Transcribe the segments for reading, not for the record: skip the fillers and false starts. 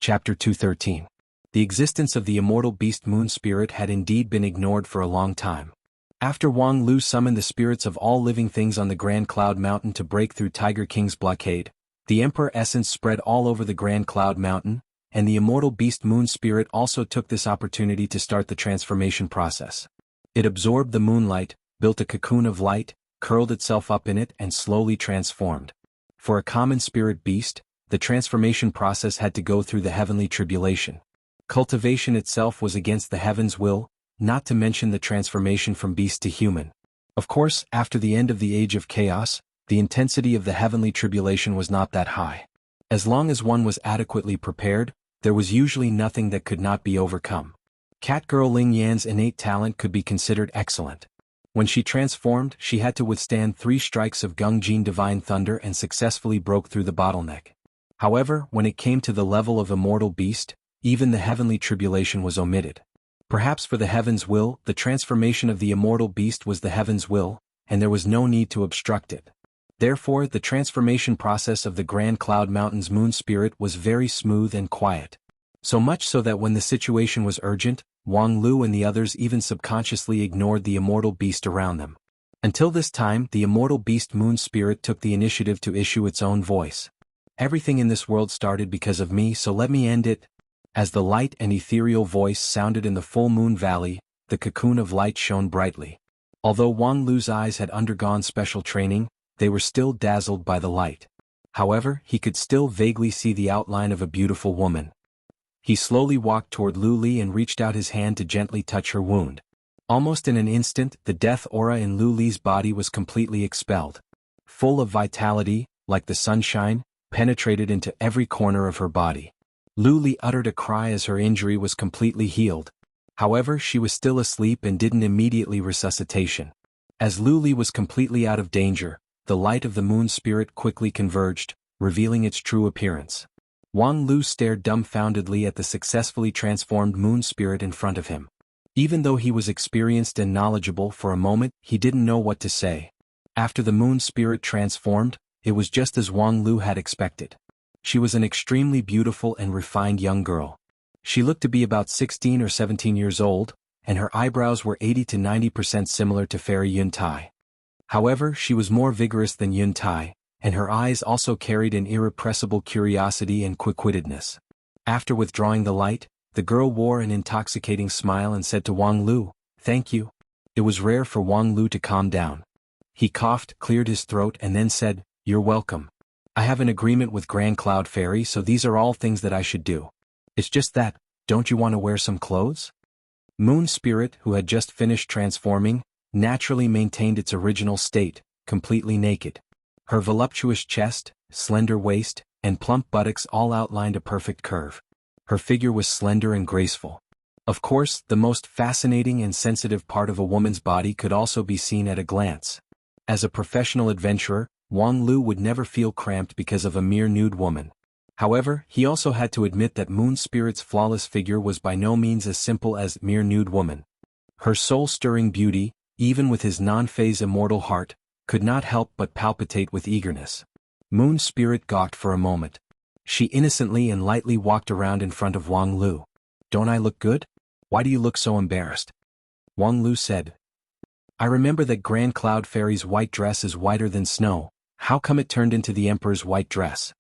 Chapter 213. The existence of the immortal beast moon spirit had indeed been ignored for a long time. After Wang Lu summoned the spirits of all living things on the Grand Cloud Mountain to break through Tiger King's blockade, the Emperor essence spread all over the Grand Cloud Mountain, and the immortal beast moon spirit also took this opportunity to start the transformation process. It absorbed the moonlight, built a cocoon of light, curled itself up in it and slowly transformed. For a common spirit beast, the transformation process had to go through the heavenly tribulation. Cultivation itself was against the heaven's will, not to mention the transformation from beast to human. Of course, after the end of the age of chaos, the intensity of the heavenly tribulation was not that high. As long as one was adequately prepared, there was usually nothing that could not be overcome. Catgirl Ling Yan's innate talent could be considered excellent. When she transformed, she had to withstand 3 strikes of Gungjin Divine Thunder and successfully broke through the bottleneck. However, when it came to the level of immortal beast, even the heavenly tribulation was omitted. Perhaps for the heaven's will, the transformation of the immortal beast was the heaven's will, and there was no need to obstruct it. Therefore, the transformation process of the Grand Cloud Mountain's moon spirit was very smooth and quiet. So much so that when the situation was urgent, Wang Lu and the others even subconsciously ignored the immortal beast around them. Until this time, the immortal beast moon spirit took the initiative to issue its own voice. Everything in this world started because of me, so let me end it. As the light and ethereal voice sounded in the full moon valley, the cocoon of light shone brightly. Although Wang Lu's eyes had undergone special training, they were still dazzled by the light. However, he could still vaguely see the outline of a beautiful woman. He slowly walked toward Lu Li and reached out his hand to gently touch her wound. Almost in an instant, the death aura in Lu Li's body was completely expelled. Full of vitality, like the sunshine, penetrated into every corner of her body. Lu Li uttered a cry as her injury was completely healed. However, she was still asleep and didn't immediately resuscitation. As Lu Li was completely out of danger, the light of the moon spirit quickly converged, revealing its true appearance. Wang Lu stared dumbfoundedly at the successfully transformed moon spirit in front of him. Even though he was experienced and knowledgeable, for a moment, he didn't know what to say. After the moon spirit transformed, it was just as Wang Lu had expected. She was an extremely beautiful and refined young girl. She looked to be about 16 or 17 years old, and her eyebrows were 80 to 90% similar to Fairy Yun Tai. However, she was more vigorous than Yun Tai, and her eyes also carried an irrepressible curiosity and quick-wittedness. After withdrawing the light, the girl wore an intoxicating smile and said to Wang Lu, "Thank you." It was rare for Wang Lu to calm down. He coughed, cleared his throat, and then said, "You're welcome. I have an agreement with Grand Cloud Fairy, so these are all things that I should do. It's just that, don't you want to wear some clothes?" Moon Spirit, who had just finished transforming, naturally maintained its original state, completely naked. Her voluptuous chest, slender waist, and plump buttocks all outlined a perfect curve. Her figure was slender and graceful. Of course, the most fascinating and sensitive part of a woman's body could also be seen at a glance. As a professional adventurer, Wang Lu would never feel cramped because of a mere nude woman. However, he also had to admit that Moon Spirit's flawless figure was by no means as simple as mere nude woman. Her soul-stirring beauty, even with his non-phase immortal heart, could not help but palpitate with eagerness. Moon Spirit gawked for a moment. She innocently and lightly walked around in front of Wang Lu. "Don't I look good? Why do you look so embarrassed?" Wang Lu said. "I remember that Grand Cloud Fairy's white dress is whiter than snow. How come it turned into the Emperor's white dress?"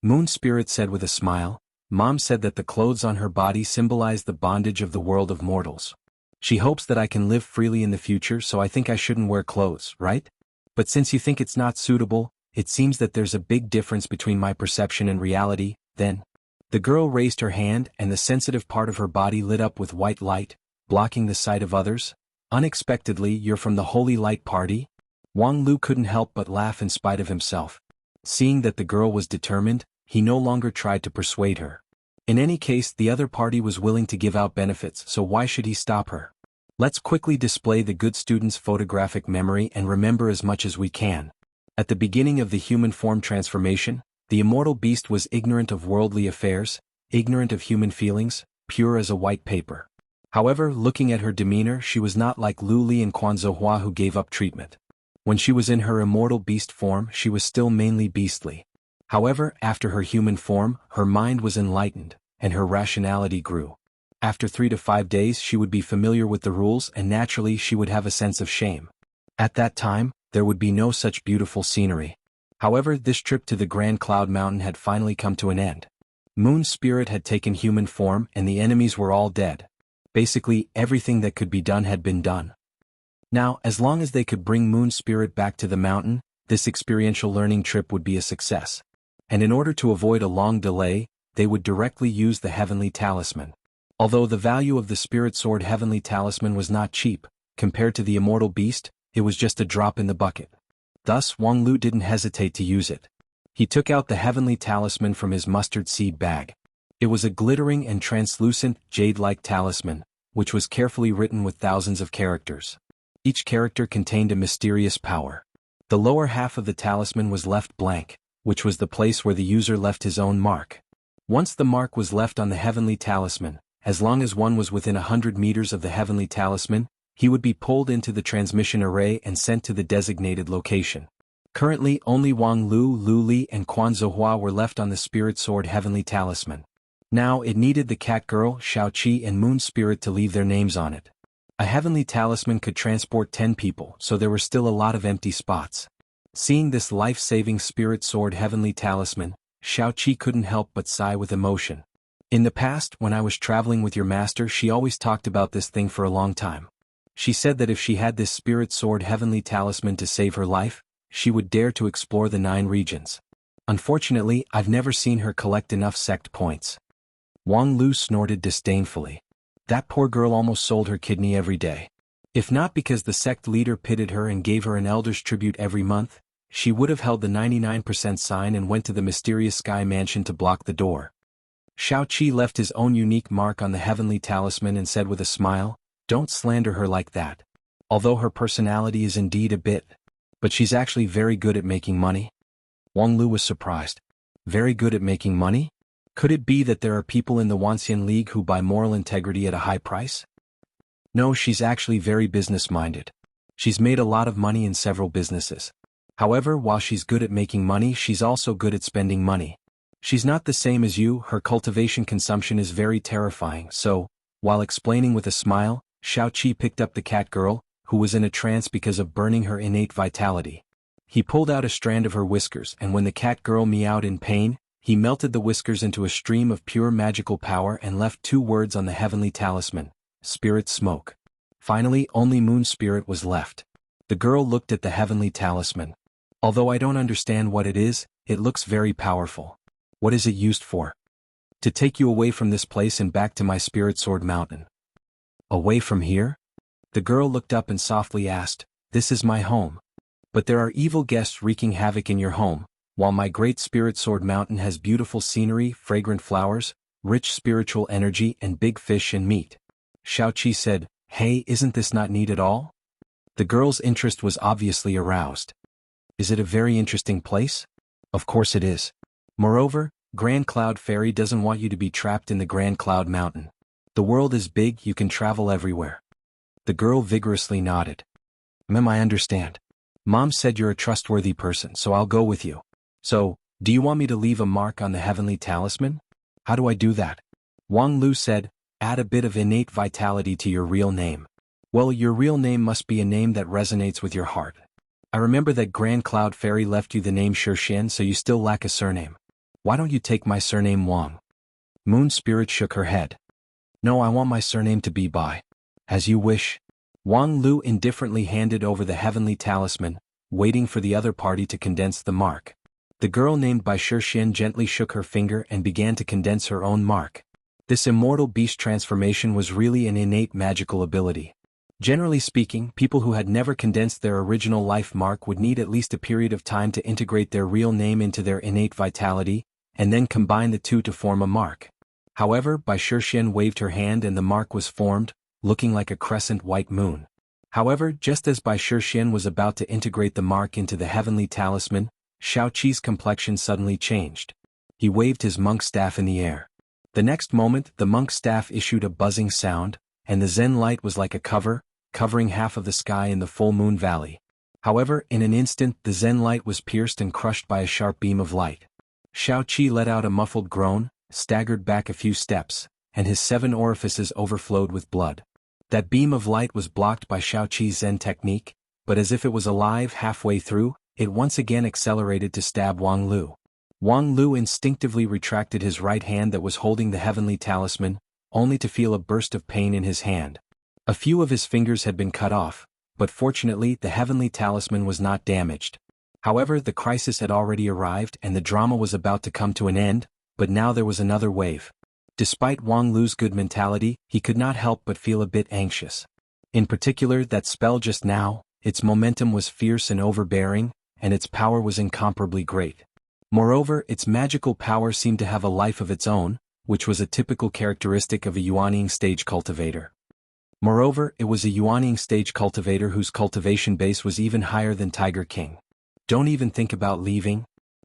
Moon Spirit said with a smile. "Mom said that the clothes on her body symbolize the bondage of the world of mortals. She hopes that I can live freely in the future, so I think I shouldn't wear clothes, right? But since you think it's not suitable, it seems that there's a big difference between my perception and reality, then." The girl raised her hand and the sensitive part of her body lit up with white light, blocking the sight of others. "Unexpectedly, you're from the Holy Light Party?" Wang Lu couldn't help but laugh in spite of himself. Seeing that the girl was determined, he no longer tried to persuade her. In any case, the other party was willing to give out benefits, so why should he stop her? Let's quickly display the good student's photographic memory and remember as much as we can. At the beginning of the human form transformation, the immortal beast was ignorant of worldly affairs, ignorant of human feelings, pure as a white paper. However, looking at her demeanor, she was not like Lu Li and Quan Zhihua who gave up treatment. When she was in her immortal beast form, she was still mainly beastly. However, after her human form, her mind was enlightened, and her rationality grew. After 3 to 5 days she would be familiar with the rules and naturally she would have a sense of shame. At that time, there would be no such beautiful scenery. However, this trip to the Grand Cloud Mountain had finally come to an end. Moon Spirit had taken human form and the enemies were all dead. Basically, everything that could be done had been done. Now, as long as they could bring Moon Spirit back to the mountain, this experiential learning trip would be a success. And in order to avoid a long delay, they would directly use the Heavenly Talisman. Although the value of the Spirit Sword Heavenly Talisman was not cheap, compared to the Immortal Beast, it was just a drop in the bucket. Thus, Wang Lu didn't hesitate to use it. He took out the Heavenly Talisman from his mustard seed bag. It was a glittering and translucent, jade-like talisman, which was carefully written with thousands of characters. Each character contained a mysterious power. The lower half of the talisman was left blank, which was the place where the user left his own mark. Once the mark was left on the Heavenly Talisman, as long as one was within 100 meters of the Heavenly Talisman, he would be pulled into the transmission array and sent to the designated location. Currently, only Wang Lu, Lu Li, and Quan Zhuhua were left on the Spirit Sword Heavenly Talisman. Now, it needed the Cat Girl, Xiao Qi, and Moon Spirit to leave their names on it. A Heavenly Talisman could transport 10 people, so there were still a lot of empty spots. Seeing this life-saving Spirit Sword Heavenly Talisman, Xiao Qi couldn't help but sigh with emotion. In the past, when I was traveling with your master, she always talked about this thing for a long time. She said that if she had this Spirit Sword Heavenly Talisman to save her life, she would dare to explore the 9 regions. Unfortunately, I've never seen her collect enough sect points. Wang Lu snorted disdainfully. That poor girl almost sold her kidney every day. If not because the sect leader pitied her and gave her an elder's tribute every month, she would have held the 99% sign and went to the mysterious sky mansion to block the door. Xiao Qi left his own unique mark on the Heavenly Talisman and said with a smile, "Don't slander her like that. Although her personality is indeed a bit, but she's actually very good at making money." Wang Lu was surprised. Very good at making money? Could it be that there are people in the Wanxian League who buy moral integrity at a high price? No, she's actually very business-minded. She's made a lot of money in several businesses. However, while she's good at making money, she's also good at spending money. She's not the same as you, her cultivation consumption is very terrifying, so, while explaining with a smile, Xiao Qi picked up the cat girl, who was in a trance because of burning her innate vitality. He pulled out a strand of her whiskers and when the cat girl meowed in pain, he melted the whiskers into a stream of pure magical power and left 2 words on the Heavenly Talisman: Spirit Smoke. Finally, only Moon Spirit was left. The girl looked at the Heavenly Talisman. Although I don't understand what it is, it looks very powerful. What is it used for? To take you away from this place and back to my Spirit Sword Mountain. Away from here? The girl looked up and softly asked, "This is my home. But there are evil guests wreaking havoc in your home, while my great Spirit Sword Mountain has beautiful scenery, fragrant flowers, rich spiritual energy and big fish and meat." Xiao Qi said, "Hey, isn't this not neat at all?" The girl's interest was obviously aroused. Is it a very interesting place? Of course it is. Moreover, Grand Cloud Fairy doesn't want you to be trapped in the Grand Cloud Mountain. The world is big, you can travel everywhere. The girl vigorously nodded. I understand. Mom said you're a trustworthy person, so I'll go with you. So, do you want me to leave a mark on the Heavenly Talisman? How do I do that? Wang Lu said, add a bit of innate vitality to your real name. Well, your real name must be a name that resonates with your heart. I remember that Grand Cloud Fairy left you the name Shixian, so you still lack a surname. Why don't you take my surname Wang? Moon Spirit shook her head. No, I want my surname to be Bai. As you wish. Wang Lu indifferently handed over the Heavenly Talisman, waiting for the other party to condense the mark. The girl named Bai Shixian gently shook her finger and began to condense her own mark. This immortal beast transformation was really an innate magical ability. Generally speaking, people who had never condensed their original life mark would need at least a period of time to integrate their real name into their innate vitality, and then combine the two to form a mark. However, Bai Shixian waved her hand and the mark was formed, looking like a crescent white moon. However, just as Bai Shixian was about to integrate the mark into the Heavenly Talisman, Xiao Qi's complexion suddenly changed. He waved his monk staff in the air. The next moment, the monk staff issued a buzzing sound, and the Zen light was like a covering half of the sky in the full moon valley. However, in an instant, the Zen light was pierced and crushed by a sharp beam of light. Xiao Qi let out a muffled groan, staggered back a few steps, and his 7 orifices overflowed with blood. That beam of light was blocked by Shaoqi's Zen technique, but as if it was alive halfway through, it once again accelerated to stab Wang Lu. Wang Lu instinctively retracted his right hand that was holding the heavenly talisman, only to feel a burst of pain in his hand. A few of his fingers had been cut off, but fortunately the heavenly talisman was not damaged. However, the crisis had already arrived and the drama was about to come to an end, but now there was another wave. Despite Wang Lu's good mentality, he could not help but feel a bit anxious. In particular, that spell just now, its momentum was fierce and overbearing, and its power was incomparably great. Moreover, its magical power seemed to have a life of its own, which was a typical characteristic of a Yuanying stage cultivator. Moreover, it was a Yuanying stage cultivator whose cultivation base was even higher than Tiger King. Don't even think about leaving.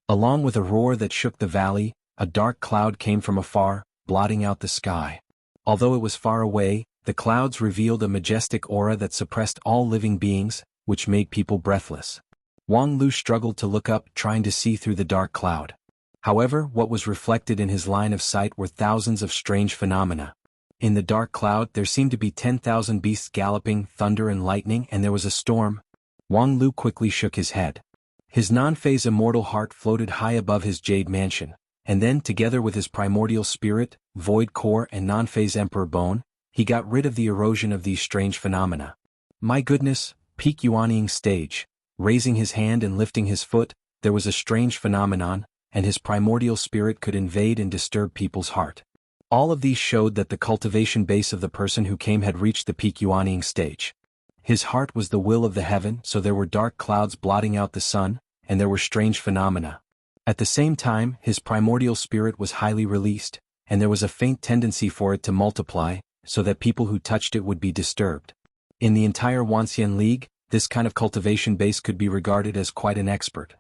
Along with a roar that shook the valley, a dark cloud came from afar, blotting out the sky. Although it was far away, the clouds revealed a majestic aura that suppressed all living beings, which made people breathless. Wang Lu struggled to look up, trying to see through the dark cloud. However, what was reflected in his line of sight were thousands of strange phenomena. In the dark cloud there seemed to be 10,000 beasts galloping, thunder and lightning, and there was a storm. Wang Lu quickly shook his head. His non-phase immortal heart floated high above his jade mansion, and then, together with his primordial spirit, void core and non-phase emperor bone, he got rid of the erosion of these strange phenomena. My goodness, peak Yuanying stage. Raising his hand and lifting his foot, there was a strange phenomenon, and his primordial spirit could invade and disturb people's heart. All of these showed that the cultivation base of the person who came had reached the peak Yuanying stage. His heart was the will of the heaven, so there were dark clouds blotting out the sun, and there were strange phenomena. At the same time, his primordial spirit was highly released, and there was a faint tendency for it to multiply, so that people who touched it would be disturbed. In the entire Wanxian League, this kind of cultivation base could be regarded as quite an expert.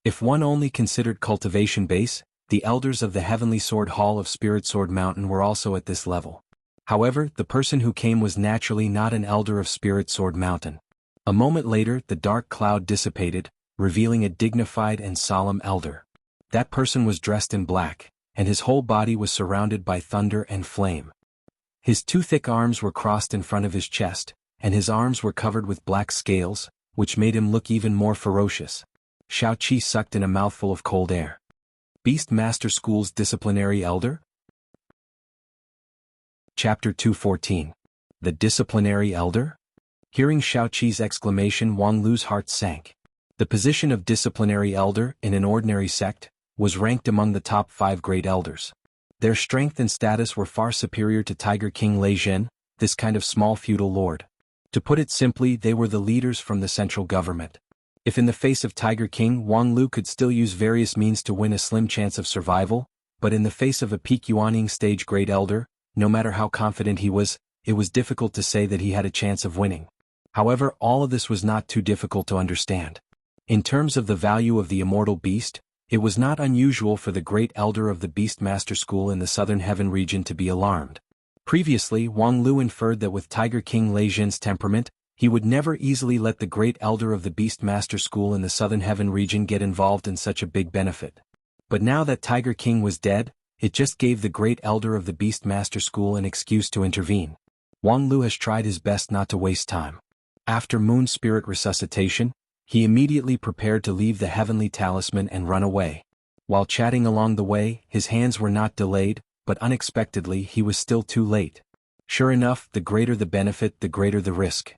If one only considered cultivation base, the elders of the Heavenly Sword Hall of Spirit Sword Mountain were also at this level. However, the person who came was naturally not an elder of Spirit Sword Mountain. A moment later, the dark cloud dissipated, revealing a dignified and solemn elder. That person was dressed in black, and his whole body was surrounded by thunder and flame. His 2 thick arms were crossed in front of his chest, and his arms were covered with black scales, which made him look even more ferocious. Shaoqi sucked in a mouthful of cold air. Beast Master School's Disciplinary Elder? Chapter 214. The Disciplinary Elder? Hearing Shaoqi's exclamation, Wang Lu's heart sank. The position of Disciplinary Elder, in an ordinary sect, was ranked among the top 5 great elders. Their strength and status were far superior to Tiger King Lei Zhen, this kind of small feudal lord. To put it simply, they were the leaders from the central government. If in the face of Tiger King, Wang Lu could still use various means to win a slim chance of survival, but in the face of a peak Yuanying stage great elder, no matter how confident he was, it was difficult to say that he had a chance of winning. However, all of this was not too difficult to understand. In terms of the value of the immortal beast, it was not unusual for the great elder of the Beast Master School in the Southern Heaven region to be alarmed. Previously, Wang Lu inferred that with Tiger King Lei Zhen's temperament, he would never easily let the great elder of the Beast Master School in the Southern Heaven region get involved in such a big benefit. But now that Tiger King was dead, it just gave the great elder of the Beast Master School an excuse to intervene. Wang Lu has tried his best not to waste time. After Moon Spirit resuscitation, he immediately prepared to leave the heavenly talisman and run away. While chatting along the way, his hands were not delayed, but unexpectedly he was still too late. Sure enough, the greater the benefit, the greater the risk.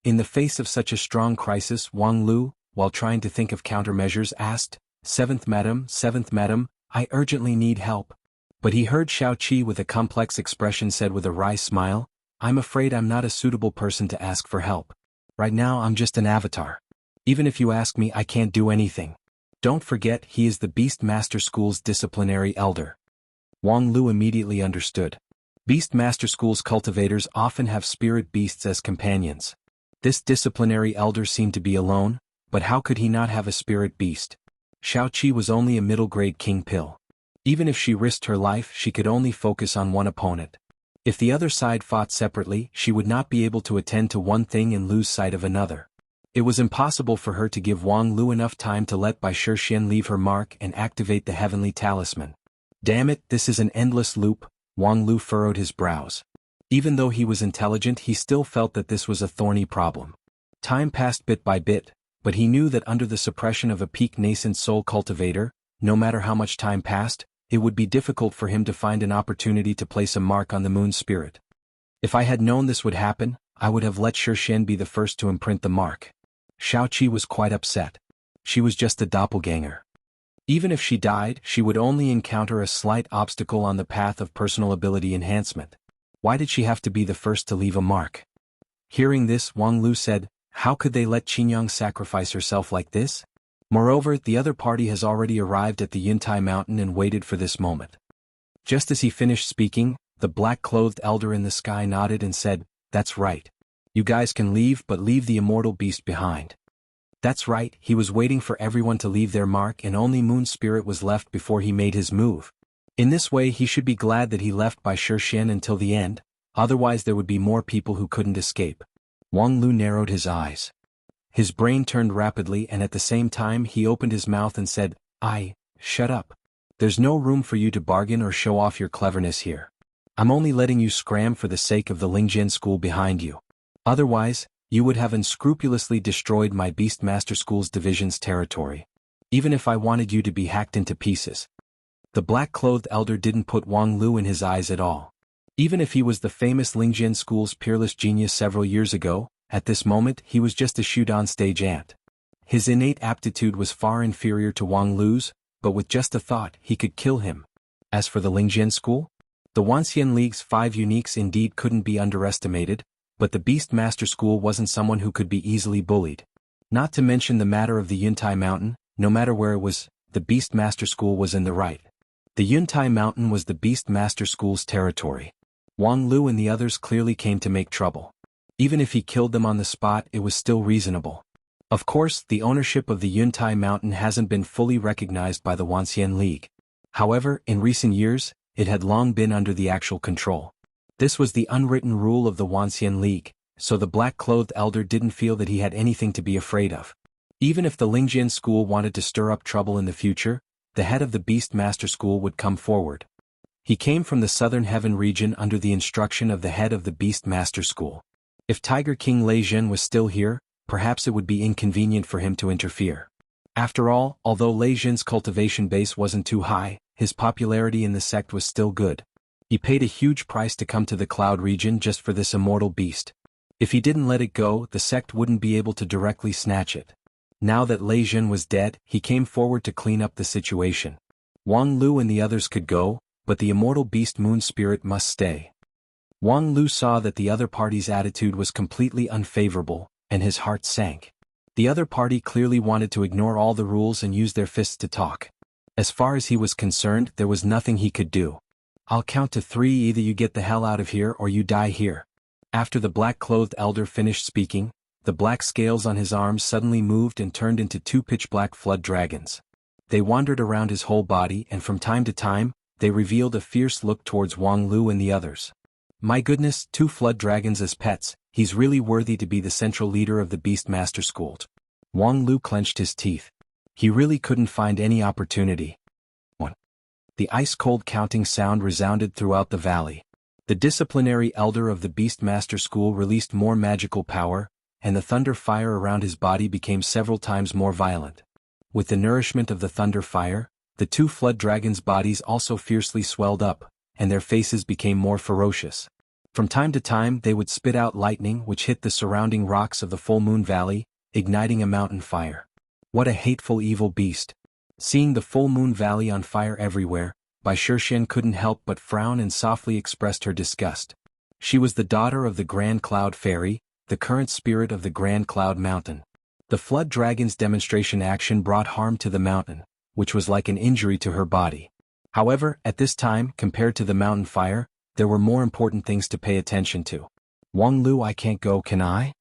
In the face of such a strong crisis, Wang Lu, while trying to think of countermeasures, asked, Seventh Madam, I urgently need help." But he heard Shaoqi with a complex expression said with a wry smile, "I'm afraid I'm not a suitable person to ask for help. Right now I'm just an avatar. Even if you ask me, I can't do anything. Don't forget, he is the Beast Master School's disciplinary elder." Wang Lu immediately understood. Beast Master School's cultivators often have spirit beasts as companions. This disciplinary elder seemed to be alone, but how could he not have a spirit beast? Shaoqi was only a middle-grade king pill. Even if she risked her life, she could only focus on one opponent. If the other side fought separately, she would not be able to attend to one thing and lose sight of another. It was impossible for her to give Wang Lu enough time to let Bai Shixian leave her mark and activate the heavenly talisman. Damn it, this is an endless loop. Wang Lu furrowed his brows. Even though he was intelligent, he still felt that this was a thorny problem. Time passed bit by bit, but he knew that under the suppression of a peak nascent soul cultivator, no matter how much time passed, it would be difficult for him to find an opportunity to place a mark on the moon spirit. If I had known this would happen, I would have let Shen be the first to imprint the mark. Xiaoqi was quite upset. She was just a doppelganger. Even if she died, she would only encounter a slight obstacle on the path of personal ability enhancement. Why did she have to be the first to leave a mark? Hearing this, Wang Lu said, how could they let Qingyang sacrifice herself like this? Moreover, the other party has already arrived at the Yuntai mountain and waited for this moment. Just as he finished speaking, the black-clothed elder in the sky nodded and said, that's right. You guys can leave, but leave the immortal beast behind. That's right, he was waiting for everyone to leave their mark and only Moon Spirit was left before he made his move. In this way he should be glad that he left by Shen until the end, otherwise there would be more people who couldn't escape. Wang Lu narrowed his eyes. His brain turned rapidly and at the same time he opened his mouth and said, shut up. There's no room for you to bargain or show off your cleverness here. I'm only letting you scram for the sake of the Lingjian school behind you. Otherwise, you would have unscrupulously destroyed my Beastmaster School's division's territory. Even if I wanted you to be hacked into pieces. The black-clothed elder didn't put Wang Lu in his eyes at all. Even if he was the famous Lingjian School's peerless genius several years ago, at this moment he was just a shoot-on-stage ant. His innate aptitude was far inferior to Wang Lu's, but with just a thought he could kill him. As for the Lingjian School, the Wanxian League's 5 uniques indeed couldn't be underestimated, but the Beastmaster School wasn't someone who could be easily bullied. Not to mention the matter of the Yuntai Mountain, no matter where it was, the Beastmaster School was in the right. The Yuntai Mountain was the Beastmaster School's territory. Wang Lu and the others clearly came to make trouble. Even if he killed them on the spot, it was still reasonable. Of course, the ownership of the Yuntai Mountain hasn't been fully recognized by the Wanxian League. However, in recent years, it had long been under the actual control. This was the unwritten rule of the Wanxian League, so the black-clothed elder didn't feel that he had anything to be afraid of. Even if the Lingjian School wanted to stir up trouble in the future, the head of the Beastmaster School would come forward. He came from the Southern Heaven region under the instruction of the head of the Beastmaster School. If Tiger King Lei Zhen was still here, perhaps it would be inconvenient for him to interfere. After all, although Lei Zhen's cultivation base wasn't too high, his popularity in the sect was still good. He paid a huge price to come to the Cloud region just for this immortal beast. If he didn't let it go, the sect wouldn't be able to directly snatch it. Now that Lei Zhen was dead, he came forward to clean up the situation. Wang Lu and the others could go, but the immortal beast Moon Spirit must stay. Wang Lu saw that the other party's attitude was completely unfavorable, and his heart sank. The other party clearly wanted to ignore all the rules and use their fists to talk. As far as he was concerned, there was nothing he could do. I'll count to 3, either you get the hell out of here or you die here. After the black-clothed elder finished speaking, the black scales on his arms suddenly moved and turned into 2 pitch-black flood dragons. They wandered around his whole body and from time to time, they revealed a fierce look towards Wang Lu and the others. My goodness, 2 flood dragons as pets, he's really worthy to be the central leader of the Beastmaster School. Wang Lu clenched his teeth. He really couldn't find any opportunity. The ice-cold counting sound resounded throughout the valley. The disciplinary elder of the Beastmaster School released more magical power, and the thunder fire around his body became several times more violent. With the nourishment of the thunder fire, the 2 flood dragons' bodies also fiercely swelled up, and their faces became more ferocious. From time to time they would spit out lightning which hit the surrounding rocks of the Full Moon Valley, igniting a mountain fire. What a hateful evil beast! Seeing the Full Moon Valley on fire everywhere, Bai Shen couldn't help but frown and softly expressed her disgust. She was the daughter of the Grand Cloud Fairy, the current spirit of the Grand Cloud Mountain. The Flood Dragon's demonstration action brought harm to the mountain, which was like an injury to her body. However, at this time, compared to the mountain fire, there were more important things to pay attention to. Wang Lu, I can't go, can I?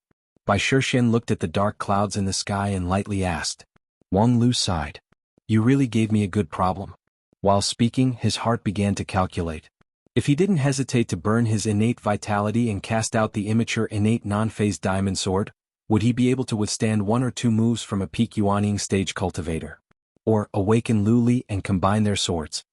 Bai Shen looked at the dark clouds in the sky and lightly asked. Wang Lu sighed. You really gave me a good problem. While speaking, his heart began to calculate. If he didn't hesitate to burn his innate vitality and cast out the immature innate non-phase diamond sword, would he be able to withstand 1 or 2 moves from a peak Yuaning stage cultivator? Or awaken Lu Li and combine their swords?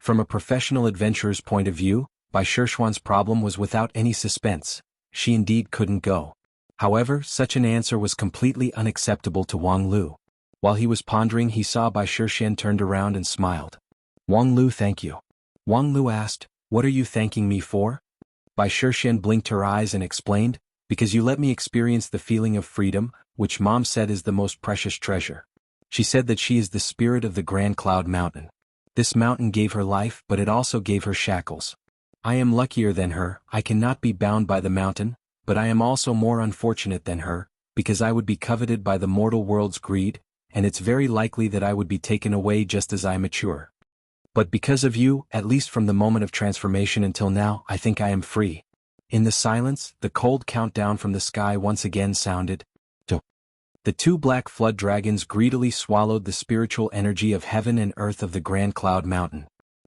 From a professional adventurer's point of view, Bai Shishuan's problem was without any suspense. She indeed couldn't go. However, such an answer was completely unacceptable to Wang Lu. While he was pondering, he saw Bai Shishuan turned around and smiled. Wang Lu, thank you. Wang Lu asked, what are you thanking me for? Bai Shishuan blinked her eyes and explained, because you let me experience the feeling of freedom, which Mom said is the most precious treasure. She said that she is the spirit of the Grand Cloud Mountain. This mountain gave her life, but it also gave her shackles. I am luckier than her. I cannot be bound by the mountain, but I am also more unfortunate than her, because I would be coveted by the mortal world's greed, and it's very likely that I would be taken away just as I mature. But because of you, at least from the moment of transformation until now, I think I am free. In the silence, the cold countdown from the sky once again sounded. The two black flood dragons greedily swallowed the spiritual energy of heaven and earth of the Grand Cloud Mountain.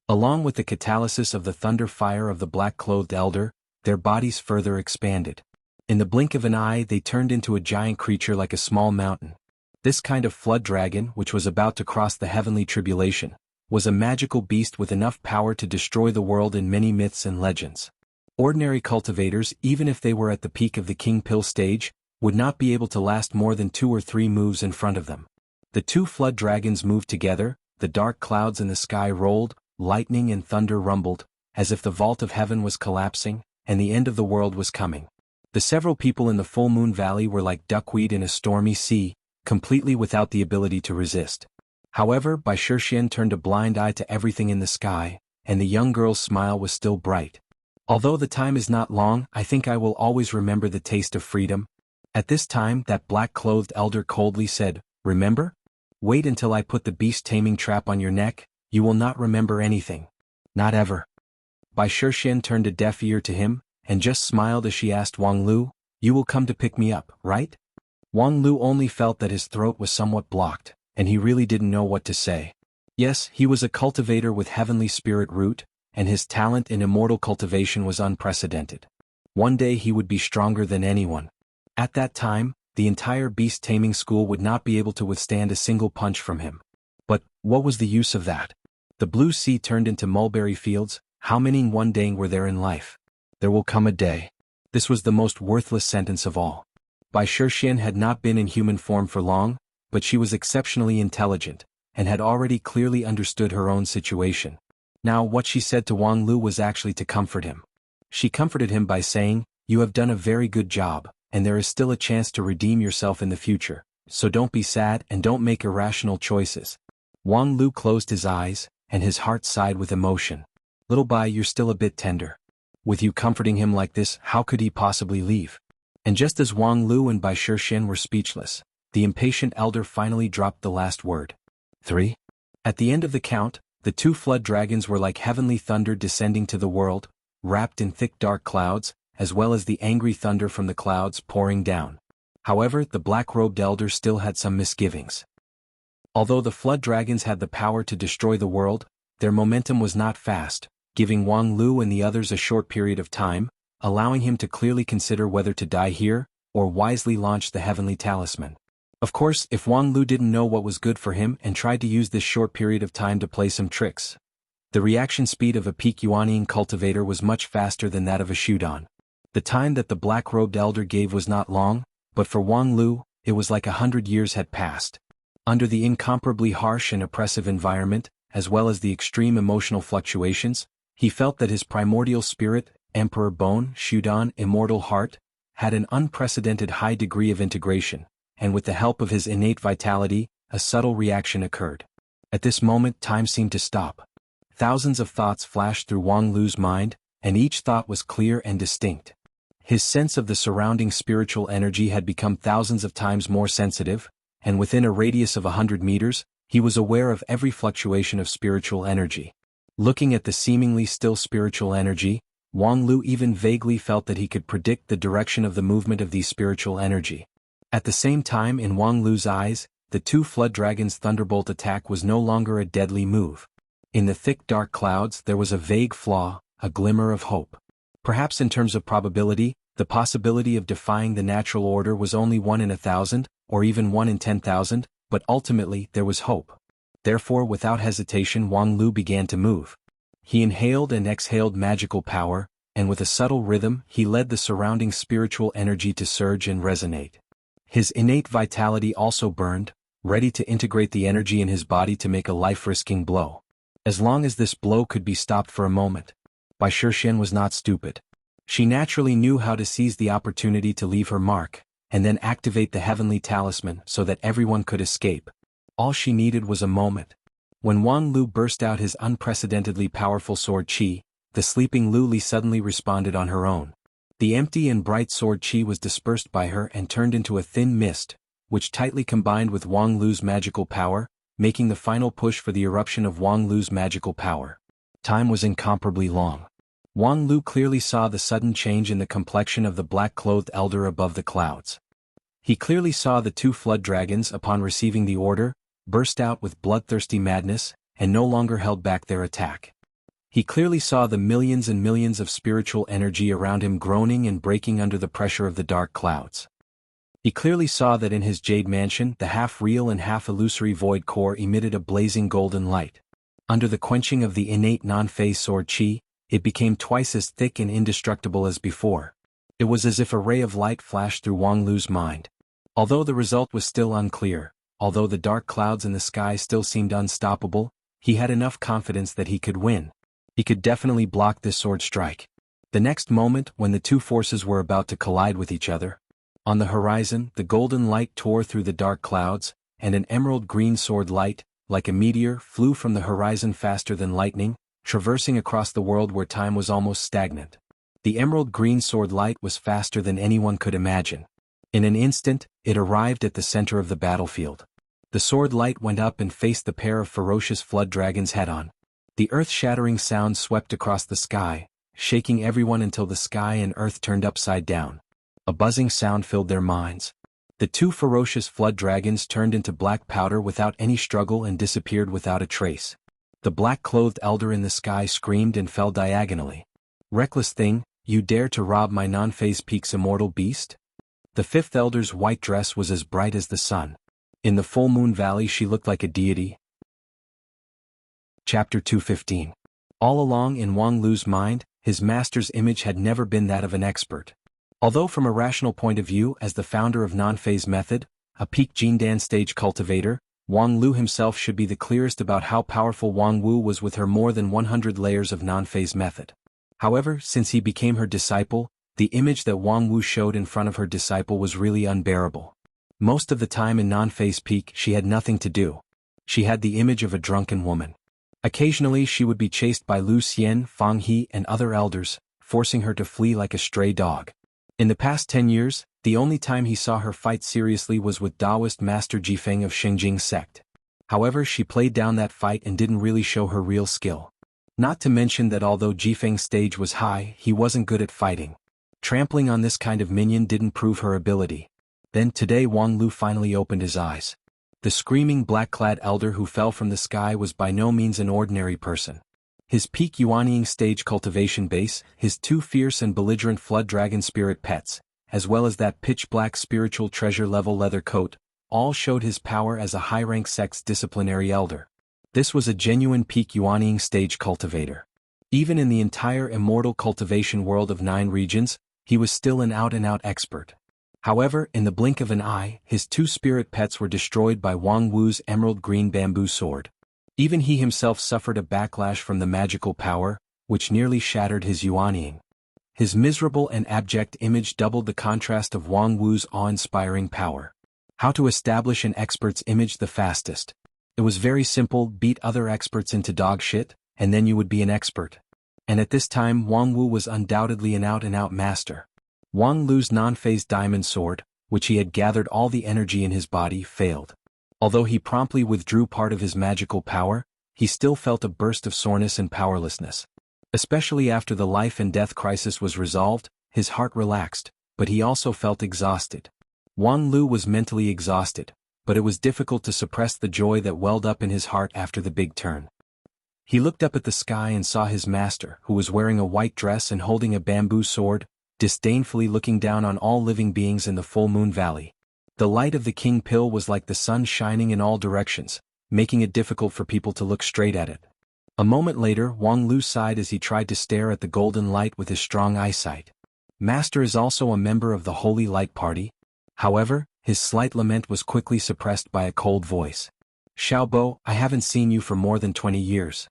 Along with the catalysis of the thunder fire of the black-clothed elder, their bodies further expanded. In the blink of an eye, they turned into a giant creature like a small mountain. This kind of flood dragon, which was about to cross the heavenly tribulation, was a magical beast with enough power to destroy the world in many myths and legends. Ordinary cultivators, even if they were at the peak of the King Pill stage, would not be able to last more than 2 or 3 moves in front of them. The two flood dragons moved together, the dark clouds in the sky rolled, lightning and thunder rumbled, as if the vault of heaven was collapsing, and the end of the world was coming. The several people in the Full Moon Valley were like duckweed in a stormy sea, completely without the ability to resist. However, Bai Shishuan turned a blind eye to everything in the sky, and the young girl's smile was still bright. Although the time is not long, I think I will always remember the taste of freedom. At this time, that black-clothed elder coldly said, remember? Wait until I put the beast-taming trap on your neck, you will not remember anything. Not ever. Bai Shishuan turned a deaf ear to him, and just smiled as she asked Wang Lu, you will come to pick me up, right? Wang Lu only felt that his throat was somewhat blocked, and he really didn't know what to say. Yes, he was a cultivator with heavenly spirit root, and his talent in immortal cultivation was unprecedented. One day he would be stronger than anyone. At that time, the entire beast-taming school would not be able to withstand a single punch from him. But, what was the use of that? The blue sea turned into mulberry fields. How many one day were there in life? There will come a day. This was the most worthless sentence of all. Bai Shishuan had not been in human form for long, but she was exceptionally intelligent, and had already clearly understood her own situation. Now what she said to Wang Lu was actually to comfort him. She comforted him by saying, you have done a very good job, and there is still a chance to redeem yourself in the future, so don't be sad and don't make irrational choices. Wang Lu closed his eyes, and his heart sighed with emotion. Little Bai, you're still a bit tender. With you comforting him like this, how could he possibly leave? And just as Wang Lu and Bai Shishuan were speechless, the impatient elder finally dropped the last word. 3. At the end of the count, the two flood dragons were like heavenly thunder descending to the world, wrapped in thick dark clouds, as well as the angry thunder from the clouds pouring down. However, the black-robed elder still had some misgivings. Although the flood dragons had the power to destroy the world, their momentum was not fast, giving Wang Lu and the others a short period of time, allowing him to clearly consider whether to die here, or wisely launch the heavenly talisman. Of course, if Wang Lu didn't know what was good for him and tried to use this short period of time to play some tricks, the reaction speed of a peak Yuanian cultivator was much faster than that of a Shudan. The time that the black-robed elder gave was not long, but for Wang Lu, it was like 100 years had passed. Under the incomparably harsh and oppressive environment, as well as the extreme emotional fluctuations, he felt that his primordial spirit, Emperor Bone, Shudan, immortal heart, had an unprecedented high degree of integration, and with the help of his innate vitality, a subtle reaction occurred. At this moment, time seemed to stop. Thousands of thoughts flashed through Wang Lu's mind, and each thought was clear and distinct. His sense of the surrounding spiritual energy had become thousands of times more sensitive, and within a radius of 100 meters, he was aware of every fluctuation of spiritual energy. Looking at the seemingly still spiritual energy, Wang Lu even vaguely felt that he could predict the direction of the movement of these spiritual energy. At the same time, in Wang Lu's eyes, the two flood dragons' thunderbolt attack was no longer a deadly move. In the thick dark clouds there was a vague flaw, a glimmer of hope. Perhaps in terms of probability, the possibility of defying the natural order was only 1 in 1,000, or even 1 in 10,000, but ultimately there was hope. Therefore, without hesitation, Wang Lu began to move. He inhaled and exhaled magical power, and with a subtle rhythm he led the surrounding spiritual energy to surge and resonate. His innate vitality also burned, ready to integrate the energy in his body to make a life-risking blow. As long as this blow could be stopped for a moment. Bai Shixian was not stupid. She naturally knew how to seize the opportunity to leave her mark, and then activate the heavenly talisman so that everyone could escape. All she needed was a moment. When Wang Lu burst out his unprecedentedly powerful sword qi, the sleeping Lu Li suddenly responded on her own. The empty and bright sword qi was dispersed by her and turned into a thin mist, which tightly combined with Wang Lu's magical power, making the final push for the eruption of Wang Lu's magical power. Time was incomparably long. Wang Lu clearly saw the sudden change in the complexion of the black-clothed elder above the clouds. He clearly saw the two flood dragons upon receiving the order, burst out with bloodthirsty madness, and no longer held back their attack. He clearly saw the millions and millions of spiritual energy around him groaning and breaking under the pressure of the dark clouds. He clearly saw that in his jade mansion the half-real and half-illusory void core emitted a blazing golden light. Under the quenching of the innate non-phase sword qi, it became twice as thick and indestructible as before. It was as if a ray of light flashed through Wang Lu's mind. Although the result was still unclear, although the dark clouds in the sky still seemed unstoppable, he had enough confidence that he could win. He could definitely block this sword strike. The next moment, when the two forces were about to collide with each other, on the horizon, the golden light tore through the dark clouds, and an emerald green sword light, like a meteor, flew from the horizon faster than lightning, traversing across the world where time was almost stagnant. The emerald green sword light was faster than anyone could imagine. In an instant, it arrived at the center of the battlefield. The sword light went up and faced the pair of ferocious flood dragons head-on. The earth-shattering sound swept across the sky, shaking everyone until the sky and earth turned upside down. A buzzing sound filled their minds. The two ferocious flood dragons turned into black powder without any struggle and disappeared without a trace. The black-clothed elder in the sky screamed and fell diagonally. "Reckless thing, you dare to rob my non-phase peak's immortal beast?" The fifth elder's white dress was as bright as the sun. In the full moon valley she looked like a deity. Chapter 215. All along in Wang Lu's mind, his master's image had never been that of an expert. Although from a rational point of view as the founder of non-phase method, a peak Jindan stage cultivator, Wang Lu himself should be the clearest about how powerful Wang Wu was with her more than 100 layers of non-phase method. However, since he became her disciple, the image that Wang Wu showed in front of her disciple was really unbearable. Most of the time in non-phase peak she had nothing to do. She had the image of a drunken woman. Occasionally she would be chased by Lu Xian, Fang He and other elders, forcing her to flee like a stray dog. In the past 10 years, the only time he saw her fight seriously was with Taoist Master Jifeng of Xingjing sect. However, she played down that fight and didn't really show her real skill. Not to mention that although Jifeng's stage was high, he wasn't good at fighting. Trampling on this kind of minion didn't prove her ability. Then today Wang Lu finally opened his eyes. The screaming black-clad elder who fell from the sky was by no means an ordinary person. His peak Yuanying stage cultivation base, his two fierce and belligerent flood dragon spirit pets, as well as that pitch-black spiritual treasure level leather coat, all showed his power as a high-rank sect's disciplinary elder. This was a genuine peak Yuanying stage cultivator. Even in the entire immortal cultivation world of 9 regions, he was still an out-and-out expert. However, in the blink of an eye, his two spirit pets were destroyed by Wang Wu's emerald green bamboo sword. Even he himself suffered a backlash from the magical power, which nearly shattered his Yuanying. His miserable and abject image doubled the contrast of Wang Wu's awe-inspiring power. How to establish an expert's image the fastest? It was very simple: beat other experts into dog shit, and then you would be an expert. And at this time Wang Wu was undoubtedly an out-and-out master. Wang Lu's non-phase diamond sword, which he had gathered all the energy in his body, failed. Although he promptly withdrew part of his magical power, he still felt a burst of soreness and powerlessness. Especially after the life and death crisis was resolved, his heart relaxed, but he also felt exhausted. Wang Lu was mentally exhausted, but it was difficult to suppress the joy that welled up in his heart after the big turn. He looked up at the sky and saw his master, who was wearing a white dress and holding a bamboo sword, disdainfully looking down on all living beings in the full moon valley. The light of the king pill was like the sun shining in all directions, making it difficult for people to look straight at it. A moment later, Wang Lu sighed as he tried to stare at the golden light with his strong eyesight. Master is also a member of the Holy Light Party. However, his slight lament was quickly suppressed by a cold voice. Xiaobo, I haven't seen you for more than 20 years.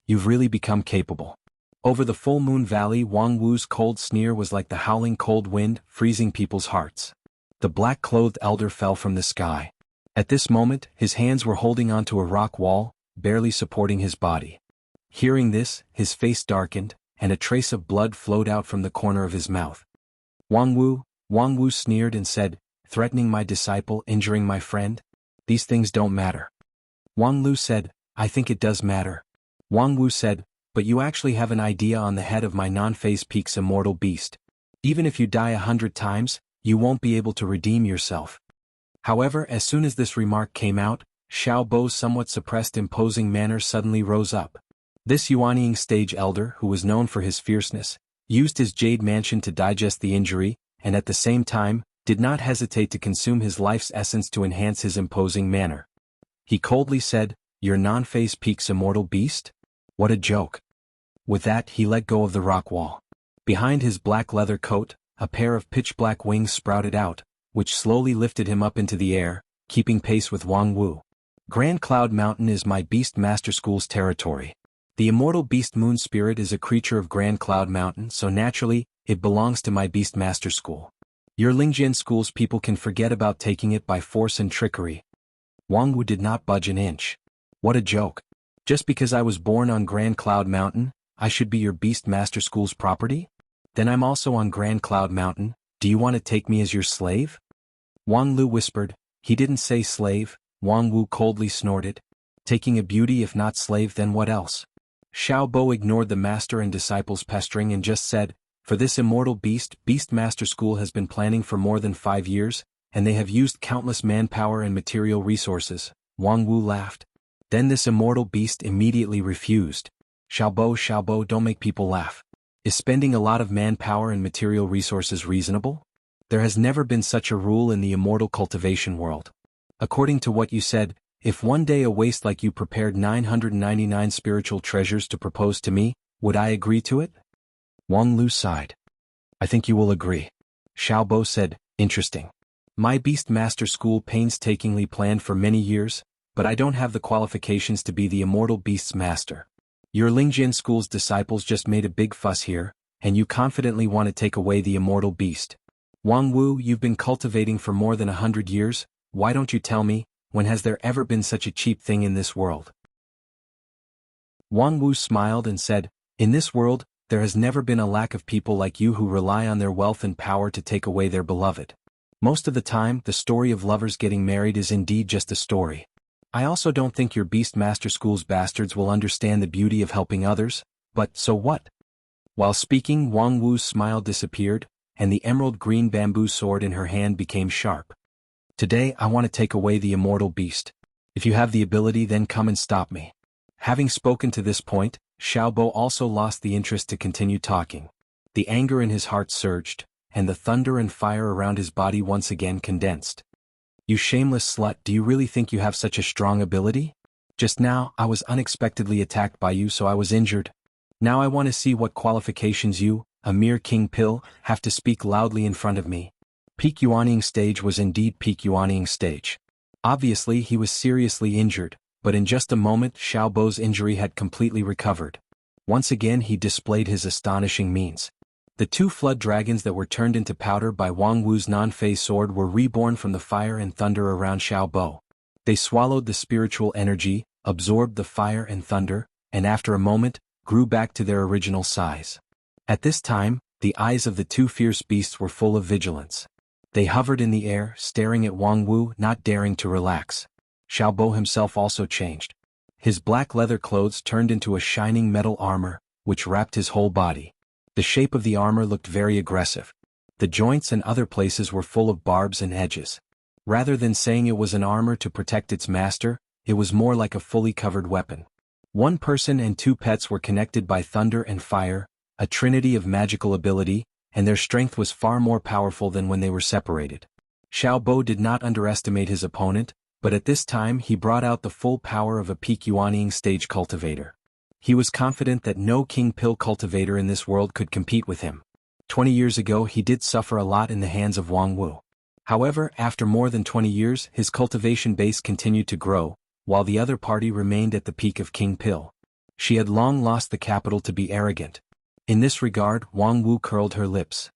You've really become capable. Over the full moon valley, Wang Wu's cold sneer was like the howling cold wind, freezing people's hearts. The black-clothed elder fell from the sky. At this moment, his hands were holding onto a rock wall, barely supporting his body. Hearing this, his face darkened, and a trace of blood flowed out from the corner of his mouth. Wang Wu sneered and said, threatening my disciple, injuring my friend? These things don't matter. Wang Lu said, I think it does matter. Wang Wu said, but you actually have an idea on the head of my non-phase peak's immortal beast. Even if you die 100 times, you won't be able to redeem yourself. However, as soon as this remark came out, Xiao Bo's somewhat suppressed imposing manner suddenly rose up. This Yuanying stage elder, who was known for his fierceness, used his jade mansion to digest the injury, and at the same time, did not hesitate to consume his life's essence to enhance his imposing manner. He coldly said, your non-phase peak's immortal beast? What a joke. With that, he let go of the rock wall. Behind his black leather coat, a pair of pitch-black wings sprouted out, which slowly lifted him up into the air, keeping pace with Wang Wu. Grand Cloud Mountain is my Beast Master School's territory. The immortal Beast Moon Spirit is a creature of Grand Cloud Mountain, so naturally, it belongs to my Beast Master School. Your Lingjian School's people can forget about taking it by force and trickery. Wang Wu did not budge an inch. What a joke. Just because I was born on Grand Cloud Mountain, I should be your Beast Master School's property? Then I'm also on Grand Cloud Mountain, do you want to take me as your slave? Wang Lu whispered, he didn't say slave. Wang Wu coldly snorted. Taking a beauty if not slave, then what else? Xiao Bo ignored the master and disciples' pestering and just said, for this immortal beast, Beast Master School has been planning for more than 5 years, and they have used countless manpower and material resources. Wang Wu laughed. Then this immortal beast immediately refused. Xiao Bo, don't make people laugh. Is spending a lot of manpower and material resources reasonable? There has never been such a rule in the immortal cultivation world. According to what you said, if one day a waste like you prepared 999 spiritual treasures to propose to me, would I agree to it? Wang Lu sighed. I think you will agree. Xiao Bo said, interesting. My Beast Master School painstakingly planned for many years, but I don't have the qualifications to be the immortal beast's master. Your Lingjian School's disciples just made a big fuss here, and you confidently want to take away the immortal beast. Wang Wu, you've been cultivating for more than 100 years, why don't you tell me, when has there ever been such a cheap thing in this world? Wang Wu smiled and said, in this world, there has never been a lack of people like you who rely on their wealth and power to take away their beloved. Most of the time, the story of lovers getting married is indeed just a story. I also don't think your Beast Master School's bastards will understand the beauty of helping others, but so what? While speaking, Wang Wu's smile disappeared, and the emerald green bamboo sword in her hand became sharp. Today I want to take away the immortal beast. If you have the ability, then come and stop me. Having spoken to this point, Xiao Bo also lost the interest to continue talking. The anger in his heart surged, and the thunder and fire around his body once again condensed. You shameless slut, do you really think you have such a strong ability? Just now, I was unexpectedly attacked by you, so I was injured. Now I want to see what qualifications you, a mere king pill, have to speak loudly in front of me. Peak Yuanying stage was indeed Peak Yuanying stage. Obviously he was seriously injured, but in just a moment Xiao Bo's injury had completely recovered. Once again he displayed his astonishing means. The 2 flood dragons that were turned into powder by Wang Wu's non-phase sword were reborn from the fire and thunder around Xiao Bo. They swallowed the spiritual energy, absorbed the fire and thunder, and after a moment, grew back to their original size. At this time, the eyes of the 2 fierce beasts were full of vigilance. They hovered in the air, staring at Wang Wu, not daring to relax. Xiao Bo himself also changed. His black leather clothes turned into a shining metal armor, which wrapped his whole body. The shape of the armor looked very aggressive. The joints and other places were full of barbs and edges. Rather than saying it was an armor to protect its master, it was more like a fully covered weapon. 1 person and 2 pets were connected by thunder and fire, a trinity of magical ability, and their strength was far more powerful than when they were separated. Xiao Bo did not underestimate his opponent, but at this time he brought out the full power of a peak Yuanying stage cultivator. He was confident that no king pill cultivator in this world could compete with him. 20 years ago he did suffer a lot in the hands of Wang Wu. However, after more than 20 years his cultivation base continued to grow, while the other party remained at the peak of king pill. She had long lost the capital to be arrogant. In this regard, Wang Wu curled her lips.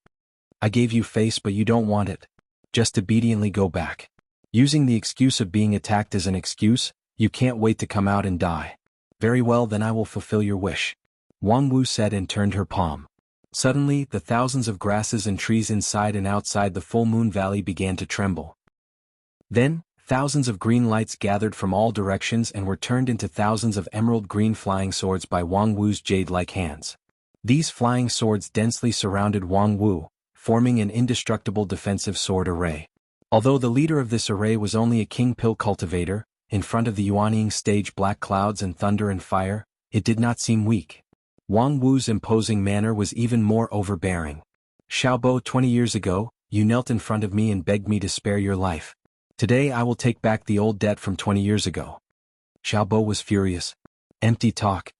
I gave you face but you don't want it. Just obediently go back. Using the excuse of being attacked as an excuse, you can't wait to come out and die. Very well, then I will fulfill your wish. Wang Wu said and turned her palm. Suddenly, the thousands of grasses and trees inside and outside the full moon valley began to tremble. Then, thousands of green lights gathered from all directions and were turned into thousands of emerald green flying swords by Wang Wu's jade-like hands. These flying swords densely surrounded Wang Wu, forming an indestructible defensive sword array. Although the leader of this array was only a king pill cultivator, in front of the Yuanying stage black clouds and thunder and fire, it did not seem weak. Wang Wu's imposing manner was even more overbearing. Xiaobo, 20 years ago, you knelt in front of me and begged me to spare your life. Today I will take back the old debt from 20 years ago. Xiaobo was furious. Empty talk.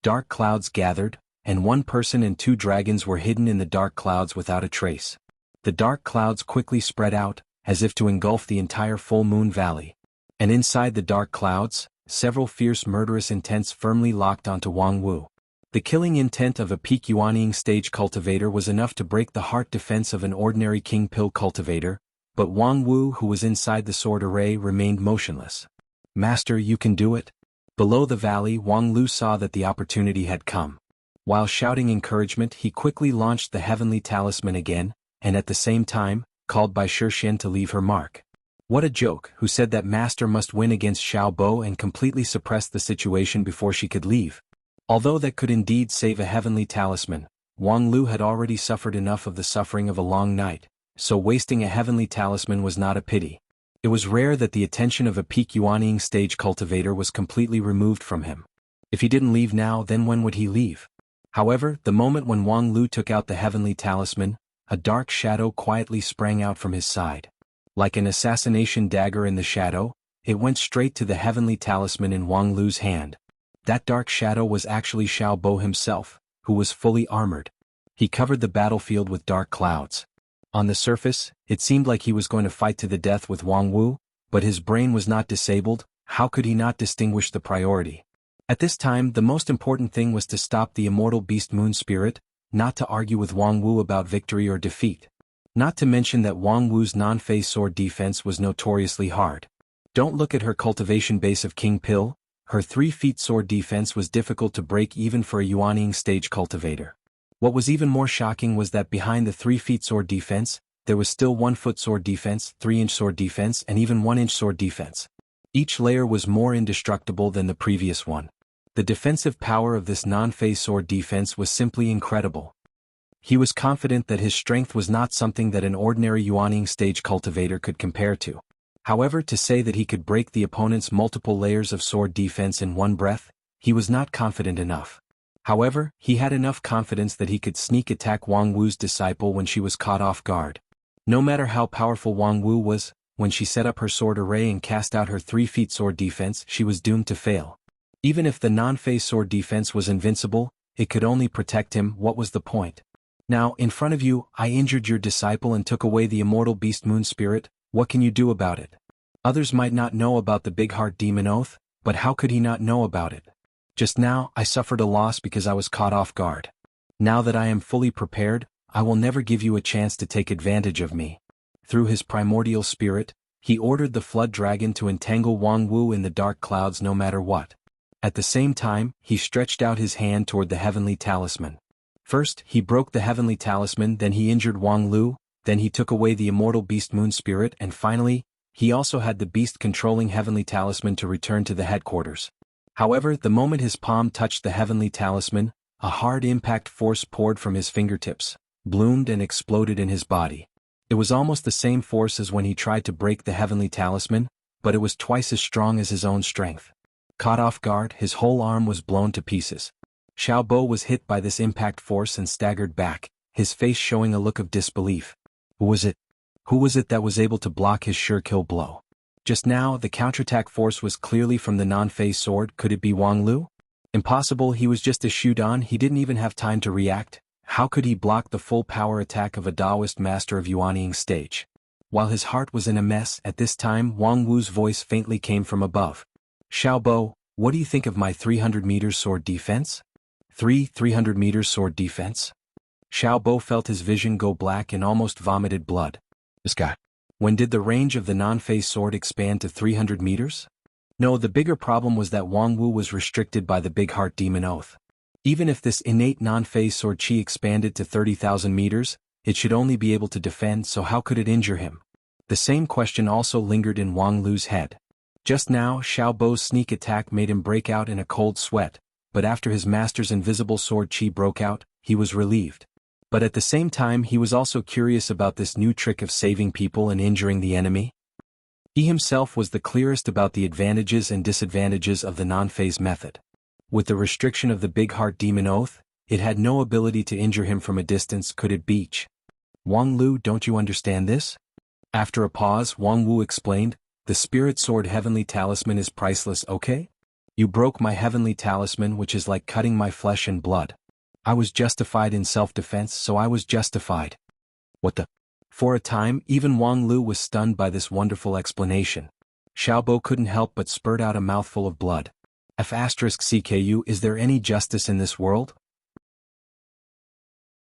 Dark clouds gathered, and one person and two dragons were hidden in the dark clouds without a trace. The dark clouds quickly spread out, as if to engulf the entire full moon valley. And inside the dark clouds, several fierce murderous intents firmly locked onto Wang Wu. The killing intent of a peak Yuanying stage cultivator was enough to break the heart defense of an ordinary king pill cultivator, but Wang Wu, who was inside the sword array, remained motionless. Master, you can do it? Below the valley, Wang Lu saw that the opportunity had come. While shouting encouragement, he quickly launched the heavenly talisman again, and at the same time, called by Shixian to leave her mark. What a joke, who said that Master must win against Xiaobo and completely suppress the situation before she could leave. Although that could indeed save a heavenly talisman, Wang Lu had already suffered enough of the suffering of a long night, so wasting a heavenly talisman was not a pity. It was rare that the attention of a peak Yuanying stage cultivator was completely removed from him. If he didn't leave now, then when would he leave? However, the moment when Wang Lu took out the heavenly talisman, a dark shadow quietly sprang out from his side. Like an assassination dagger in the shadow, it went straight to the heavenly talisman in Wang Lu's hand. That dark shadow was actually Xiaobo himself, who was fully armored. He covered the battlefield with dark clouds. On the surface, it seemed like he was going to fight to the death with Wang Wu, but his brain was not disabled. How could he not distinguish the priority? At this time, the most important thing was to stop the immortal beast moon spirit, not to argue with Wang Wu about victory or defeat. Not to mention that Wang Wu's non-phase sword defense was notoriously hard. Don't look at her cultivation base of king pill. Her 3-feet sword defense was difficult to break even for a Yuanying stage cultivator. What was even more shocking was that behind the 3-feet sword defense, there was still 1-foot sword defense, 3-inch sword defense, and even 1-inch sword defense. Each layer was more indestructible than the previous one. The defensive power of this non-phase sword defense was simply incredible. He was confident that his strength was not something that an ordinary Yuanying stage cultivator could compare to. However, to say that he could break the opponent's multiple layers of sword defense in one breath, he was not confident enough. However, he had enough confidence that he could sneak attack Wang Wu's disciple when she was caught off guard. No matter how powerful Wang Wu was, when she set up her sword array and cast out her 3-feet sword defense, she was doomed to fail. Even if the non-phase sword defense was invincible, it could only protect him. What was the point? Now, in front of you, I injured your disciple and took away the immortal beast moon spirit. What can you do about it? Others might not know about the big heart demon oath, but how could he not know about it? Just now, I suffered a loss because I was caught off guard. Now that I am fully prepared, I will never give you a chance to take advantage of me. Through his primordial spirit, he ordered the flood dragon to entangle Wang Wu in the dark clouds no matter what. At the same time, he stretched out his hand toward the heavenly talisman. First, he broke the heavenly talisman, then he injured Wang Lu, then he took away the immortal beast moon spirit, and finally, he also had the beast controlling heavenly talisman to return to the headquarters. However, the moment his palm touched the heavenly talisman, a hard impact force poured from his fingertips, bloomed and exploded in his body. It was almost the same force as when he tried to break the heavenly talisman, but it was twice as strong as his own strength. Caught off guard, his whole arm was blown to pieces. Xiaobo was hit by this impact force and staggered back, his face showing a look of disbelief. Who was it? Who was it that was able to block his sure kill blow? Just now, the counterattack force was clearly from the non-phase sword. Could it be Wang Lu? Impossible, he was just a shoot-on, he didn't even have time to react. How could he block the full power attack of a Taoist master of Yuanying stage? While his heart was in a mess, at this time Wang Wu's voice faintly came from above. Xiaobo, what do you think of my 300 meters sword defense? 300 meters sword defense? Xiaobo felt his vision go black and almost vomited blood. This guy. When did the range of the non-phase sword expand to 300 meters? No, the bigger problem was that Wang Wu was restricted by the Big Heart Demon Oath. Even if this innate non-phase sword chi expanded to 30,000 meters, it should only be able to defend, so how could it injure him? The same question also lingered in Wang Lu's head. Just now, Xiaobo's sneak attack made him break out in a cold sweat, but after his master's invisible sword chi broke out, he was relieved. But at the same time he was also curious about this new trick of saving people and injuring the enemy. He himself was the clearest about the advantages and disadvantages of the non-phase method. With the restriction of the Big Heart Demon Oath, it had no ability to injure him from a distance. Could it beach? Wang Lu, don't you understand this? After a pause, Wang Wu explained, the Spirit Sword Heavenly Talisman is priceless, okay? You broke my Heavenly Talisman, which is like cutting my flesh and blood. I was justified in self-defense, so I was justified. What the? For a time, even Wang Lu was stunned by this wonderful explanation. Xiaobo couldn't help but spurt out a mouthful of blood. *CKU, is there any justice in this world?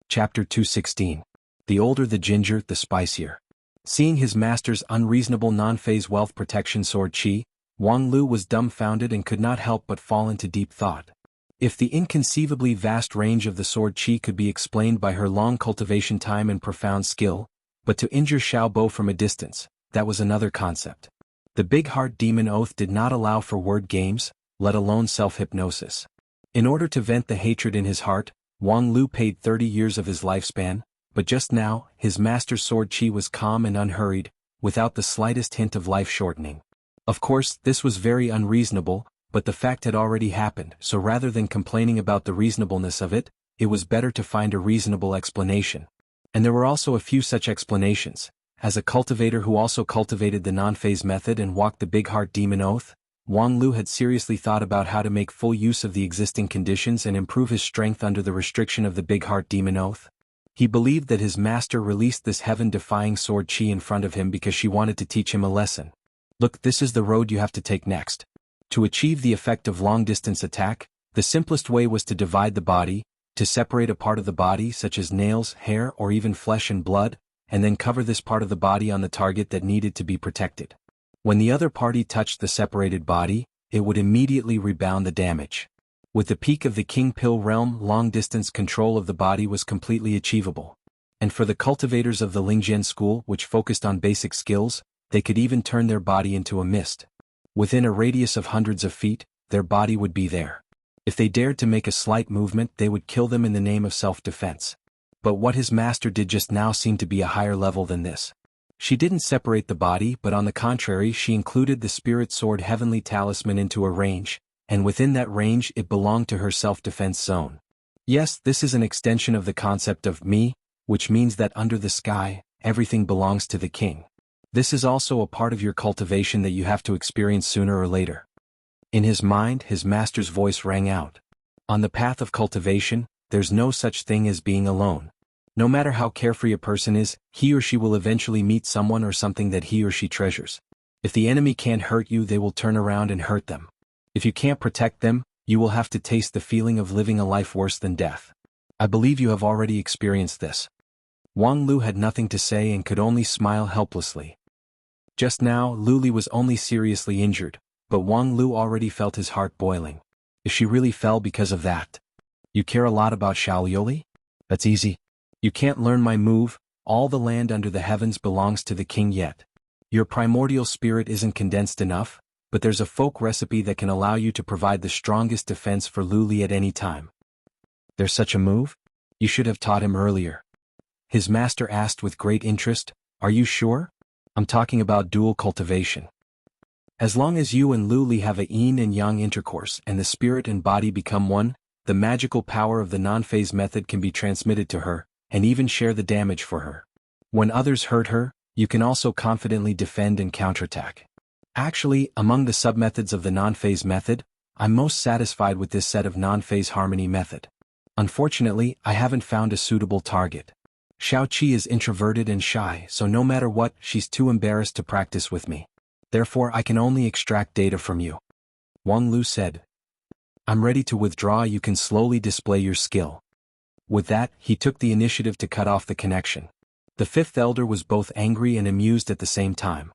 Chapter 216. The older the ginger, the spicier. Seeing his master's unreasonable non-phase wealth protection sword chi, Wang Lu was dumbfounded and could not help but fall into deep thought. If the inconceivably vast range of the sword chi could be explained by her long cultivation time and profound skill, but to injure Xiaobo from a distance, that was another concept. The Big Heart Demon Oath did not allow for word games, let alone self-hypnosis. In order to vent the hatred in his heart, Wang Lu paid 30 years of his lifespan, but just now, his master's sword chi was calm and unhurried, without the slightest hint of life-shortening. Of course, this was very unreasonable, but the fact had already happened, so rather than complaining about the reasonableness of it, it was better to find a reasonable explanation. And there were also a few such explanations. As a cultivator who also cultivated the non-phase method and walked the Big Heart Demon Oath, Wang Lu had seriously thought about how to make full use of the existing conditions and improve his strength under the restriction of the Big Heart Demon Oath. He believed that his master released this heaven-defying sword chi in front of him because she wanted to teach him a lesson. Look, this is the road you have to take next. To achieve the effect of long-distance attack, the simplest way was to divide the body, to separate a part of the body such as nails, hair, or even flesh and blood, and then cover this part of the body on the target that needed to be protected. When the other party touched the separated body, it would immediately rebound the damage. With the peak of the King Pill realm, long-distance control of the body was completely achievable. And for the cultivators of the Lingzhen school, which focused on basic skills, they could even turn their body into a mist. Within a radius of hundreds of feet, their body would be there. If they dared to make a slight movement, they would kill them in the name of self-defense. But what his master did just now seemed to be a higher level than this. She didn't separate the body, but on the contrary, she included the Spirit Sword Heavenly Talisman into a range, and within that range it belonged to her self-defense zone. Yes, this is an extension of the concept of me, which means that under the sky, everything belongs to the king. This is also a part of your cultivation that you have to experience sooner or later. In his mind, his master's voice rang out. On the path of cultivation, there's no such thing as being alone. No matter how carefree a person is, he or she will eventually meet someone or something that he or she treasures. If the enemy can't hurt you, they will turn around and hurt them. If you can't protect them, you will have to taste the feeling of living a life worse than death. I believe you have already experienced this. Wang Lu had nothing to say and could only smile helplessly. Just now, Luli was only seriously injured, but Wang Lu already felt his heart boiling. If she really fell because of that. You care a lot about Shaolioli? That's easy. You can't learn my move, all the land under the heavens belongs to the king yet. Your primordial spirit isn't condensed enough, but there's a folk recipe that can allow you to provide the strongest defense for Luli at any time. There's such a move? You should have taught him earlier. His master asked with great interest, are you sure? I'm talking about dual cultivation. As long as you and Luli have a yin and yang intercourse and the spirit and body become one, the magical power of the non-phase method can be transmitted to her, and even share the damage for her. When others hurt her, you can also confidently defend and counterattack. Actually, among the submethods of the non-phase method, I'm most satisfied with this set of non-phase harmony method. Unfortunately, I haven't found a suitable target. Xiaoqi is introverted and shy, so no matter what, she's too embarrassed to practice with me. Therefore, I can only extract data from you. Wang Lu said. I'm ready to withdraw. You can slowly display your skill. With that, he took the initiative to cut off the connection. The fifth elder was both angry and amused at the same time.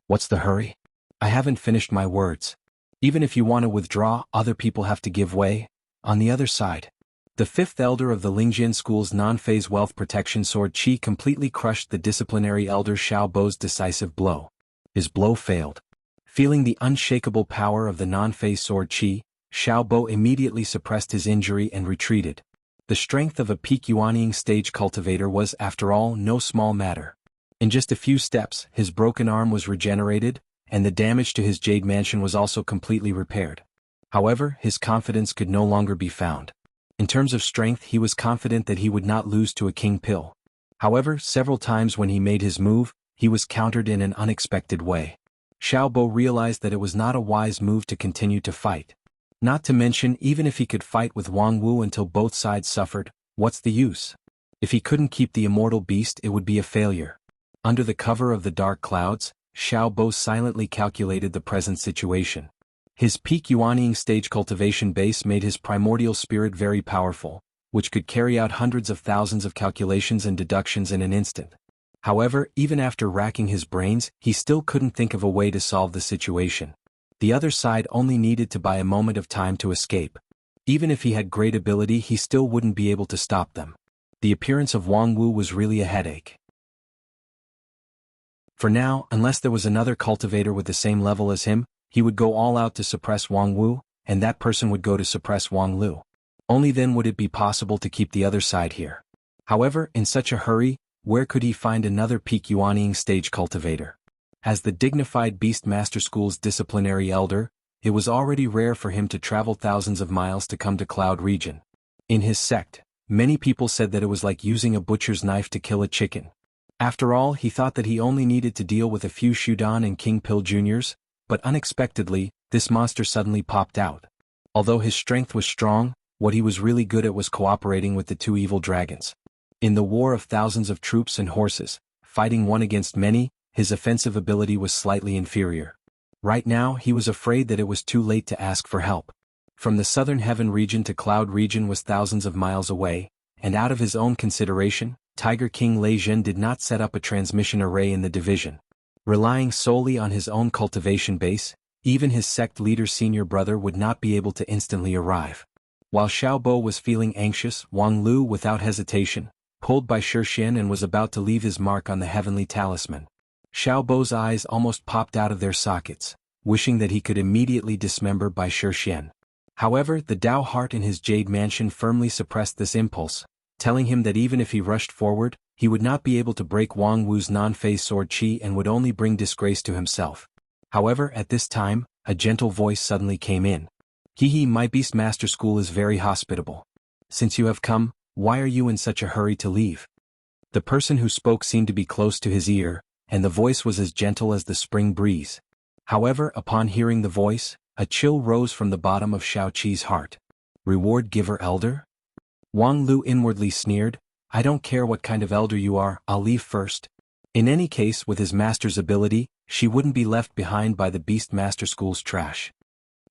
What's the hurry? I haven't finished my words. Even if you want to withdraw, other people have to give way. On the other side, the fifth elder of the Lingjian school's non-phase wealth protection sword Qi completely crushed the disciplinary elder Xiao Bo's decisive blow. His blow failed. Feeling the unshakable power of the non-phase sword Qi, Xiao Bo immediately suppressed his injury and retreated. The strength of a peak Yuanying stage cultivator was, after all, no small matter. In just a few steps, his broken arm was regenerated, and the damage to his Jade Mansion was also completely repaired. However, his confidence could no longer be found. In terms of strength, he was confident that he would not lose to a king pill. However, several times when he made his move, he was countered in an unexpected way. Xiao Bo realized that it was not a wise move to continue to fight. Not to mention, even if he could fight with Wang Wu until both sides suffered, what's the use? If he couldn't keep the immortal beast, it would be a failure. Under the cover of the dark clouds, Xiao Bo silently calculated the present situation. His peak Yuanying stage cultivation base made his primordial spirit very powerful, which could carry out hundreds of thousands of calculations and deductions in an instant. However, even after racking his brains, he still couldn't think of a way to solve the situation. The other side only needed to buy a moment of time to escape. Even if he had great ability, he still wouldn't be able to stop them. The appearance of Wang Wu was really a headache. For now, unless there was another cultivator with the same level as him, he would go all out to suppress Wang Wu, and that person would go to suppress Wang Lu. Only then would it be possible to keep the other side here. However, in such a hurry, where could he find another peak Yuanying stage cultivator? As the dignified Beast Master School's disciplinary elder, it was already rare for him to travel thousands of miles to come to Cloud Region. In his sect, many people said that it was like using a butcher's knife to kill a chicken. After all, he thought that he only needed to deal with a few Shudan and King Pill Juniors, but unexpectedly, this monster suddenly popped out. Although his strength was strong, what he was really good at was cooperating with the two evil dragons. In the war of thousands of troops and horses, fighting one against many, his offensive ability was slightly inferior. Right now, he was afraid that it was too late to ask for help. From the southern heaven region to Cloud Region was thousands of miles away, and out of his own consideration, Tiger King Lei Zhen did not set up a transmission array in the division. Relying solely on his own cultivation base, even his sect leader's senior brother would not be able to instantly arrive. While Xiao Bo was feeling anxious, Wang Lu, without hesitation, pulled by Shixian and was about to leave his mark on the heavenly talisman. Xiao Bo's eyes almost popped out of their sockets, wishing that he could immediately dismember by Shixian. However, the Dao heart in his Jade Mansion firmly suppressed this impulse, telling him that even if he rushed forward, he would not be able to break Wang Wu's non-phase sword Qi and would only bring disgrace to himself. However, at this time, a gentle voice suddenly came in. "Hehe, my Beast Master School is very hospitable. Since you have come, why are you in such a hurry to leave?" The person who spoke seemed to be close to his ear, and the voice was as gentle as the spring breeze. However, upon hearing the voice, a chill rose from the bottom of Xiaoqi's heart. "Reward giver elder?" Wang Lu inwardly sneered. "I don't care what kind of elder you are, I'll leave first." In any case, with his master's ability, she wouldn't be left behind by the Beast Master School's trash.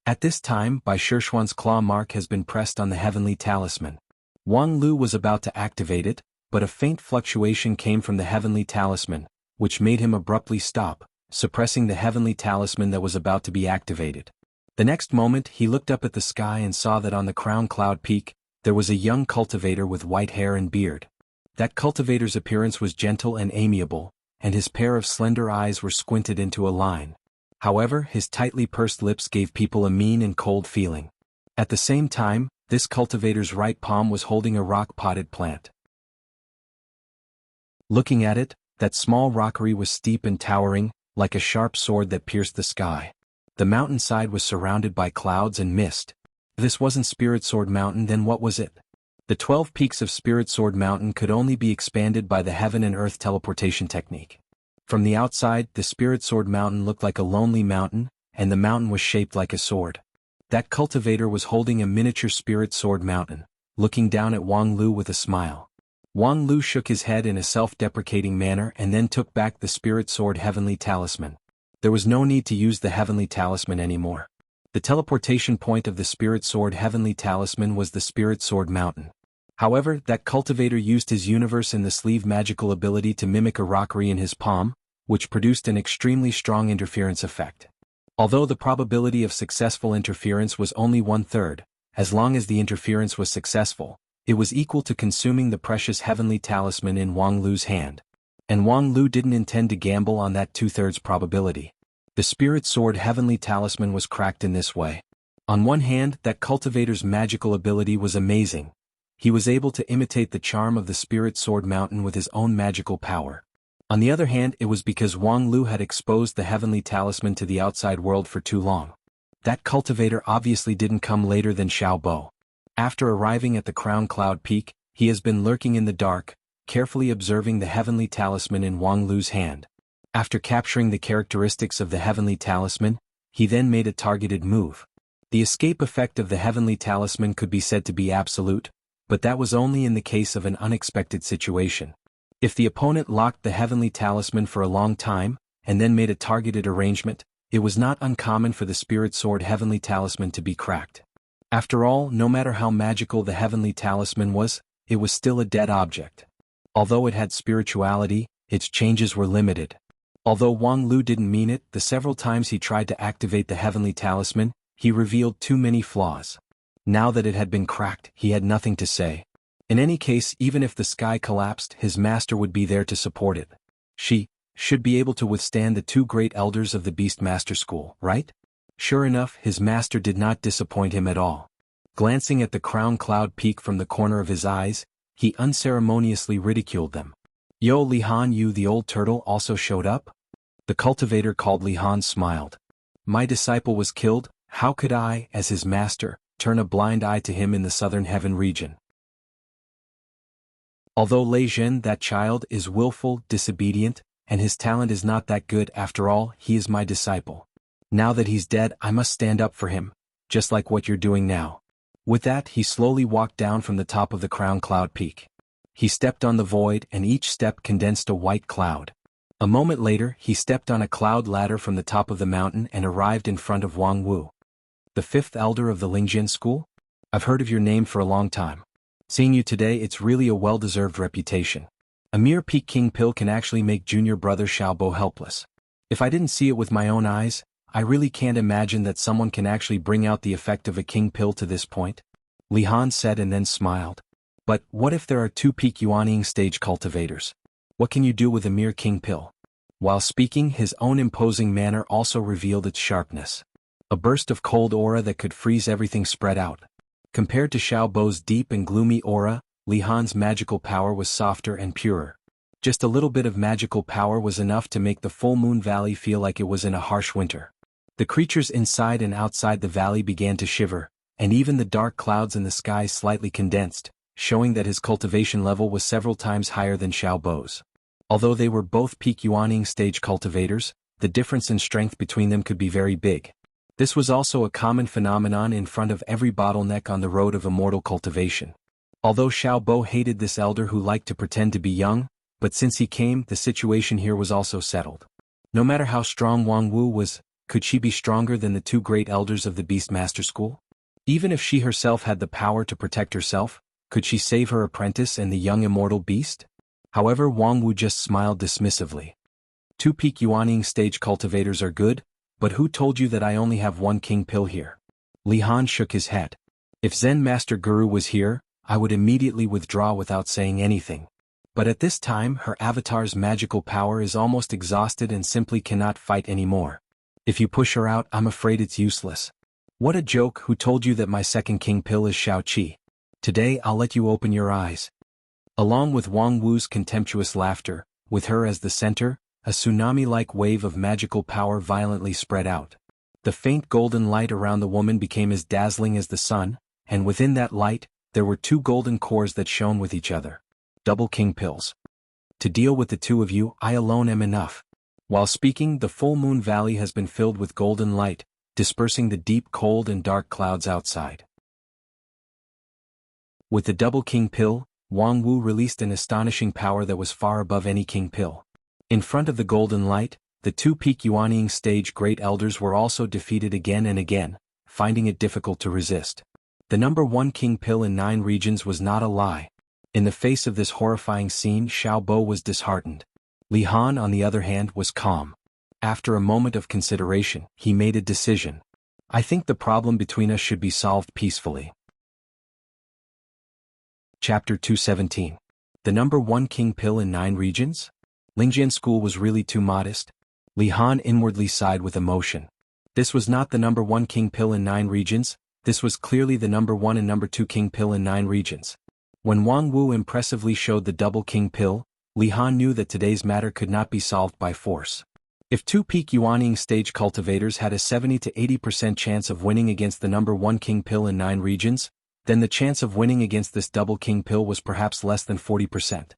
At this time, Bai Shishuan's claw mark has been pressed on the heavenly talisman. Wang Lu was about to activate it, but a faint fluctuation came from the heavenly talisman, which made him abruptly stop, suppressing the heavenly talisman that was about to be activated. The next moment, he looked up at the sky and saw that on the crown cloud peak, there was a young cultivator with white hair and beard. That cultivator's appearance was gentle and amiable, and his pair of slender eyes were squinted into a line. However, his tightly pursed lips gave people a mean and cold feeling. At the same time, this cultivator's right palm was holding a rock-potted plant. Looking at it, that small rockery was steep and towering, like a sharp sword that pierced the sky. The mountainside was surrounded by clouds and mist. If this wasn't Spirit Sword Mountain, then what was it? The 12 peaks of Spirit Sword Mountain could only be expanded by the heaven and earth teleportation technique. From the outside, the Spirit Sword Mountain looked like a lonely mountain, and the mountain was shaped like a sword. That cultivator was holding a miniature Spirit Sword Mountain, looking down at Wang Lu with a smile. Wang Lu shook his head in a self-deprecating manner and then took back the Spirit Sword Heavenly Talisman. There was no need to use the Heavenly Talisman anymore. The teleportation point of the Spirit Sword Heavenly Talisman was the Spirit Sword Mountain. However, that cultivator used his Universe in the Sleeve magical ability to mimic a rockery in his palm, which produced an extremely strong interference effect. Although the probability of successful interference was only 1/3, as long as the interference was successful, it was equal to consuming the precious Heavenly Talisman in Wang Lu's hand. And Wang Lu didn't intend to gamble on that 2/3 probability. The Spirit Sword Heavenly Talisman was cracked in this way. On one hand, that cultivator's magical ability was amazing. He was able to imitate the charm of the Spirit Sword Mountain with his own magical power. On the other hand, it was because Wang Lu had exposed the Heavenly Talisman to the outside world for too long. That cultivator obviously didn't come later than Xiao Bo. After arriving at the Crown Cloud Peak, he has been lurking in the dark, carefully observing the Heavenly Talisman in Wang Lu's hand. After capturing the characteristics of the Heavenly Talisman, he then made a targeted move. The escape effect of the Heavenly Talisman could be said to be absolute, but that was only in the case of an unexpected situation. If the opponent locked the Heavenly Talisman for a long time, and then made a targeted arrangement, it was not uncommon for the Spirit Sword Heavenly Talisman to be cracked. After all, no matter how magical the Heavenly Talisman was, it was still a dead object. Although it had spirituality, its changes were limited. Although Wang Lu didn't mean it, the several times he tried to activate the Heavenly Talisman, he revealed too many flaws. Now that it had been cracked, he had nothing to say. In any case, even if the sky collapsed, his master would be there to support it. She should be able to withstand the two great elders of the Beast Master School, right? Sure enough, his master did not disappoint him at all. Glancing at the Crown Cloud Peak from the corner of his eyes, he unceremoniously ridiculed them. Yo, Li Han, you the old turtle also showed up? The cultivator called Li Han smiled. My disciple was killed, how could I, as his master, turn a blind eye to him in the southern heaven region? Although Lei Zhen, that child, is willful, disobedient, and his talent is not that good after all, he is my disciple. Now that he's dead, I must stand up for him, just like what you're doing now. With that, he slowly walked down from the top of the Crown Cloud Peak. He stepped on the void, and each step condensed a white cloud. A moment later, he stepped on a cloud ladder from the top of the mountain and arrived in front of Wang Wu. The fifth elder of the Lingjian school? I've heard of your name for a long time. Seeing you today, it's really a well-deserved reputation. A mere Peak King pill can actually make junior brother Xiao Bo helpless. If I didn't see it with my own eyes, I really can't imagine that someone can actually bring out the effect of a king pill to this point. Li Han said and then smiled. But what if there are two Peak Yuanying stage cultivators? What can you do with a mere king pill? While speaking, his own imposing manner also revealed its sharpness. A burst of cold aura that could freeze everything spread out. Compared to Xiao Bo's deep and gloomy aura, Li Han's magical power was softer and purer. Just a little bit of magical power was enough to make the Full Moon Valley feel like it was in a harsh winter. The creatures inside and outside the valley began to shiver, and even the dark clouds in the sky slightly condensed, showing that his cultivation level was several times higher than Xiao Bo's. Although they were both Peak Yuanying stage cultivators, the difference in strength between them could be very big. This was also a common phenomenon in front of every bottleneck on the road of immortal cultivation. Although Xiao Bo hated this elder who liked to pretend to be young, but since he came, the situation here was also settled. No matter how strong Wang Wu was, could she be stronger than the two great elders of the Beast Master School? Even if she herself had the power to protect herself, could she save her apprentice and the young immortal beast? However, Wang Wu just smiled dismissively. Two Peak Yuanying stage cultivators are good, but who told you that I only have one king pill here? Li Han shook his head. If Zen Master Guru was here, I would immediately withdraw without saying anything. But at this time, her avatar's magical power is almost exhausted and simply cannot fight anymore. If you push her out, I'm afraid it's useless. What a joke! Who told you that my second king pill is Shao Qi? Today I'll let you open your eyes. Along with Wang Wu's contemptuous laughter, with her as the center, a tsunami-like wave of magical power violently spread out. The faint golden light around the woman became as dazzling as the sun, and within that light, there were two golden cores that shone with each other. Double king pills. To deal with the two of you, I alone am enough. While speaking, the full moon valley has been filled with golden light, dispersing the deep cold and dark clouds outside. With the double king pill, Wang Wu released an astonishing power that was far above any king pill. In front of the golden light, the two peak Yuanying stage great elders were also defeated again and again, finding it difficult to resist. The number 1 king pill in 9 regions was not a lie. In the face of this horrifying scene, Xiao Bo was disheartened. Li Han, on the other hand, was calm. After a moment of consideration, he made a decision. I think the problem between us should be solved peacefully. Chapter 217. The number 1 king pill in 9 regions? Lingjian school was really too modest. Li Han inwardly sighed with emotion. This was not the number 1 king pill in 9 regions, this was clearly the number 1 and number 2 king pill in 9 regions. When Wang Wu impressively showed the double king pill, Li Han knew that today's matter could not be solved by force. If two peak Yuanying stage cultivators had a 70 to 80% chance of winning against the number 1 king pill in 9 regions, then the chance of winning against this double king pill was perhaps less than 40%.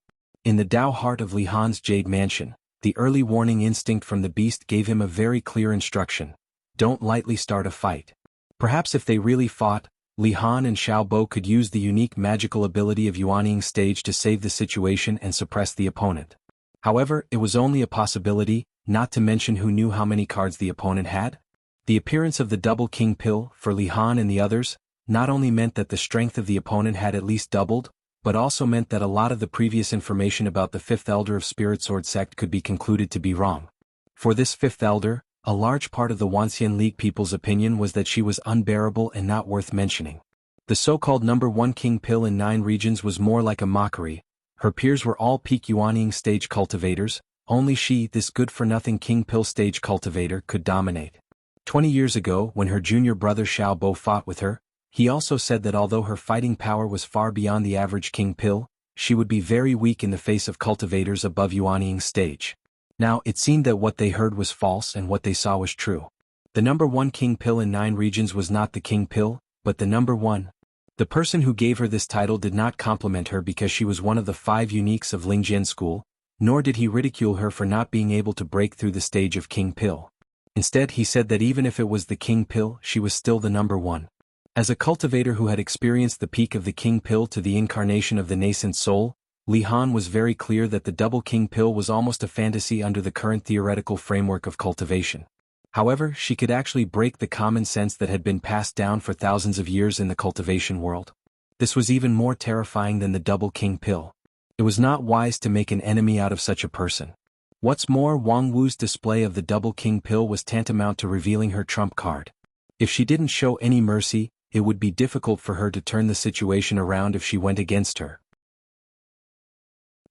In the Dao heart of Li Han's Jade Mansion, the early warning instinct from the beast gave him a very clear instruction. Don't lightly start a fight. Perhaps if they really fought, Li Han and Xiao Bo could use the unique magical ability of Yuanying stage to save the situation and suppress the opponent. However, it was only a possibility, not to mention who knew how many cards the opponent had. The appearance of the double king pill, for Li Han and the others, not only meant that the strength of the opponent had at least doubled, but also meant that a lot of the previous information about the 5th elder of Spirit Sword sect could be concluded to be wrong. For this 5th elder, a large part of the Wanxian League people's opinion was that she was unbearable and not worth mentioning. The so-called number 1 king pill in 9 regions was more like a mockery. Her peers were all peak Yuanying stage cultivators, only she, this good-for-nothing king pill stage cultivator, could dominate. 20 years ago, when her junior brother Xiao Bo fought with her, he also said that although her fighting power was far beyond the average king pill, she would be very weak in the face of cultivators above Yuanying stage. Now, it seemed that what they heard was false and what they saw was true. The number 1 king pill in 9 regions was not the king pill, but the number 1. The person who gave her this title did not compliment her because she was one of the 5 uniques of Lingjian school, nor did he ridicule her for not being able to break through the stage of king pill. Instead, he said that even if it was the king pill, she was still the number 1. As a cultivator who had experienced the peak of the king pill to the incarnation of the nascent soul, Li Han was very clear that the double king pill was almost a fantasy under the current theoretical framework of cultivation. However, she could actually break the common sense that had been passed down for thousands of years in the cultivation world. This was even more terrifying than the double king pill. It was not wise to make an enemy out of such a person. What's more, Wang Wu's display of the double king pill was tantamount to revealing her trump card. If she didn't show any mercy, it would be difficult for her to turn the situation around if she went against her.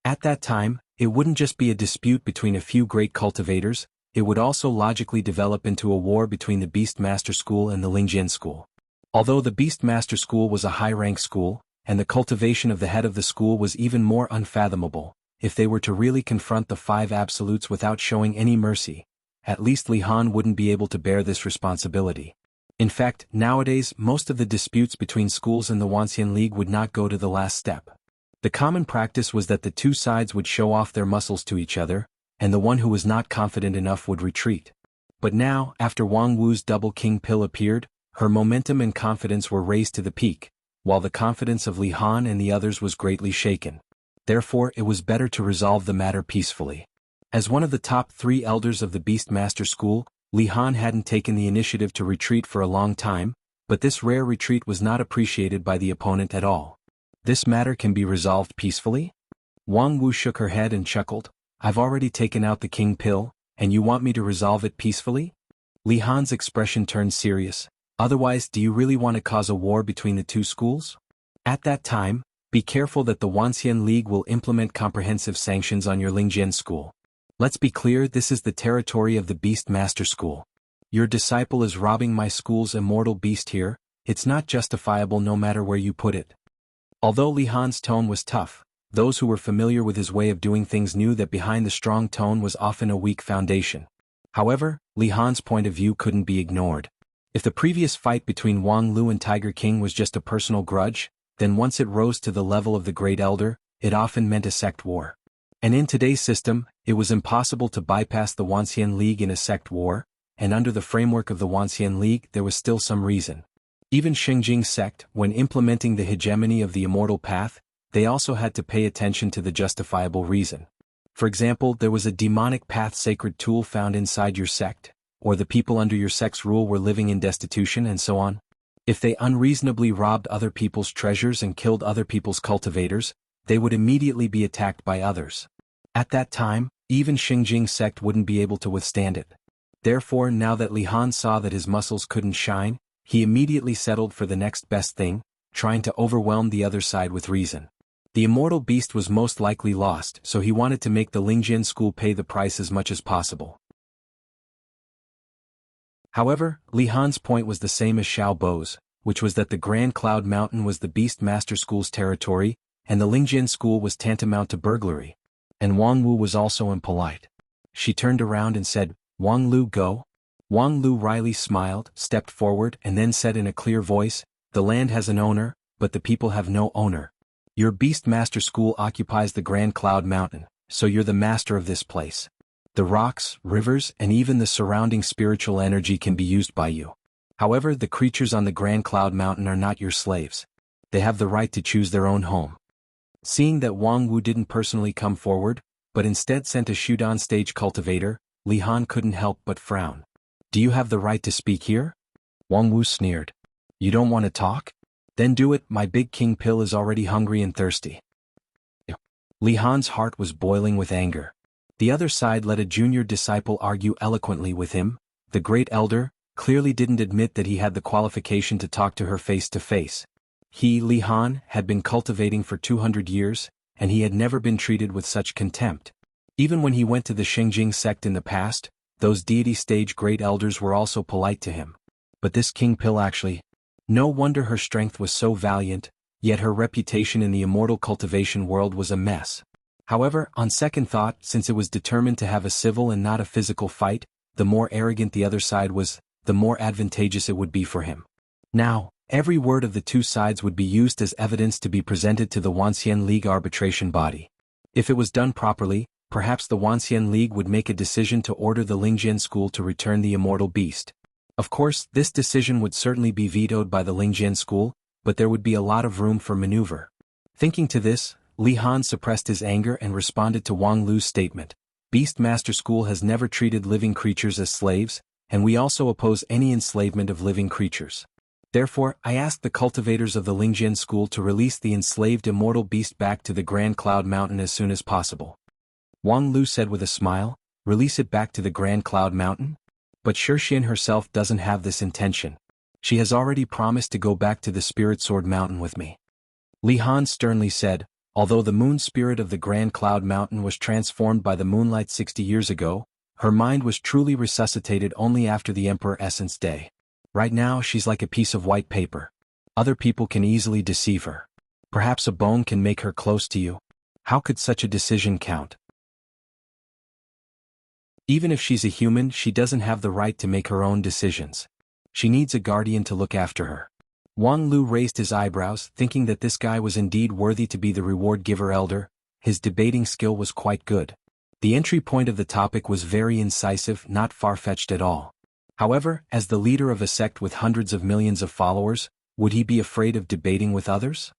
At that time, it wouldn't just be a dispute between a few great cultivators, it would also logically develop into a war between the Beastmaster School and the Lingjian School. Although the Beastmaster School was a high-rank school, and the cultivation of the head of the school was even more unfathomable, if they were to really confront the 5 absolutes without showing any mercy, at least Li Han wouldn't be able to bear this responsibility. In fact, nowadays, most of the disputes between schools in the Wanxian League would not go to the last step. The common practice was that the two sides would show off their muscles to each other, and the one who was not confident enough would retreat. But now, after Wang Wu's double king pill appeared, her momentum and confidence were raised to the peak, while the confidence of Li Han and the others was greatly shaken. Therefore, it was better to resolve the matter peacefully. As one of the top 3 elders of the Beastmaster School, Li Han hadn't taken the initiative to retreat for a long time, but this rare retreat was not appreciated by the opponent at all. This matter can be resolved peacefully? Wang Wu shook her head and chuckled. I've already taken out the king pill, and you want me to resolve it peacefully? Li Han's expression turned serious. Otherwise, do you really want to cause a war between the two schools? At that time, be careful that the Wanxian League will implement comprehensive sanctions on your Lingjian school. Let's be clear, this is the territory of the Beastmaster School. Your disciple is robbing my school's immortal beast here, it's not justifiable no matter where you put it. Although Li Han's tone was tough, those who were familiar with his way of doing things knew that behind the strong tone was often a weak foundation. However, Li Han's point of view couldn't be ignored. If the previous fight between Wang Lu and Tiger King was just a personal grudge, then once it rose to the level of the Great Elder, it often meant a sect war. And in today's system, it was impossible to bypass the Wanxian League in a sect war, and under the framework of the Wanxian League there was still some reason. Even Xingjing's sect, when implementing the hegemony of the immortal path, they also had to pay attention to the justifiable reason. For example, there was a demonic path sacred tool found inside your sect, or the people under your sect's rule were living in destitution and so on. If they unreasonably robbed other people's treasures and killed other people's cultivators, they would immediately be attacked by others. At that time, even Xingjing's sect wouldn't be able to withstand it. Therefore, now that Li Han saw that his muscles couldn't shine, he immediately settled for the next best thing, trying to overwhelm the other side with reason. The immortal beast was most likely lost, so he wanted to make the Lingjian school pay the price as much as possible. However, Li Han's point was the same as Xiao Bo's, which was that the Grand Cloud Mountain was the Beast Master School's territory, and the Lingjian school was tantamount to burglary. And Wang Wu was also impolite. She turned around and said, "Wang Lu, go." Wang Lu wryly smiled, stepped forward, and then said in a clear voice, "The land has an owner, but the people have no owner. Your Beast Master School occupies the Grand Cloud Mountain, so you're the master of this place. The rocks, rivers, and even the surrounding spiritual energy can be used by you. However, the creatures on the Grand Cloud Mountain are not your slaves. They have the right to choose their own home." Seeing that Wang Wu didn't personally come forward, but instead sent a Shudan stage cultivator, Li Han couldn't help but frown. "Do you have the right to speak here?" Wang Wu sneered. "You don't want to talk? Then do it, my big king pill is already hungry and thirsty." Li Han's heart was boiling with anger. The other side let a junior disciple argue eloquently with him. The great elder clearly didn't admit that he had the qualification to talk to her face to face. He, Li Han, had been cultivating for 200 years, and he had never been treated with such contempt. Even when he went to the Xingjing sect in the past, those deity stage great elders were also polite to him. But this king pill actually... No wonder her strength was so valiant, yet her reputation in the immortal cultivation world was a mess. However, on second thought, since it was determined to have a civil and not a physical fight, the more arrogant the other side was, the more advantageous it would be for him. Now, every word of the two sides would be used as evidence to be presented to the Wanxian League arbitration body. If it was done properly, perhaps the Wanxian League would make a decision to order the Lingjian school to return the immortal beast. Of course, this decision would certainly be vetoed by the Lingjian school, but there would be a lot of room for maneuver. Thinking to this, Li Han suppressed his anger and responded to Wang Lu's statement. "Beast Master School has never treated living creatures as slaves, and we also oppose any enslavement of living creatures. Therefore, I ask the cultivators of the Lingjian school to release the enslaved immortal beast back to the Grand Cloud Mountain as soon as possible." Wang Lu said with a smile, "Release it back to the Grand Cloud Mountain? But Shixian herself doesn't have this intention. She has already promised to go back to the Spirit Sword Mountain with me." Li Han sternly said, "Although the moon spirit of the Grand Cloud Mountain was transformed by the moonlight 60 years ago, her mind was truly resuscitated only after the Emperor Essence Day. Right now she's like a piece of white paper. Other people can easily deceive her. Perhaps a bone can make her close to you. How could such a decision count? Even if she's a human, she doesn't have the right to make her own decisions. She needs a guardian to look after her." Wang Lu raised his eyebrows, thinking that this guy was indeed worthy to be the reward-giver elder. His debating skill was quite good. The entry point of the topic was very incisive, not far-fetched at all. However, as the leader of a sect with hundreds of millions of followers, would he be afraid of debating with others?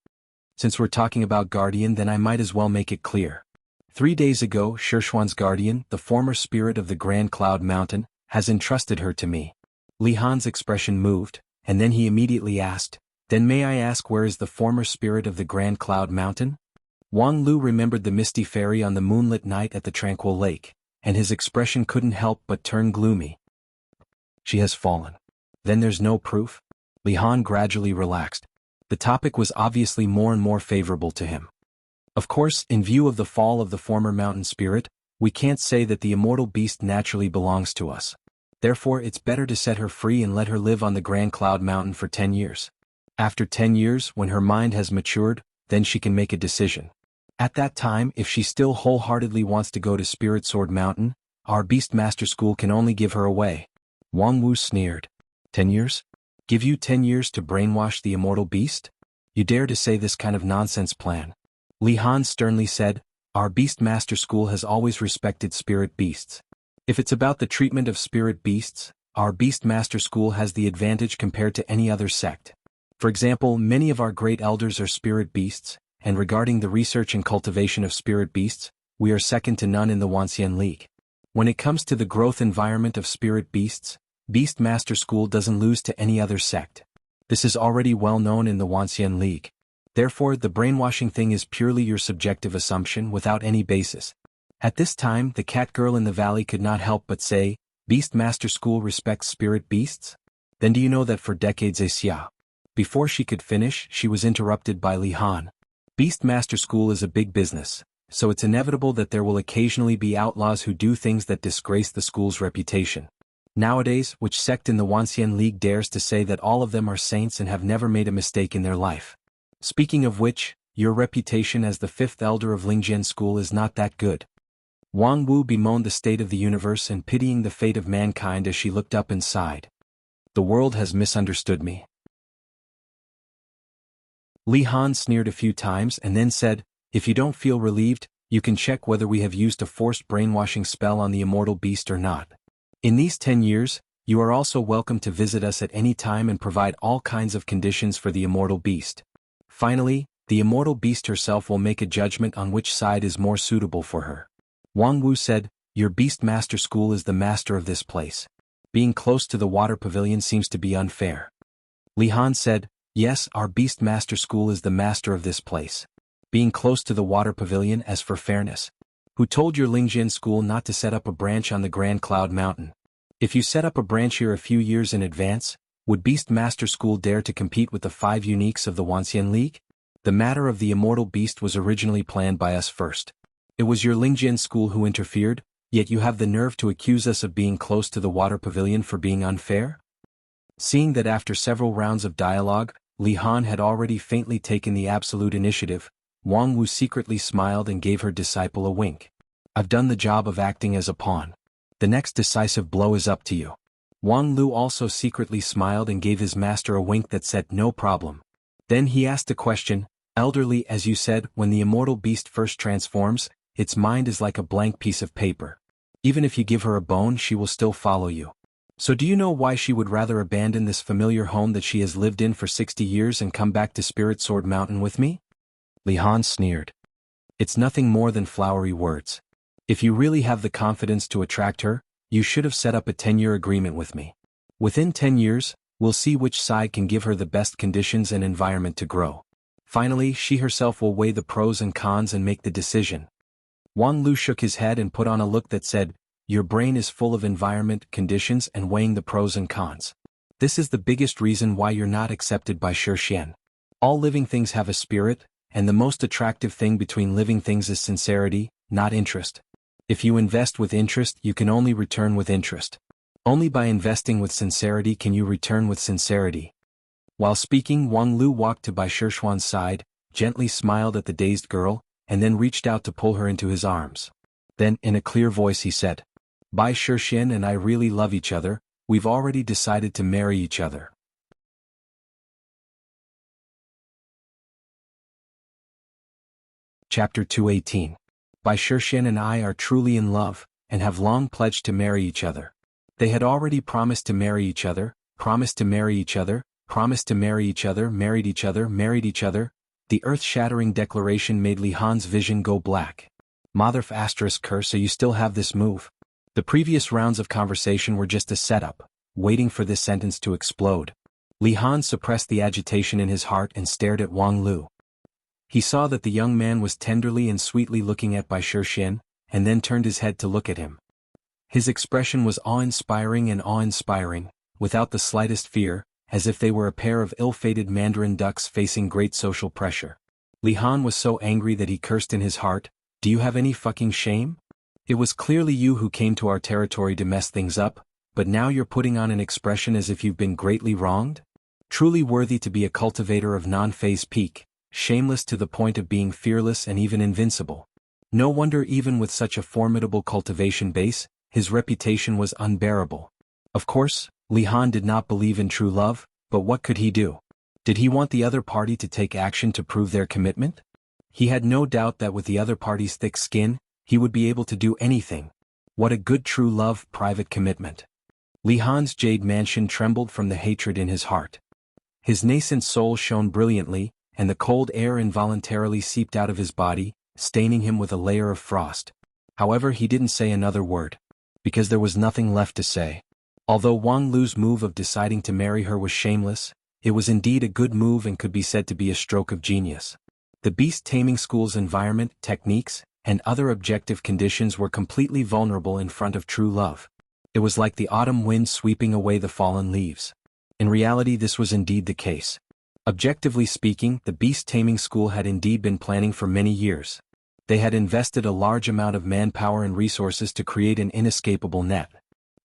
Since we're talking about guardian, then I might as well make it clear. 3 days ago, Shishuan's guardian, the former spirit of the Grand Cloud Mountain, has entrusted her to me. Li Han's expression moved, and then he immediately asked, "Then may I ask where is the former spirit of the Grand Cloud Mountain?" Wang Lu remembered the misty fairy on the moonlit night at the tranquil lake, and his expression couldn't help but turn gloomy. "She has fallen. Then there's no proof?" Li Han gradually relaxed. The topic was obviously more and more favorable to him. Of course, in view of the fall of the former mountain spirit, we can't say that the immortal beast naturally belongs to us. Therefore, it's better to set her free and let her live on the Grand Cloud Mountain for 10 years. After 10 years, when her mind has matured, then she can make a decision. At that time, if she still wholeheartedly wants to go to Spirit Sword Mountain, our Beast Master School can only give her away. Wang Wu sneered. 10 years? Give you 10 years to brainwash the immortal beast? You dare to say this kind of nonsense plan? Li Han sternly said, Our Beast Master School has always respected spirit beasts. If it's about the treatment of spirit beasts, our Beast Master School has the advantage compared to any other sect. For example, many of our great elders are spirit beasts, and regarding the research and cultivation of spirit beasts, we are second to none in the Wuxia League. When it comes to the growth environment of spirit beasts, Beast Master School doesn't lose to any other sect. This is already well known in the Wuxia League. Therefore, the brainwashing thing is purely your subjective assumption without any basis. At this time, the cat girl in the valley could not help but say, Beast Master School respects spirit beasts? Then do you know that for decades Xia? Before she could finish, she was interrupted by Li Han. Beast Master School is a big business, so it's inevitable that there will occasionally be outlaws who do things that disgrace the school's reputation. Nowadays, which sect in the Wuxia League dares to say that all of them are saints and have never made a mistake in their life? Speaking of which, your reputation as the fifth elder of Lingjian School is not that good. Wang Wu bemoaned the state of the universe and pitying the fate of mankind as she looked up and sighed. The world has misunderstood me. Li Han sneered a few times and then said, if you don't feel relieved, you can check whether we have used a forced brainwashing spell on the immortal beast or not. In these 10 years, you are also welcome to visit us at any time and provide all kinds of conditions for the immortal beast. Finally, the immortal beast herself will make a judgment on which side is more suitable for her. Wang Wu said, your Beast Master School is the master of this place. Being close to the water pavilion seems to be unfair. Li Han said, yes, our Beast Master School is the master of this place. Being close to the water pavilion. As for fairness, who told your Lingjian School not to set up a branch on the Grand Cloud Mountain? If you set up a branch here a few years in advance, would Beast Master School dare to compete with the 5 uniques of the Wuxia League? The matter of the immortal beast was originally planned by us first. It was your Lingjian School who interfered, yet you have the nerve to accuse us of being close to the water pavilion for being unfair? Seeing that after several rounds of dialogue, Li Han had already faintly taken the absolute initiative, Wang Wu secretly smiled and gave her disciple a wink. I've done the job of acting as a pawn. The next decisive blow is up to you. Wang Lu also secretly smiled and gave his master a wink that said no problem. Then he asked a question, elderly, as you said, when the immortal beast first transforms, its mind is like a blank piece of paper. Even if you give her a bone, she will still follow you. So do you know why she would rather abandon this familiar home that she has lived in for 60 years and come back to Spirit Sword Mountain with me? Li Han sneered. It's nothing more than flowery words. If you really have the confidence to attract her, you should have set up a 10-year agreement with me. Within 10 years, we'll see which side can give her the best conditions and environment to grow. Finally, she herself will weigh the pros and cons and make the decision. Wang Lu shook his head and put on a look that said, your brain is full of environment, conditions, and weighing the pros and cons. This is the biggest reason why you're not accepted by Shixian. All living things have a spirit, and the most attractive thing between living things is sincerity, not interest. If you invest with interest, you can only return with interest. Only by investing with sincerity can you return with sincerity. While speaking, Wang Lu walked to Bai Shishuan's side, gently smiled at the dazed girl, and then reached out to pull her into his arms. Then, in a clear voice he said, Bai Shishuan and I really love each other, we've already decided to marry each other. Chapter 218. Bai Shishuan and I are truly in love, and have long pledged to marry each other. They had already promised to marry each other, promised to marry each other, promised to marry each other, married each other, married each other. The earth-shattering declaration made Li Han's vision go black. Mother ** curse, so you still have this move. The previous rounds of conversation were just a setup, waiting for this sentence to explode. Li Han suppressed the agitation in his heart and stared at Wang Lu. He saw that the young man was tenderly and sweetly looking at Bai Shishuan, and then turned his head to look at him. His expression was awe-inspiring and awe-inspiring, without the slightest fear, as if they were a pair of ill-fated mandarin ducks facing great social pressure. Li Han was so angry that he cursed in his heart, do you have any fucking shame? It was clearly you who came to our territory to mess things up, but now you're putting on an expression as if you've been greatly wronged? Truly worthy to be a cultivator of non-phase peak, shameless to the point of being fearless and even invincible. No wonder even with such a formidable cultivation base, his reputation was unbearable. Of course, Li Han did not believe in true love, but what could he do? Did he want the other party to take action to prove their commitment? He had no doubt that with the other party's thick skin, he would be able to do anything. What a good true love, private commitment. Li Han's jade mansion trembled from the hatred in his heart. His nascent soul shone brilliantly, and the cold air involuntarily seeped out of his body, staining him with a layer of frost. However, he didn't say another word. Because there was nothing left to say. Although Wang Lu's move of deciding to marry her was shameless, it was indeed a good move and could be said to be a stroke of genius. The beast taming school's environment, techniques, and other objective conditions were completely vulnerable in front of true love. It was like the autumn wind sweeping away the fallen leaves. In reality, this was indeed the case. Objectively speaking, the beast taming school had indeed been planning for many years. They had invested a large amount of manpower and resources to create an inescapable net.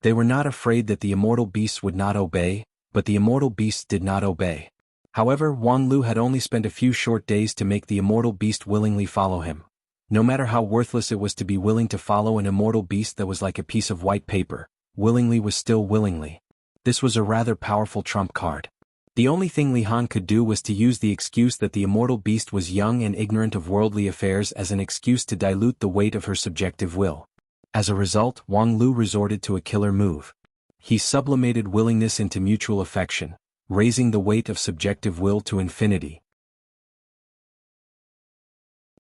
They were not afraid that the immortal beasts would not obey, but the immortal beasts did not obey. However, Wang Lu had only spent a few short days to make the immortal beast willingly follow him. No matter how worthless it was to be willing to follow an immortal beast that was like a piece of white paper, willingly was still willingly. This was a rather powerful trump card. The only thing Li Han could do was to use the excuse that the immortal beast was young and ignorant of worldly affairs as an excuse to dilute the weight of her subjective will. As a result, Wang Lu resorted to a killer move. He sublimated willingness into mutual affection, raising the weight of subjective will to infinity.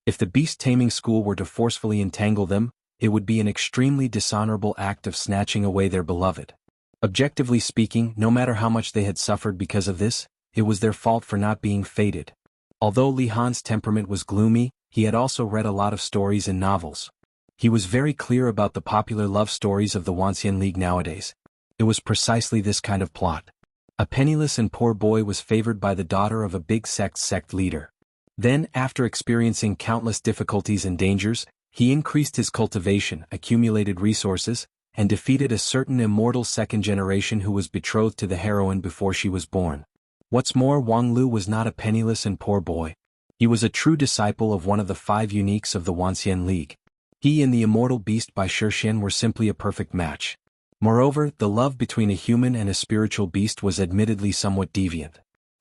If the beast taming school were to forcefully entangle them, it would be an extremely dishonorable act of snatching away their beloved. Objectively speaking, no matter how much they had suffered because of this, it was their fault for not being fated. Although Li Han's temperament was gloomy, he had also read a lot of stories and novels. He was very clear about the popular love stories of the Wuxia League nowadays. It was precisely this kind of plot. A penniless and poor boy was favored by the daughter of a big sect leader. Then, after experiencing countless difficulties and dangers, he increased his cultivation, accumulated resources, and defeated a certain immortal second generation who was betrothed to the heroine before she was born. What's more, Wang Lu was not a penniless and poor boy. He was a true disciple of one of the 5 uniques of the Wuxia League. He and the immortal beast by Shixian were simply a perfect match. Moreover, the love between a human and a spiritual beast was admittedly somewhat deviant.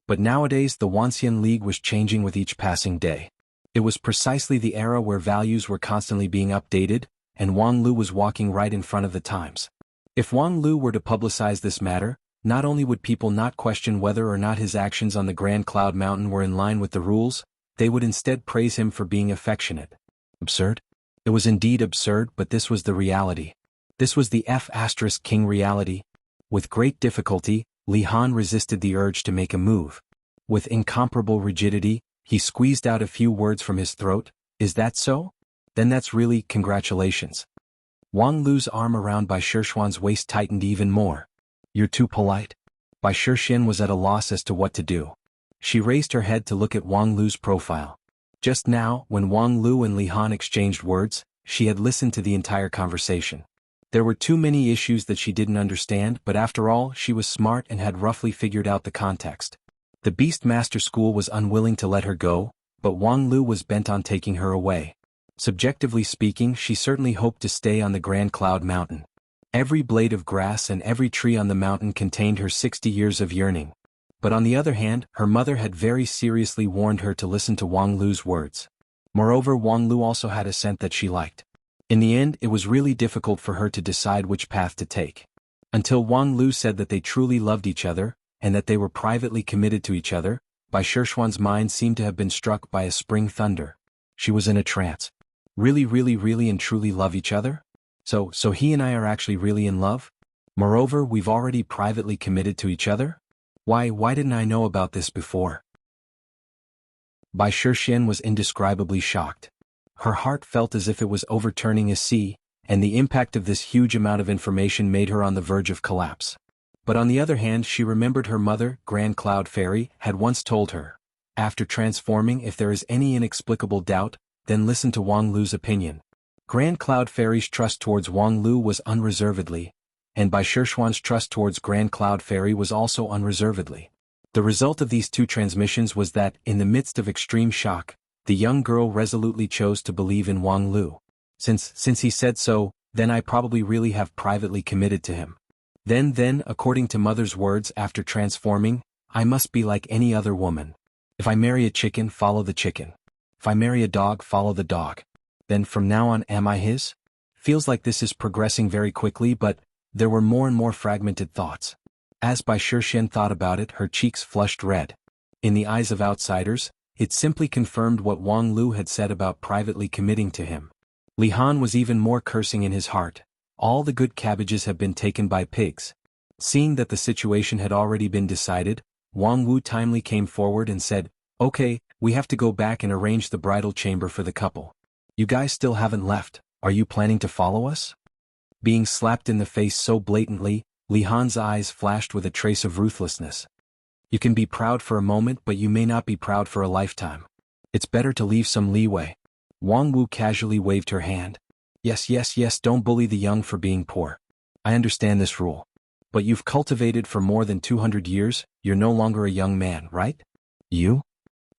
But nowadays the Wuxia League was changing with each passing day. It was precisely the era where values were constantly being updated, and Wang Lu was walking right in front of the times. If Wang Lu were to publicize this matter, not only would people not question whether or not his actions on the Grand Cloud Mountain were in line with the rules, they would instead praise him for being affectionate. Absurd? It was indeed absurd, but this was the reality. This was the F***king reality. With great difficulty, Li Han resisted the urge to make a move. With incomparable rigidity, he squeezed out a few words from his throat. Is that so? Then that's really congratulations. Wang Lu's arm around Bai Shixian's waist tightened even more. You're too polite. Bai Shixian was at a loss as to what to do. She raised her head to look at Wang Lu's profile. Just now, when Wang Lu and Li Han exchanged words, she had listened to the entire conversation. There were too many issues that she didn't understand, but after all, she was smart and had roughly figured out the context. The Beast Master School was unwilling to let her go, but Wang Lu was bent on taking her away. Subjectively speaking, she certainly hoped to stay on the Grand Cloud Mountain. Every blade of grass and every tree on the mountain contained her 60 years of yearning. But on the other hand, her mother had very seriously warned her to listen to Wang Lu's words. Moreover, Wang Lu also had a scent that she liked. In the end, it was really difficult for her to decide which path to take. Until Wang Lu said that they truly loved each other, and that they were privately committed to each other, Bai Shixian's mind seemed to have been struck by a spring thunder. She was in a trance. Really and truly love each other? So he and I are actually really in love? Moreover, we've already privately committed to each other? Why didn't I know about this before? Bai Shixian was indescribably shocked. Her heart felt as if it was overturning a sea, and the impact of this huge amount of information made her on the verge of collapse. But on the other hand, she remembered her mother, Grand Cloud Fairy, had once told her, after transforming, if there is any inexplicable doubt, then listen to Wang Lu's opinion. Grand Cloud Fairy's trust towards Wang Lu was unreservedly, and Bai Shixian's trust towards Grand Cloud Fairy was also unreservedly. The result of these two transmissions was that, in the midst of extreme shock, the young girl resolutely chose to believe in Wang Lu. Since he said so, then I probably really have privately committed to him. Then, according to mother's words after transforming, I must be like any other woman. If I marry a chicken, follow the chicken. If I marry a dog, follow the dog. Then from now on, am I his? Feels like this is progressing very quickly, but there were more and more fragmented thoughts. As Bai Shixian thought about it, her cheeks flushed red. In the eyes of outsiders, it simply confirmed what Wang Lu had said about privately committing to him. Li Han was even more cursing in his heart. All the good cabbages have been taken by pigs. Seeing that the situation had already been decided, Wang Wu timely came forward and said, "Okay, we have to go back and arrange the bridal chamber for the couple. You guys still haven't left, are you planning to follow us?" Being slapped in the face so blatantly, Li Han's eyes flashed with a trace of ruthlessness. You can be proud for a moment, but you may not be proud for a lifetime. It's better to leave some leeway. Wang Wu casually waved her hand. Yes, don't bully the young for being poor. I understand this rule. But you've cultivated for more than 200 years, you're no longer a young man, right? You?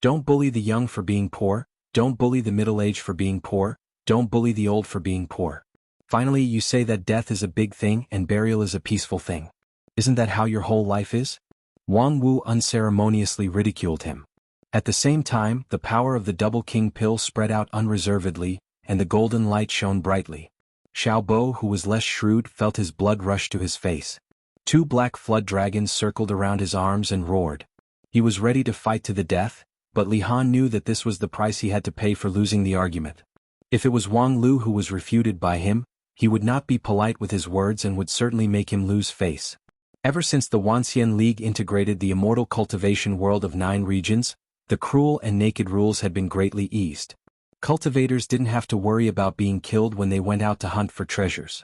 Don't bully the young for being poor, don't bully the middle-aged for being poor, don't bully the old for being poor. Finally, you say that death is a big thing and burial is a peaceful thing. Isn't that how your whole life is? Wang Wu unceremoniously ridiculed him. At the same time, the power of the Double King pill spread out unreservedly, and the golden light shone brightly. Xiao Bo, who was less shrewd, felt his blood rush to his face. 2 black flood dragons circled around his arms and roared. He was ready to fight to the death, but Li Han knew that this was the price he had to pay for losing the argument. If it was Wang Lu who was refuted by him, he would not be polite with his words and would certainly make him lose face. Ever since the Wanxian League integrated the immortal cultivation world of 9 regions, the cruel and naked rules had been greatly eased. Cultivators didn't have to worry about being killed when they went out to hunt for treasures.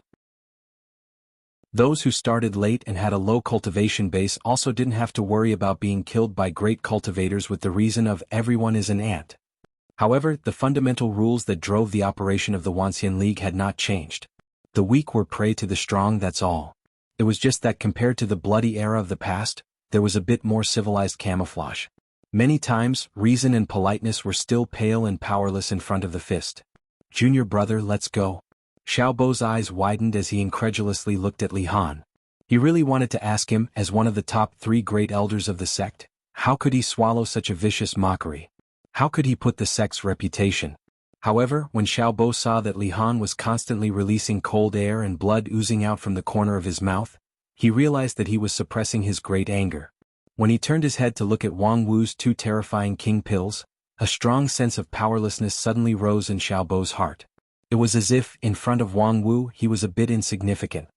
Those who started late and had a low cultivation base also didn't have to worry about being killed by great cultivators with the reason of everyone is an ant. However, the fundamental rules that drove the operation of the Wanxian League had not changed. The weak were prey to the strong, that's all. It was just that compared to the bloody era of the past, there was a bit more civilized camouflage. Many times, reason and politeness were still pale and powerless in front of the fist. "Junior brother, let's go." Xiao Bo's eyes widened as he incredulously looked at Li Han. He really wanted to ask him, as one of the top 3 great elders of the sect, how could he swallow such a vicious mockery? How could he put the sect's reputation? However, when Xiao Bo saw that Li Han was constantly releasing cold air and blood oozing out from the corner of his mouth, he realized that he was suppressing his great anger. When he turned his head to look at Wang Wu's 2 terrifying king pills, a strong sense of powerlessness suddenly rose in Xiao Bo's heart. It was as if, in front of Wang Wu, he was a bit insignificant.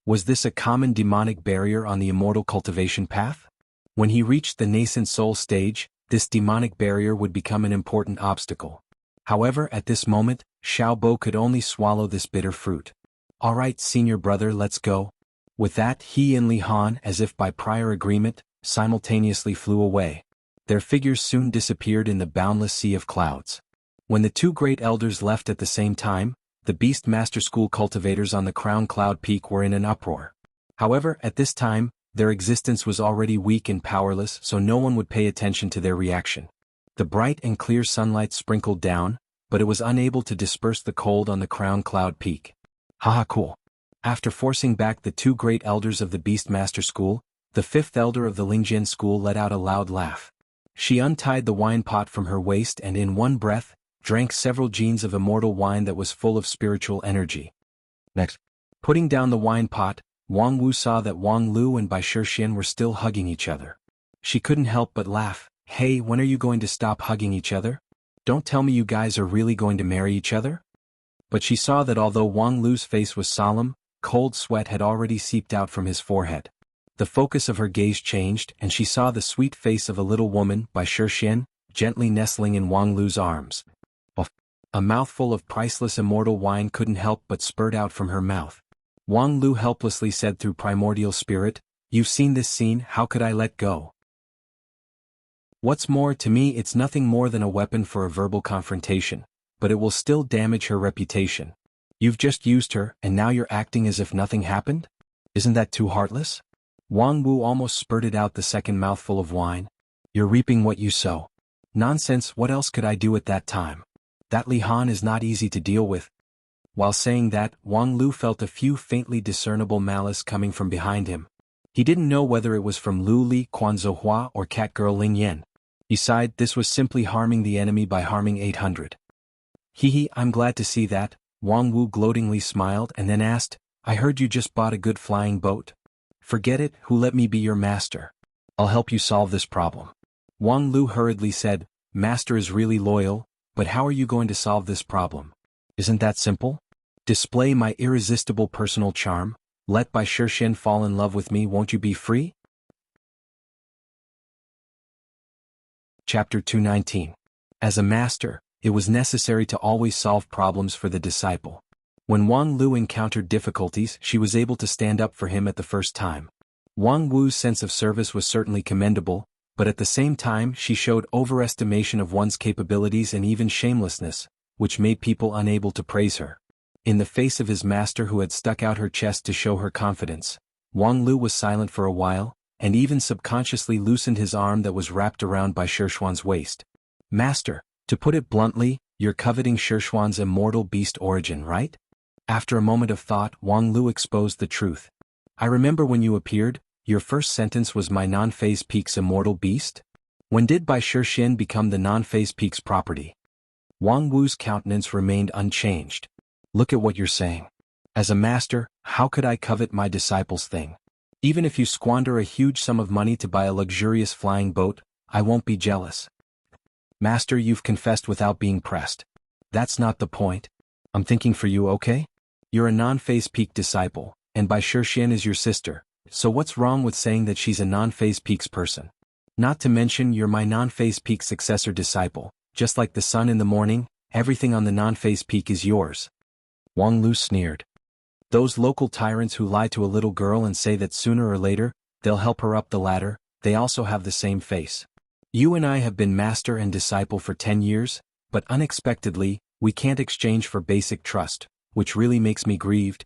Was this a common demonic barrier on the immortal cultivation path? When he reached the nascent soul stage, this demonic barrier would become an important obstacle. However, at this moment, Xiao Bo could only swallow this bitter fruit. "All right, senior brother, let's go." With that, he and Li Han, as if by prior agreement, simultaneously flew away. Their figures soon disappeared in the boundless sea of clouds. When the 2 great elders left at the same time, the Beast Master School cultivators on the Crown Cloud Peak were in an uproar. However, at this time, their existence was already weak and powerless, so no one would pay attention to their reaction. The bright and clear sunlight sprinkled down, but it was unable to disperse the cold on the Crown Cloud Peak. Haha, cool. After forcing back the 2 great elders of the Beast Master School, the 5th elder of the Lingjian School let out a loud laugh. She untied the wine pot from her waist and in one breath, drank several jeans of immortal wine that was full of spiritual energy. Next, putting down the wine pot, Wang Wu saw that Wang Lu and Bai Shixian were still hugging each other. She couldn't help but laugh. "Hey, when are you going to stop hugging each other? Don't tell me you guys are really going to marry each other?" But she saw that although Wang Lu's face was solemn, cold sweat had already seeped out from his forehead. The focus of her gaze changed and she saw the sweet face of a little woman, Bai Shixian, gently nestling in Wang Lu's arms. A mouthful of priceless immortal wine couldn't help but spurt out from her mouth. Wang Lu helplessly said through primordial spirit, "You've seen this scene, how could I let go?" What's more, to me it's nothing more than a weapon for a verbal confrontation, but it will still damage her reputation. You've just used her, and now you're acting as if nothing happened? Isn't that too heartless? Wang Wu almost spurted out the second mouthful of wine. "You're reaping what you sow." "Nonsense, what else could I do at that time? That Li Han is not easy to deal with." While saying that, Wang Lu felt a few faintly discernible malice coming from behind him. He didn't know whether it was from Lu Li, Quan Zhouhua, or Catgirl Ling Yan. He sighed, this was simply harming the enemy by harming 800. Hee, I'm glad to see that, Wang Wu gloatingly smiled and then asked, I heard you just bought a good flying boat. Forget it, who let me be your master. I'll help you solve this problem. Wang Lu hurriedly said, Master is really loyal, but how are you going to solve this problem? Isn't that simple? Display my irresistible personal charm, let Bai Shixian fall in love with me, won't you be free? Chapter 219. As a master, it was necessary to always solve problems for the disciple. When Wang Lu encountered difficulties, she was able to stand up for him at the first time. Wang Wu's sense of service was certainly commendable, but at the same time she showed overestimation of one's capabilities and even shamelessness, which made people unable to praise her. In the face of his master who had stuck out her chest to show her confidence, Wang Lu was silent for a while, and even subconsciously loosened his arm that was wrapped around Bai Shixuan's waist. Master, to put it bluntly, you're coveting Shixuan's immortal beast origin, right? After a moment of thought, Wang Lu exposed the truth. I remember when you appeared, your first sentence was my non-phase peak's immortal beast? When did Bai Shixian become the non-phase peak's property? Wang Wu's countenance remained unchanged. Look at what you're saying. As a master, how could I covet my disciple's thing? Even if you squander a huge sum of money to buy a luxurious flying boat, I won't be jealous. Master, you've confessed without being pressed. That's not the point. I'm thinking for you, okay? You're a non-phase peak disciple, and Bai Shixian is your sister, so what's wrong with saying that she's a non-phase peak's person? Not to mention you're my non-phase peak successor disciple, just like the sun in the morning, everything on the non-phase peak is yours. Wang Lu sneered. Those local tyrants who lie to a little girl and say that sooner or later, they'll help her up the ladder, they also have the same face. You and I have been master and disciple for 10 years, but unexpectedly, we can't exchange for basic trust, which really makes me grieved.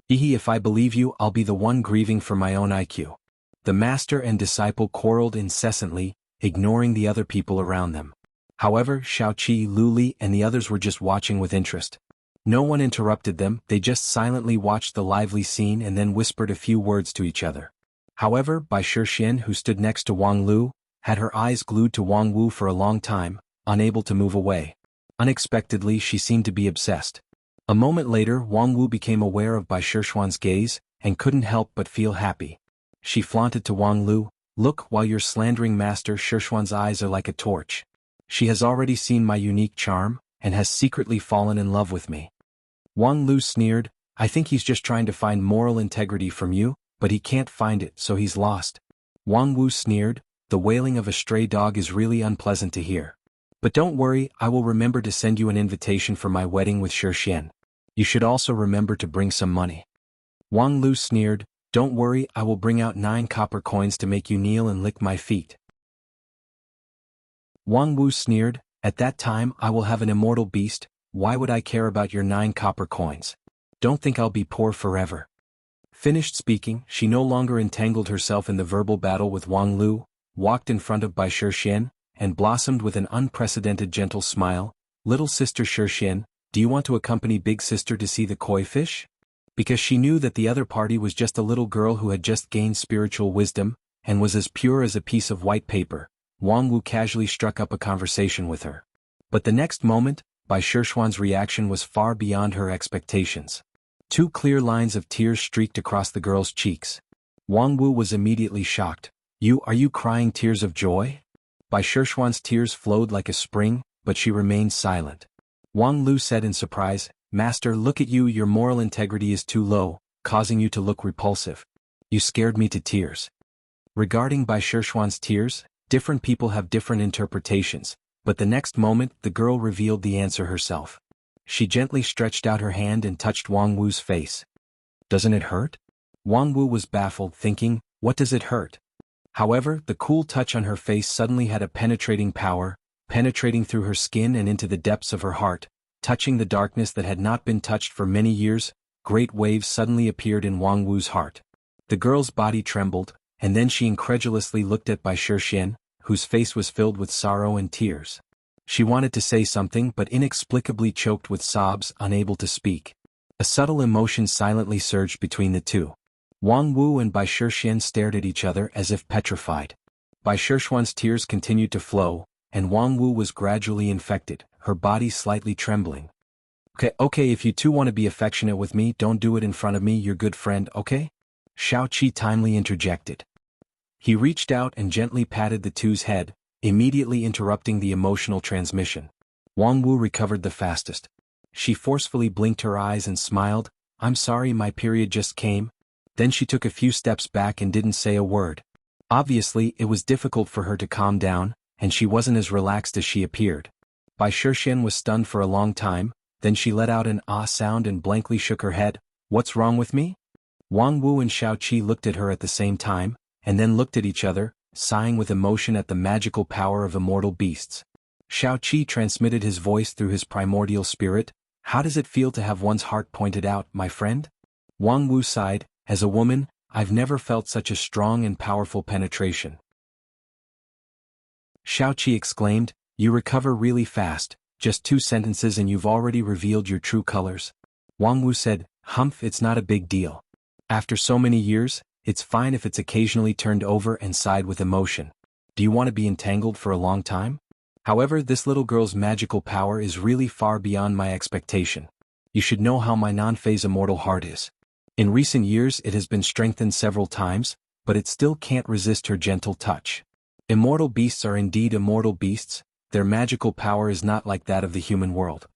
If I believe you, I'll be the one grieving for my own IQ. The master and disciple quarreled incessantly, ignoring the other people around them. However, Shaoqi, Lu Li, and the others were just watching with interest. No one interrupted them, they just silently watched the lively scene and then whispered a few words to each other. However, Bai Shixian, who stood next to Wang Lu, had her eyes glued to Wang Wu for a long time, unable to move away. Unexpectedly, she seemed to be obsessed. A moment later, Wang Wu became aware of Bai Shixuan's gaze, and couldn't help but feel happy. She flaunted to Wang Lu, look, while you're slandering Master Shixuan's eyes are like a torch. She has already seen my unique charm, and has secretly fallen in love with me. Wang Lu sneered, I think he's just trying to find moral integrity from you, but he can't find it, so he's lost. Wang Wu sneered, the wailing of a stray dog is really unpleasant to hear. But don't worry, I will remember to send you an invitation for my wedding with Shixian. You should also remember to bring some money. Wang Lu sneered, don't worry, I will bring out 9 copper coins to make you kneel and lick my feet. Wang Wu sneered, at that time I will have an immortal beast, why would I care about your 9 copper coins? Don't think I'll be poor forever. Finished speaking, she no longer entangled herself in the verbal battle with Wang Lu, walked in front of Bai Shixian, and blossomed with an unprecedented gentle smile, little sister Shixian, do you want to accompany big sister to see the koi fish? Because she knew that the other party was just a little girl who had just gained spiritual wisdom, and was as pure as a piece of white paper, Wang Wu casually struck up a conversation with her. But the next moment, Bai Shixuan's reaction was far beyond her expectations. 2 clear lines of tears streaked across the girl's cheeks. Wang Wu was immediately shocked. Are you crying tears of joy? Bai Shixuan's tears flowed like a spring, but she remained silent. Wang Lu said in surprise, Master, look at you, your moral integrity is too low, causing you to look repulsive. You scared me to tears. Regarding Bai Shixuan's tears, different people have different interpretations, but the next moment the girl revealed the answer herself. She gently stretched out her hand and touched Wang Wu's face. Doesn't it hurt? Wang Wu was baffled, thinking, what does it hurt? However, the cool touch on her face suddenly had a penetrating power, penetrating through her skin and into the depths of her heart, touching the darkness that had not been touched for many years. Great waves suddenly appeared in Wang Wu's heart. The girl's body trembled, and then she incredulously looked at Bai Shixian, whose face was filled with sorrow and tears. She wanted to say something but inexplicably choked with sobs, unable to speak. A subtle emotion silently surged between the two. Wang Wu and Bai Shixian stared at each other as if petrified. Bai Shishuan's tears continued to flow, and Wang Wu was gradually infected, her body slightly trembling. Okay, if you two want to be affectionate with me, don't do it in front of me, your good friend, okay? Xiao Qi timely interjected. He reached out and gently patted the two's head, immediately interrupting the emotional transmission. Wang Wu recovered the fastest. She forcefully blinked her eyes and smiled. I'm sorry, my period just came. Then she took a few steps back and didn't say a word. Obviously, it was difficult for her to calm down, and she wasn't as relaxed as she appeared. Bai Shishuan was stunned for a long time, then she let out an ah sound and blankly shook her head. What's wrong with me? Wang Wu and Xiao Qi looked at her at the same time, and then looked at each other, sighing with emotion at the magical power of immortal beasts. Xiao Qi transmitted his voice through his primordial spirit. How does it feel to have one's heart pointed out, my friend? Wang Wu sighed. As a woman, I've never felt such a strong and powerful penetration. Xiao Qi exclaimed, you recover really fast, just 2 sentences and you've already revealed your true colors. Wang Wu said, Humph, it's not a big deal. After so many years, it's fine if it's occasionally turned over and sighed with emotion. Do you want to be entangled for a long time? However, this little girl's magical power is really far beyond my expectation. You should know how my non-phase immortal heart is. In recent years it has been strengthened several times, but it still can't resist her gentle touch. Immortal beasts are indeed immortal beasts, their magical power is not like that of the human world.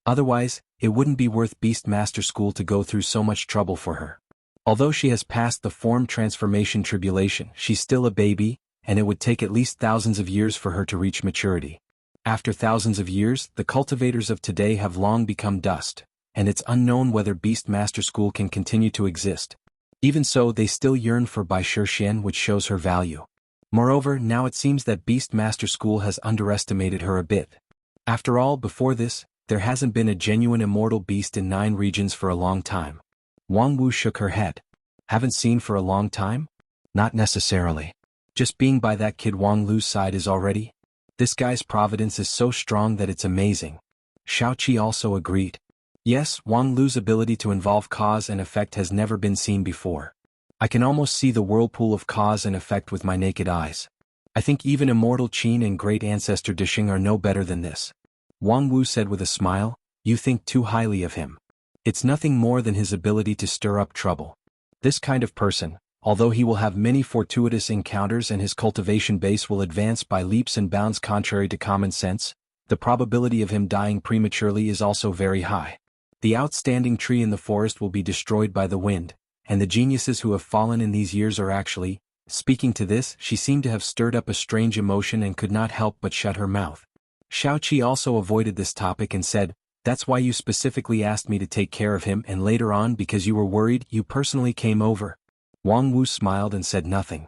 Otherwise, it wouldn't be worth Beast Master School to go through so much trouble for her. Although she has passed the form transformation tribulation, she's still a baby, and it would take at least thousands of years for her to reach maturity. After thousands of years, the cultivators of today have long become dust, and it's unknown whether Beast Master School can continue to exist. Even so, they still yearn for Bai Shishuan, which shows her value. Moreover, now it seems that Beast Master School has underestimated her a bit. After all, before this, there hasn't been a genuine immortal beast in 9 regions for a long time. Wang Wu shook her head. Haven't seen for a long time? Not necessarily. Just being by that kid Wang Lu's side is already. This guy's providence is so strong that it's amazing. Xiao Qi also agreed. Yes, Wang Lu's ability to involve cause and effect has never been seen before. I can almost see the whirlpool of cause and effect with my naked eyes. I think even immortal Qin and great ancestor Dishing are no better than this. Wang Wu said with a smile, you think too highly of him. It's nothing more than his ability to stir up trouble. This kind of person, although he will have many fortuitous encounters and his cultivation base will advance by leaps and bounds contrary to common sense, the probability of him dying prematurely is also very high. The outstanding tree in the forest will be destroyed by the wind, and the geniuses who have fallen in these years are actually, speaking to this, she seemed to have stirred up a strange emotion and could not help but shut her mouth. Xiao Qi also avoided this topic and said, that's why you specifically asked me to take care of him, and later on because you were worried, you personally came over. Wang Wu smiled and said nothing.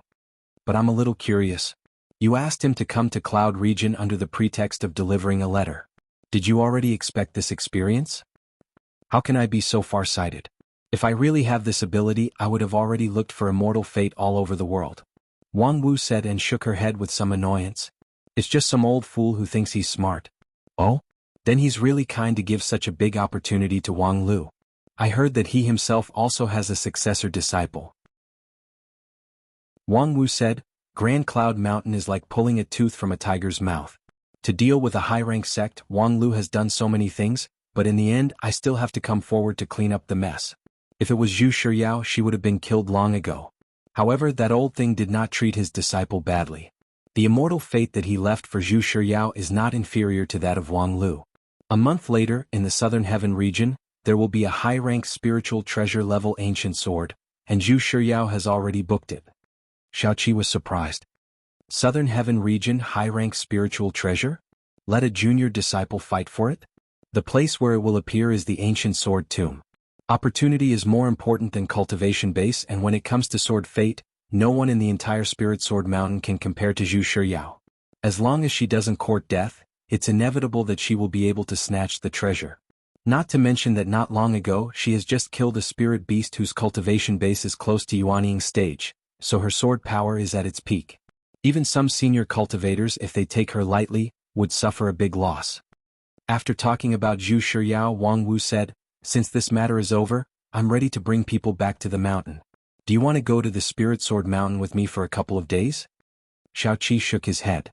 But I'm a little curious. You asked him to come to Cloud Region under the pretext of delivering a letter. Did you already expect this experience? How can I be so far-sighted? If I really have this ability, I would have already looked for immortal fate all over the world. Wang Wu said and shook her head with some annoyance. It's just some old fool who thinks he's smart. Oh? Then he's really kind to give such a big opportunity to Wang Lu. I heard that he himself also has a successor disciple. Wang Wu said, Grand Cloud Mountain is like pulling a tooth from a tiger's mouth. To deal with a high-rank sect, Wang Lu has done so many things, but in the end I still have to come forward to clean up the mess. If it was Zhu Shiyao, she would have been killed long ago. However, that old thing did not treat his disciple badly. The immortal fate that he left for Zhu Shiyao is not inferior to that of Wang Lu. A month later, in the Southern Heaven region, there will be a high-rank spiritual treasure-level ancient sword, and Zhu Shiyao has already booked it. Xiao Qi was surprised. Southern Heaven region high-rank spiritual treasure? Let a junior disciple fight for it? The place where it will appear is the ancient sword tomb. Opportunity is more important than cultivation base, and when it comes to sword fate, no one in the entire Spirit Sword Mountain can compare to Zhu Shiyao. As long as she doesn't court death, it's inevitable that she will be able to snatch the treasure. Not to mention that not long ago she has just killed a spirit beast whose cultivation base is close to Yuanying stage, so her sword power is at its peak. Even some senior cultivators, if they take her lightly, would suffer a big loss. After talking about Zhu Shiyao, Wang Wu said, since this matter is over, I'm ready to bring people back to the mountain. Do you want to go to the Spirit Sword Mountain with me for a couple of days? Xiaoqi shook his head.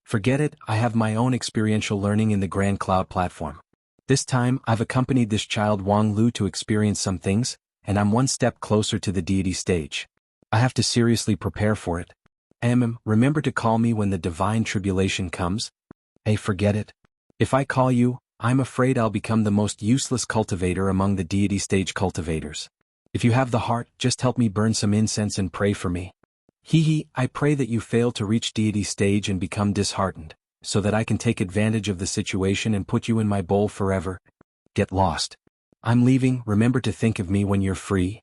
Forget it, I have my own experiential learning in the Grand Cloud platform. This time, I've accompanied this child Wang Lu to experience some things, and I'm one step closer to the deity stage. I have to seriously prepare for it. Remember to call me when the divine tribulation comes? Hey, forget it. If I call you, I'm afraid I'll become the most useless cultivator among the deity stage cultivators. If you have the heart, just help me burn some incense and pray for me. I pray that you fail to reach deity stage and become disheartened, so that I can take advantage of the situation and put you in my bowl forever. Get lost. I'm leaving, remember to think of me when you're free.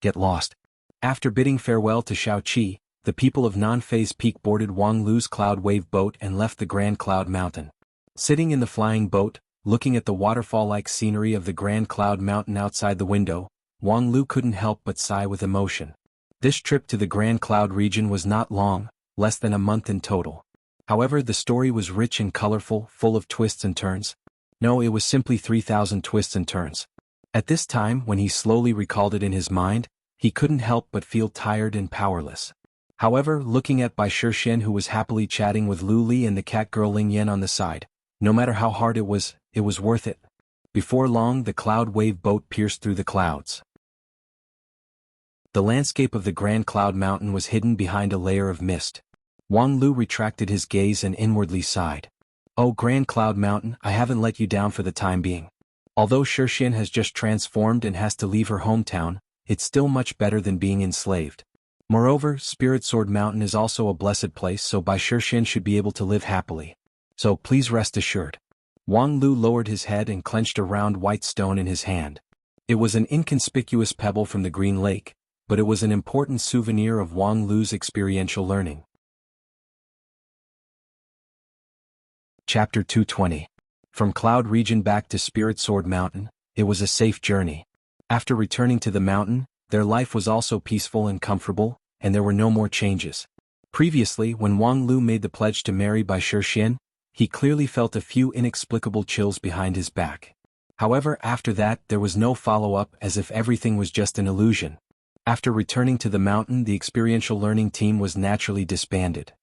Get lost. After bidding farewell to Xiaoqi, the people of Non-Phase Peak boarded Wang Lu's cloud wave boat and left the Grand Cloud Mountain. Sitting in the flying boat, looking at the waterfall-like scenery of the Grand Cloud Mountain outside the window, Wang Lu couldn't help but sigh with emotion. This trip to the Grand Cloud region was not long, less than a month in total. However, the story was rich and colorful, full of twists and turns. No, it was simply 3,000 twists and turns. At this time, when he slowly recalled it in his mind, he couldn't help but feel tired and powerless. However, looking at Bai Shixian, who was happily chatting with Lu Li and the cat girl Ling Yan on the side, no matter how hard it was worth it. Before long, the cloud wave boat pierced through the clouds. The landscape of the Grand Cloud Mountain was hidden behind a layer of mist. Wang Lu retracted his gaze and inwardly sighed. Oh, Grand Cloud Mountain, I haven't let you down for the time being. Although Shixian has just transformed and has to leave her hometown, it's still much better than being enslaved. Moreover, Spirit Sword Mountain is also a blessed place, so Bai Shixian should be able to live happily. So please rest assured. Wang Lu lowered his head and clenched a round white stone in his hand. It was an inconspicuous pebble from the Green Lake, but it was an important souvenir of Wang Lu's experiential learning. Chapter 220. From Cloud Region back to Spirit Sword Mountain, it was a safe journey. After returning to the mountain, their life was also peaceful and comfortable, and there were no more changes. Previously, when Wang Lu made the pledge to marry Bai Shixian, he clearly felt a few inexplicable chills behind his back. However, after that, there was no follow-up, as if everything was just an illusion. After returning to the mountain, the experiential learning team was naturally disbanded.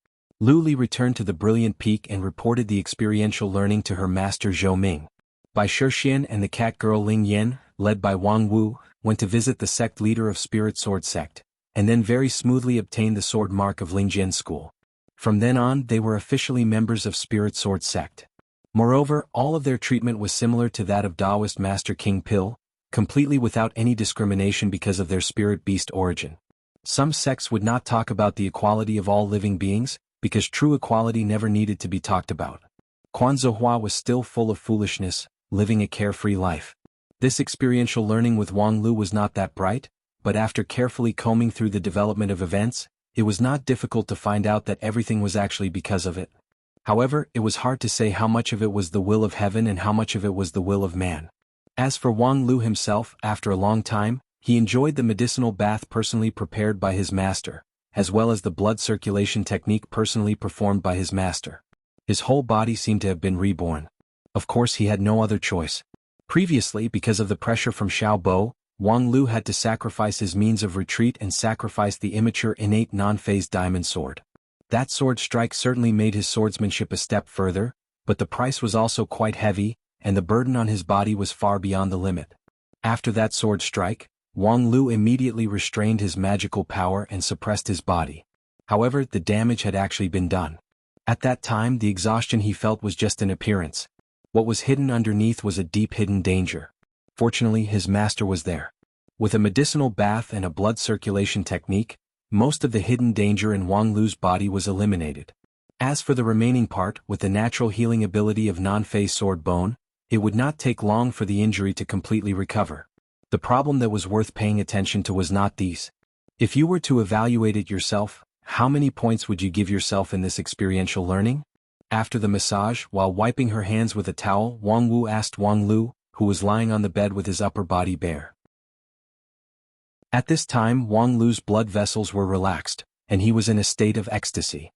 Lu Li returned to the Brilliant Peak and reported the experiential learning to her master Zhou Ming. Bai Shixian and the cat girl Ling Yan, led by Wang Wu, went to visit the sect leader of Spirit Sword Sect, and then very smoothly obtained the sword mark of Lingjian School. From then on, they were officially members of Spirit Sword Sect. Moreover, all of their treatment was similar to that of Taoist Master King Pil, completely without any discrimination because of their spirit beast origin. Some sects would not talk about the equality of all living beings, because true equality never needed to be talked about. Quan Zihua was still full of foolishness, living a carefree life. This experiential learning with Wang Lu was not that bright, but after carefully combing through the development of events, it was not difficult to find out that everything was actually because of it. However, it was hard to say how much of it was the will of heaven and how much of it was the will of man. As for Wang Lu himself, after a long time, he enjoyed the medicinal bath personally prepared by his master, as well as the blood circulation technique personally performed by his master. His whole body seemed to have been reborn. Of course, he had no other choice. Previously, because of the pressure from Xiao Bo, Wang Lu had to sacrifice his means of retreat and sacrifice the immature innate non-phase diamond sword. That sword strike certainly made his swordsmanship a step further, but the price was also quite heavy, and the burden on his body was far beyond the limit. After that sword strike, Wang Lu immediately restrained his magical power and suppressed his body. However, the damage had actually been done. At that time, the exhaustion he felt was just an appearance. What was hidden underneath was a deep hidden danger. Fortunately, his master was there. With a medicinal bath and a blood circulation technique, most of the hidden danger in Wang Lu's body was eliminated. As for the remaining part, with the natural healing ability of non-phase sword bone, it would not take long for the injury to completely recover. The problem that was worth paying attention to was not these. If you were to evaluate it yourself, how many points would you give yourself in this experiential learning? After the massage, while wiping her hands with a towel, Wang Wu asked Wang Lu, who was lying on the bed with his upper body bare. At this time, Wang Lu's blood vessels were relaxed, and he was in a state of ecstasy.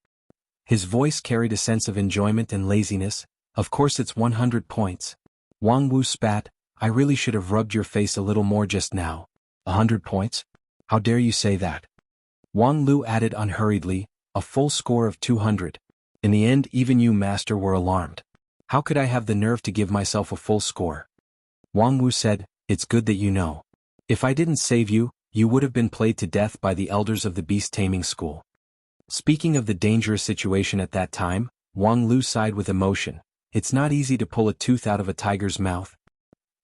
His voice carried a sense of enjoyment and laziness. Of course, it's 100 points. Wang Wu spat, I really should have rubbed your face a little more just now. 100 points? How dare you say that? Wang Lu added unhurriedly, A full score of 200. In the end, even you, master, were alarmed. How could I have the nerve to give myself a full score? Wang Wu said, it's good that you know. If I didn't save you, you would have been played to death by the elders of the beast taming school. Speaking of the dangerous situation at that time, Wang Lu sighed with emotion. It's not easy to pull a tooth out of a tiger's mouth.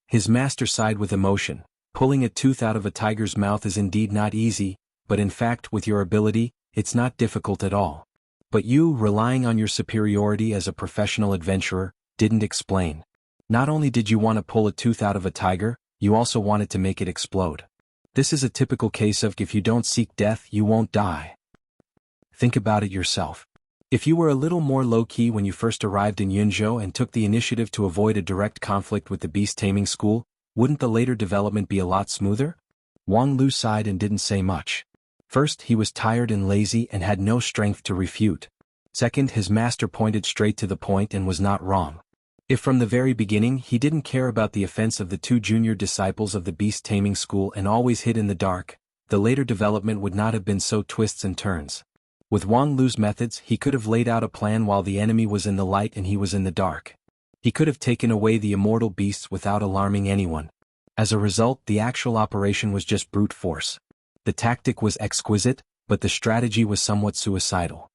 His master sighed with emotion. Pulling a tooth out of a tiger's mouth is indeed not easy, but in fact, with your ability, it's not difficult at all. But you, relying on your superiority as a professional adventurer, didn't explain. Not only did you want to pull a tooth out of a tiger, you also wanted to make it explode. This is a typical case of if you don't seek death, you won't die. Think about it yourself. If you were a little more low-key when you first arrived in Yunzhou and took the initiative to avoid a direct conflict with the beast taming school, wouldn't the later development be a lot smoother? Wang Lu sighed and didn't say much. First, he was tired and lazy and had no strength to refute. Second, his master pointed straight to the point and was not wrong. If from the very beginning he didn't care about the offense of the two junior disciples of the beast taming school and always hid in the dark, the later development would not have been so twists and turns. With Wang Lu's methods, he could have laid out a plan while the enemy was in the light and he was in the dark. He could have taken away the immortal beasts without alarming anyone. As a result, the actual operation was just brute force. The tactic was exquisite, but the strategy was somewhat suicidal.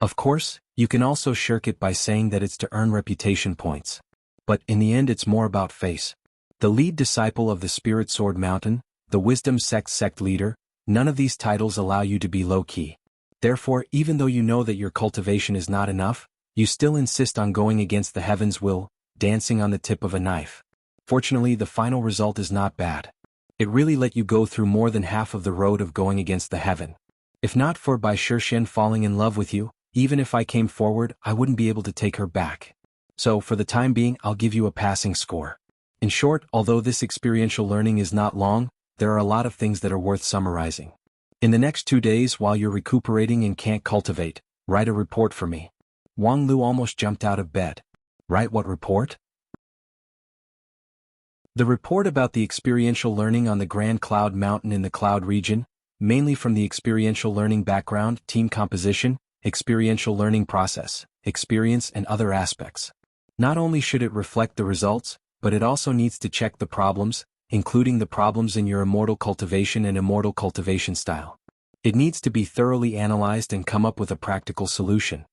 Of course, you can also shirk it by saying that it's to earn reputation points. But in the end, it's more about face. The lead disciple of the Spirit Sword Mountain, the Wisdom sect leader, none of these titles allow you to be low-key. Therefore, even though you know that your cultivation is not enough, you still insist on going against the heaven's will, dancing on the tip of a knife. Fortunately, the final result is not bad. It really let you go through more than half of the road of going against the heaven. If not for Bai Shirshen falling in love with you, even if I came forward, I wouldn't be able to take her back. So, for the time being, I'll give you a passing score. In short, although this experiential learning is not long, there are a lot of things that are worth summarizing. In the next 2 days, while you're recuperating and can't cultivate, write a report for me. Wang Lu almost jumped out of bed. Write what report? The report about the experiential learning on the Grand Cloud Mountain in the Cloud region, mainly from the experiential learning background, team composition, experiential learning process, experience and other aspects. Not only should it reflect the results, but it also needs to check the problems, including the problems in your immortal cultivation and immortal cultivation style. It needs to be thoroughly analyzed and come up with a practical solution.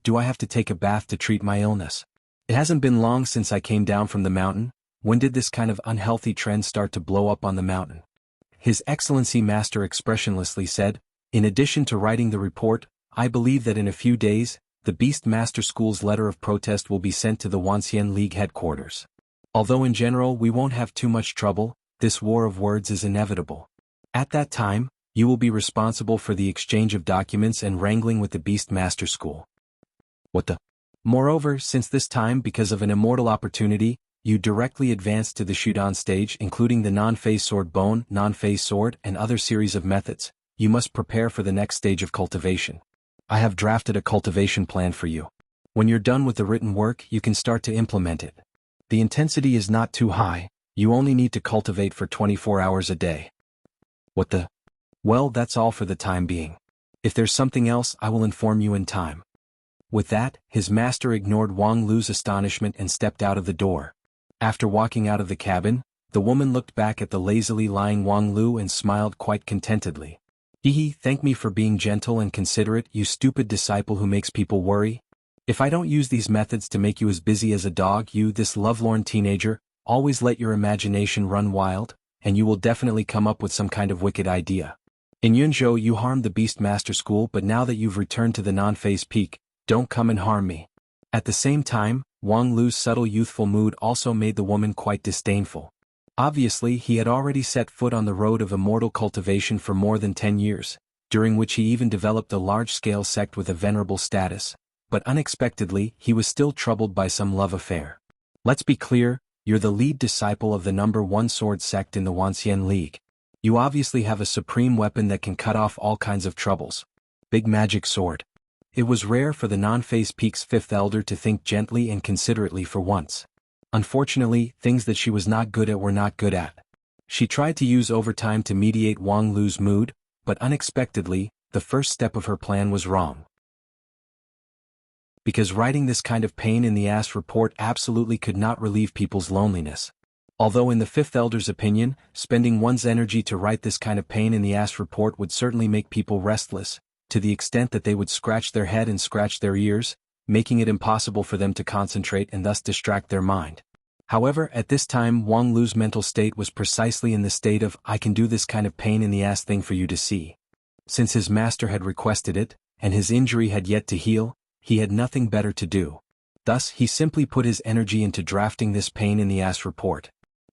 Do I have to take a bath to treat my illness? It hasn't been long since I came down from the mountain. When did this kind of unhealthy trend start to blow up on the mountain? His Excellency Master expressionlessly said, in addition to writing the report, I believe that in a few days, the Beast Master School's letter of protest will be sent to the Wanxian League headquarters. Although in general we won't have too much trouble, this war of words is inevitable. At that time, you will be responsible for the exchange of documents and wrangling with the Beast Master School. Moreover, since this time, because of an immortal opportunity, you directly advanced to the Shudan stage, including the non-phase sword bone, non-phase sword, and other series of methods, you must prepare for the next stage of cultivation. I have drafted a cultivation plan for you. When you're done with the written work, you can start to implement it. The intensity is not too high, you only need to cultivate for 24 hours a day. Well, that's all for the time being. If there's something else, I will inform you in time. With that, his master ignored Wang Lu's astonishment and stepped out of the door. After walking out of the cabin, the woman looked back at the lazily lying Wang Lu and smiled quite contentedly. Thank me for being gentle and considerate, you stupid disciple who makes people worry. If I don't use these methods to make you as busy as a dog, you, this lovelorn teenager, always let your imagination run wild, and you will definitely come up with some kind of wicked idea. In Yunzhou you harmed the Beast Master School, but now that you've returned to the non-phase peak, don't come and harm me. At the same time, Wang Lu's subtle youthful mood also made the woman quite disdainful. Obviously, he had already set foot on the road of immortal cultivation for more than 10 years, during which he even developed a large-scale sect with a venerable status, but unexpectedly, he was still troubled by some love affair. Let's be clear, you're the lead disciple of the #1 sword sect in the Wanxian League. You obviously have a supreme weapon that can cut off all kinds of troubles. Big magic sword. It was rare for the non-phase peak's fifth elder to think gently and considerately for once. Unfortunately, things that she was not good at were not good at. She tried to use overtime to mediate Wang Lu's mood, but unexpectedly, the first step of her plan was wrong. Because writing this kind of pain in the ass report absolutely could not relieve people's loneliness. Although in the Fifth Elder's opinion, spending one's energy to write this kind of pain in the ass report would certainly make people restless, to the extent that they would scratch their head and scratch their ears, making it impossible for them to concentrate and thus distract their mind. However, at this time Wang Lu's mental state was precisely in the state of "I can do this kind of pain in the ass thing for you to see." Since his master had requested it, and his injury had yet to heal, he had nothing better to do. Thus he simply put his energy into drafting this pain in the ass report.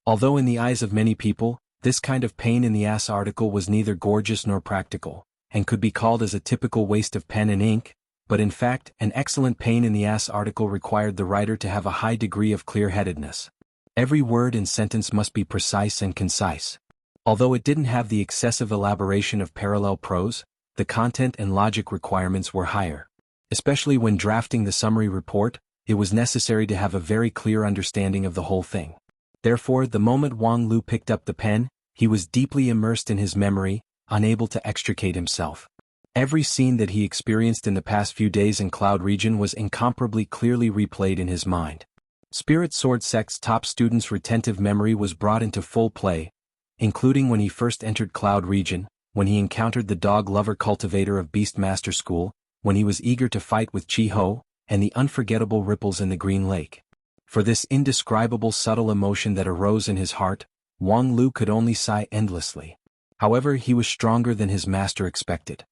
Although in the eyes of many people, this kind of pain in the ass article was neither gorgeous nor practical, and could be called as a typical waste of pen and ink, but in fact, an excellent pain in the ass article required the writer to have a high degree of clear-headedness. Every word and sentence must be precise and concise. Although it didn't have the excessive elaboration of parallel prose, the content and logic requirements were higher. Especially when drafting the summary report, it was necessary to have a very clear understanding of the whole thing. Therefore, the moment Wang Lu picked up the pen, he was deeply immersed in his memory, unable to extricate himself. Every scene that he experienced in the past few days in Cloud Region was incomparably clearly replayed in his mind. Spirit Sword Sect's top student's retentive memory was brought into full play, including when he first entered Cloud Region, when he encountered the dog-lover cultivator of Beastmaster School, when he was eager to fight with Chi-Ho, and the unforgettable ripples in the Green Lake. For this indescribable subtle emotion that arose in his heart, Wang Lu could only sigh endlessly. However, he was stronger than his master expected.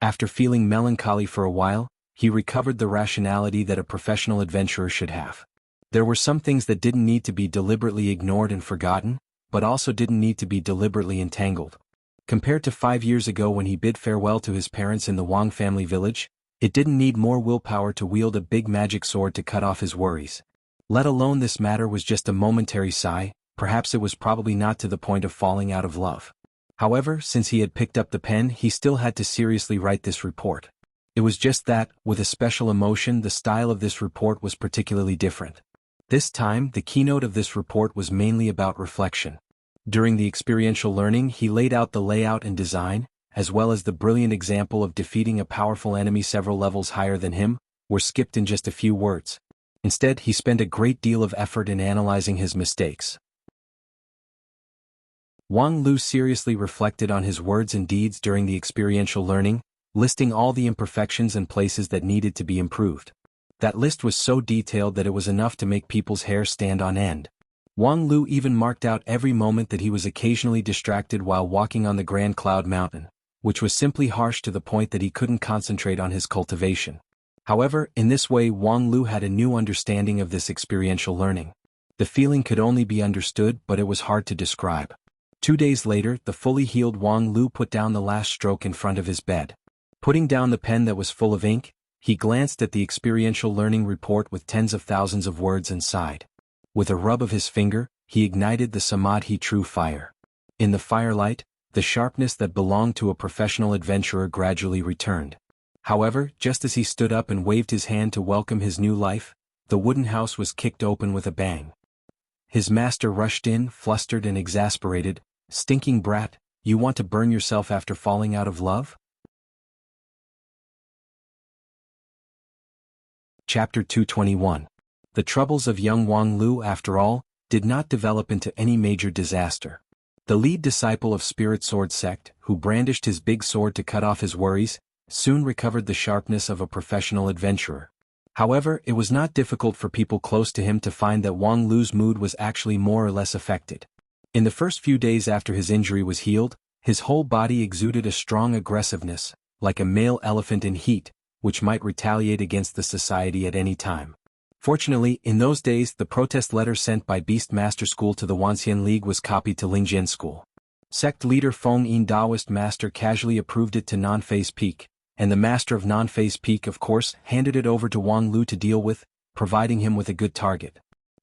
After feeling melancholy for a while, he recovered the rationality that a professional adventurer should have. There were some things that didn't need to be deliberately ignored and forgotten, but also didn't need to be deliberately entangled. Compared to 5 years ago when he bid farewell to his parents in the Wang family village, it didn't need more willpower to wield a big magic sword to cut off his worries. Let alone this matter was just a momentary sigh, perhaps it was probably not to the point of falling out of love. However, since he had picked up the pen, he still had to seriously write this report. It was just that, with a special emotion, the style of this report was particularly different. This time, the keynote of this report was mainly about reflection. During the experiential learning, he laid out the layout and design, as well as the brilliant example of defeating a powerful enemy several levels higher than him, were skipped in just a few words. Instead, he spent a great deal of effort in analyzing his mistakes. Wang Lu seriously reflected on his words and deeds during the experiential learning, listing all the imperfections and places that needed to be improved. That list was so detailed that it was enough to make people's hair stand on end. Wang Lu even marked out every moment that he was occasionally distracted while walking on the Grand Cloud Mountain, which was simply harsh to the point that he couldn't concentrate on his cultivation. However, in this way Wang Lu had a new understanding of this experiential learning. The feeling could only be understood, but it was hard to describe. 2 days later, the fully healed Wang Lu put down the last stroke in front of his bed. Putting down the pen that was full of ink, he glanced at the experiential learning report with tens of thousands of words and sighed. With a rub of his finger, he ignited the Samadhi True Fire. In the firelight, the sharpness that belonged to a professional adventurer gradually returned. However, just as he stood up and waved his hand to welcome his new life, the wooden house was kicked open with a bang. His master rushed in, flustered and exasperated. "Stinking brat, you want to burn yourself after falling out of love?" Chapter 221. The troubles of young Wang Lu, after all, did not develop into any major disaster. The lead disciple of Spirit Sword Sect, who brandished his big sword to cut off his worries, soon recovered the sharpness of a professional adventurer. However, it was not difficult for people close to him to find that Wang Lu's mood was actually more or less affected. In the first few days after his injury was healed, his whole body exuded a strong aggressiveness, like a male elephant in heat, which might retaliate against the society at any time. Fortunately, in those days the protest letter sent by Beastmaster School to the Wanxian League was copied to Lingjian School. Sect leader Feng Yin Daoist Master casually approved it to Non-Phase Peak, and the Master of Non-Phase Peak of course handed it over to Wang Lu to deal with, providing him with a good target.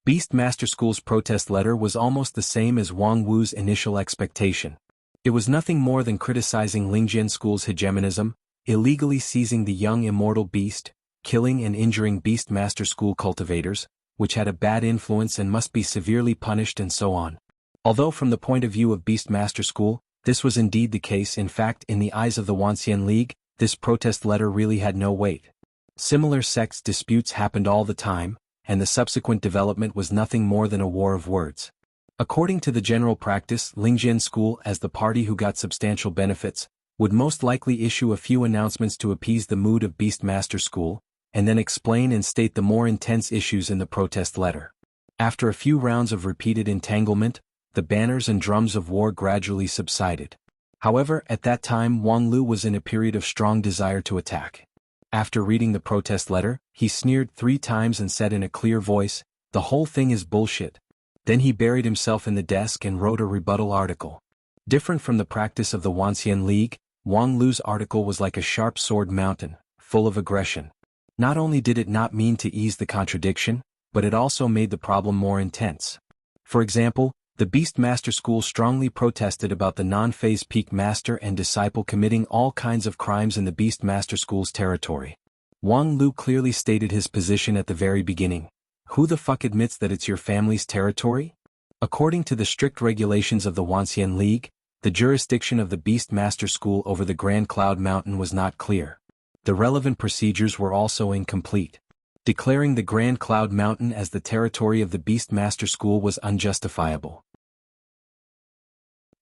Beastmaster School's protest letter was almost the same as Wang Wu's initial expectation. It was nothing more than criticizing Lingjian School's hegemonism, illegally seizing the young immortal beast, killing and injuring Beastmaster School cultivators, which had a bad influence and must be severely punished, and so on. Although from the point of view of Beastmaster School, this was indeed the case. In fact, in the eyes of the Wanxian League, this protest letter really had no weight. Similar sex disputes happened all the time, and the subsequent development was nothing more than a war of words. According to the general practice, Lingjian School, as the party who got substantial benefits, would most likely issue a few announcements to appease the mood of Beastmaster School, and then explain and state the more intense issues in the protest letter. After a few rounds of repeated entanglement, the banners and drums of war gradually subsided. However, at that time Wang Lu was in a period of strong desire to attack. After reading the protest letter, he sneered 3 times and said in a clear voice, "The whole thing is bullshit." Then he buried himself in the desk and wrote a rebuttal article. Different from the practice of the Wanxian League, Wang Lu's article was like a sharp sword mountain, full of aggression. Not only did it not mean to ease the contradiction, but it also made the problem more intense. For example, the Beastmaster School strongly protested about the non-phase peak master and disciple committing all kinds of crimes in the Beastmaster School's territory. Wang Lu clearly stated his position at the very beginning. Who the fuck admits that it's your family's territory? According to the strict regulations of the Wanxian League, the jurisdiction of the Beastmaster School over the Grand Cloud Mountain was not clear. The relevant procedures were also incomplete. Declaring the Grand Cloud Mountain as the territory of the Beastmaster School was unjustifiable.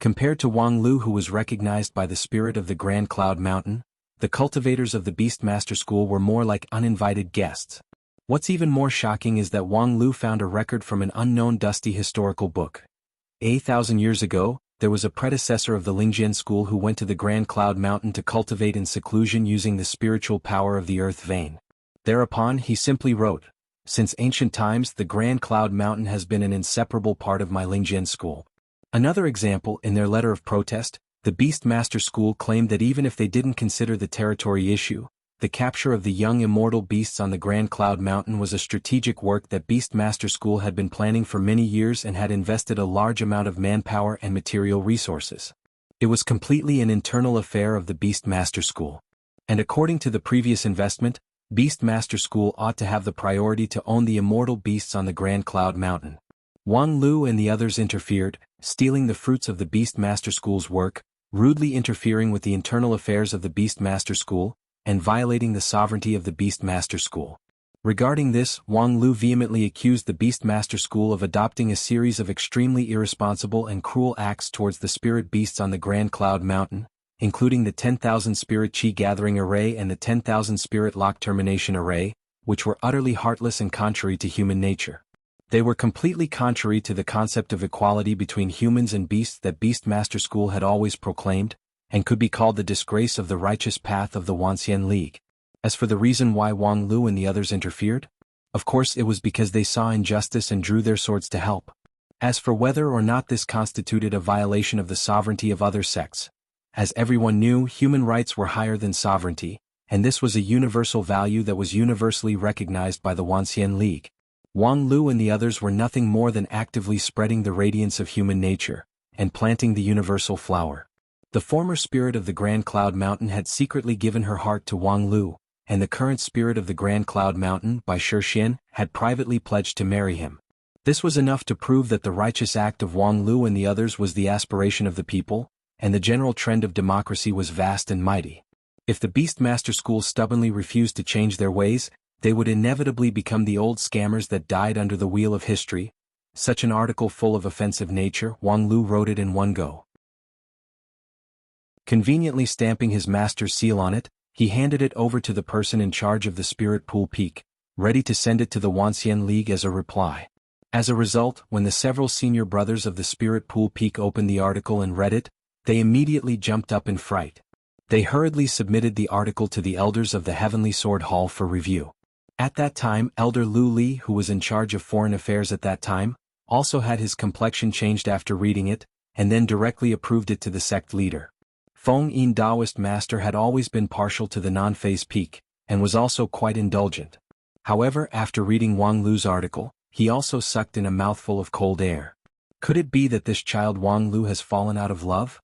Compared to Wang Lu, who was recognized by the spirit of the Grand Cloud Mountain, the cultivators of the Beastmaster School were more like uninvited guests. What's even more shocking is that Wang Lu found a record from an unknown dusty historical book. 1,000 years ago, there was a predecessor of the Lingjian School who went to the Grand Cloud Mountain to cultivate in seclusion using the spiritual power of the earth vein. Thereupon he simply wrote, "Since ancient times the Grand Cloud Mountain has been an inseparable part of my Lingjian School." Another example, in their letter of protest, the Beastmaster School claimed that even if they didn't consider the territory issue, the capture of the young immortal beasts on the Grand Cloud Mountain was a strategic work that Beastmaster School had been planning for many years and had invested a large amount of manpower and material resources. It was completely an internal affair of the Beastmaster School. And according to the previous investment, Beastmaster School ought to have the priority to own the immortal beasts on the Grand Cloud Mountain. Wang Lu and the others interfered, stealing the fruits of the Beastmaster School's work, rudely interfering with the internal affairs of the Beastmaster School, and violating the sovereignty of the Beastmaster School. Regarding this, Wang Lu vehemently accused the Beastmaster School of adopting a series of extremely irresponsible and cruel acts towards the spirit beasts on the Grand Cloud Mountain, including the 10,000 Spirit Chi Gathering Array and the 10,000 Spirit Lock Termination Array, which were utterly heartless and contrary to human nature. They were completely contrary to the concept of equality between humans and beasts that Beastmaster School had always proclaimed, and could be called the disgrace of the righteous path of the Wanxian League. As for the reason why Wang Lu and the others interfered, of course it was because they saw injustice and drew their swords to help. As for whether or not this constituted a violation of the sovereignty of other sects, as everyone knew, human rights were higher than sovereignty, and this was a universal value that was universally recognized by the Wanxian League. Wang Lu and the others were nothing more than actively spreading the radiance of human nature, and planting the universal flower. The former spirit of the Grand Cloud Mountain had secretly given her heart to Wang Lu, and the current spirit of the Grand Cloud Mountain, by Shixian, had privately pledged to marry him. This was enough to prove that the righteous act of Wang Lu and the others was the aspiration of the people, and the general trend of democracy was vast and mighty. If the Beastmaster School stubbornly refused to change their ways, they would inevitably become the old scammers that died under the wheel of history. Such an article full of offensive nature, Wang Lu wrote it in one go. Conveniently stamping his master's seal on it, he handed it over to the person in charge of the Spirit Pool Peak, ready to send it to the Wanxian League as a reply. As a result, when the several senior brothers of the Spirit Pool Peak opened the article and read it, they immediately jumped up in fright. They hurriedly submitted the article to the elders of the Heavenly Sword Hall for review. At that time, Elder Lu Li, who was in charge of foreign affairs at that time, also had his complexion changed after reading it, and then directly approved it to the sect leader. Feng Yin Taoist master had always been partial to the non-phase peak, and was also quite indulgent. However, after reading Wang Lu's article, he also sucked in a mouthful of cold air. Could it be that this child Wang Lu has fallen out of love?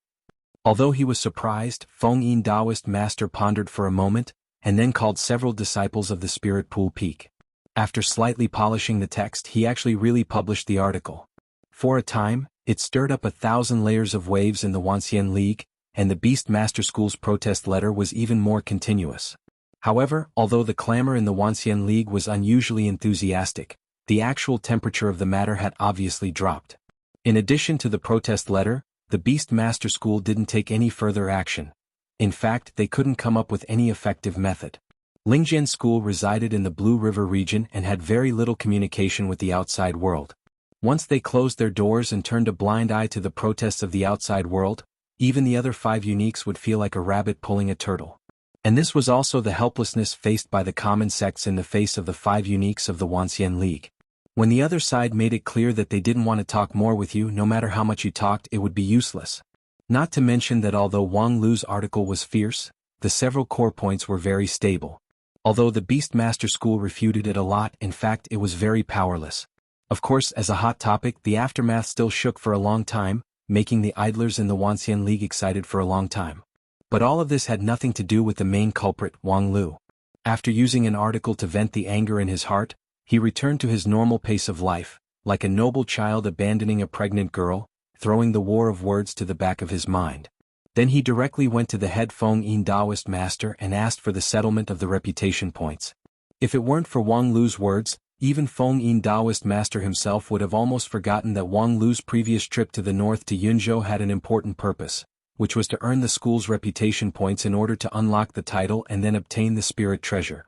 Although he was surprised, Feng Yin Taoist master pondered for a moment, and then called several disciples of the Spirit Pool Peak. After slightly polishing the text, he actually really published the article. For a time, it stirred up 1,000 layers of waves in the Wanxian League, and the Beast Master School's protest letter was even more continuous. However, although the clamor in the Wanxian League was unusually enthusiastic, the actual temperature of the matter had obviously dropped. In addition to the protest letter, the Beast Master School didn't take any further action. In fact, they couldn't come up with any effective method. Lingjian School resided in the Blue River region and had very little communication with the outside world. Once they closed their doors and turned a blind eye to the protests of the outside world, even the other 5 uniques would feel like a rabbit pulling a turtle. And this was also the helplessness faced by the common sects in the face of the 5 uniques of the Wanxian League. When the other side made it clear that they didn't want to talk more with you, no matter how much you talked, it would be useless. Not to mention that although Wang Lu's article was fierce, the several core points were very stable. Although the Beast Master School refuted it a lot, in fact it was very powerless. Of course, as a hot topic, the aftermath still shook for a long time, making the idlers in the Wanxian League excited for a long time. But all of this had nothing to do with the main culprit, Wang Lu. After using an article to vent the anger in his heart, he returned to his normal pace of life, like a noble child abandoning a pregnant girl, throwing the war of words to the back of his mind. Then he directly went to the head Feng Yin Taoist master and asked for the settlement of the reputation points. If it weren't for Wang Lu's words, even Feng Yin Taoist master himself would have almost forgotten that Wang Lu's previous trip to the north to Yunzhou had an important purpose, which was to earn the school's reputation points in order to unlock the title and then obtain the spirit treasure.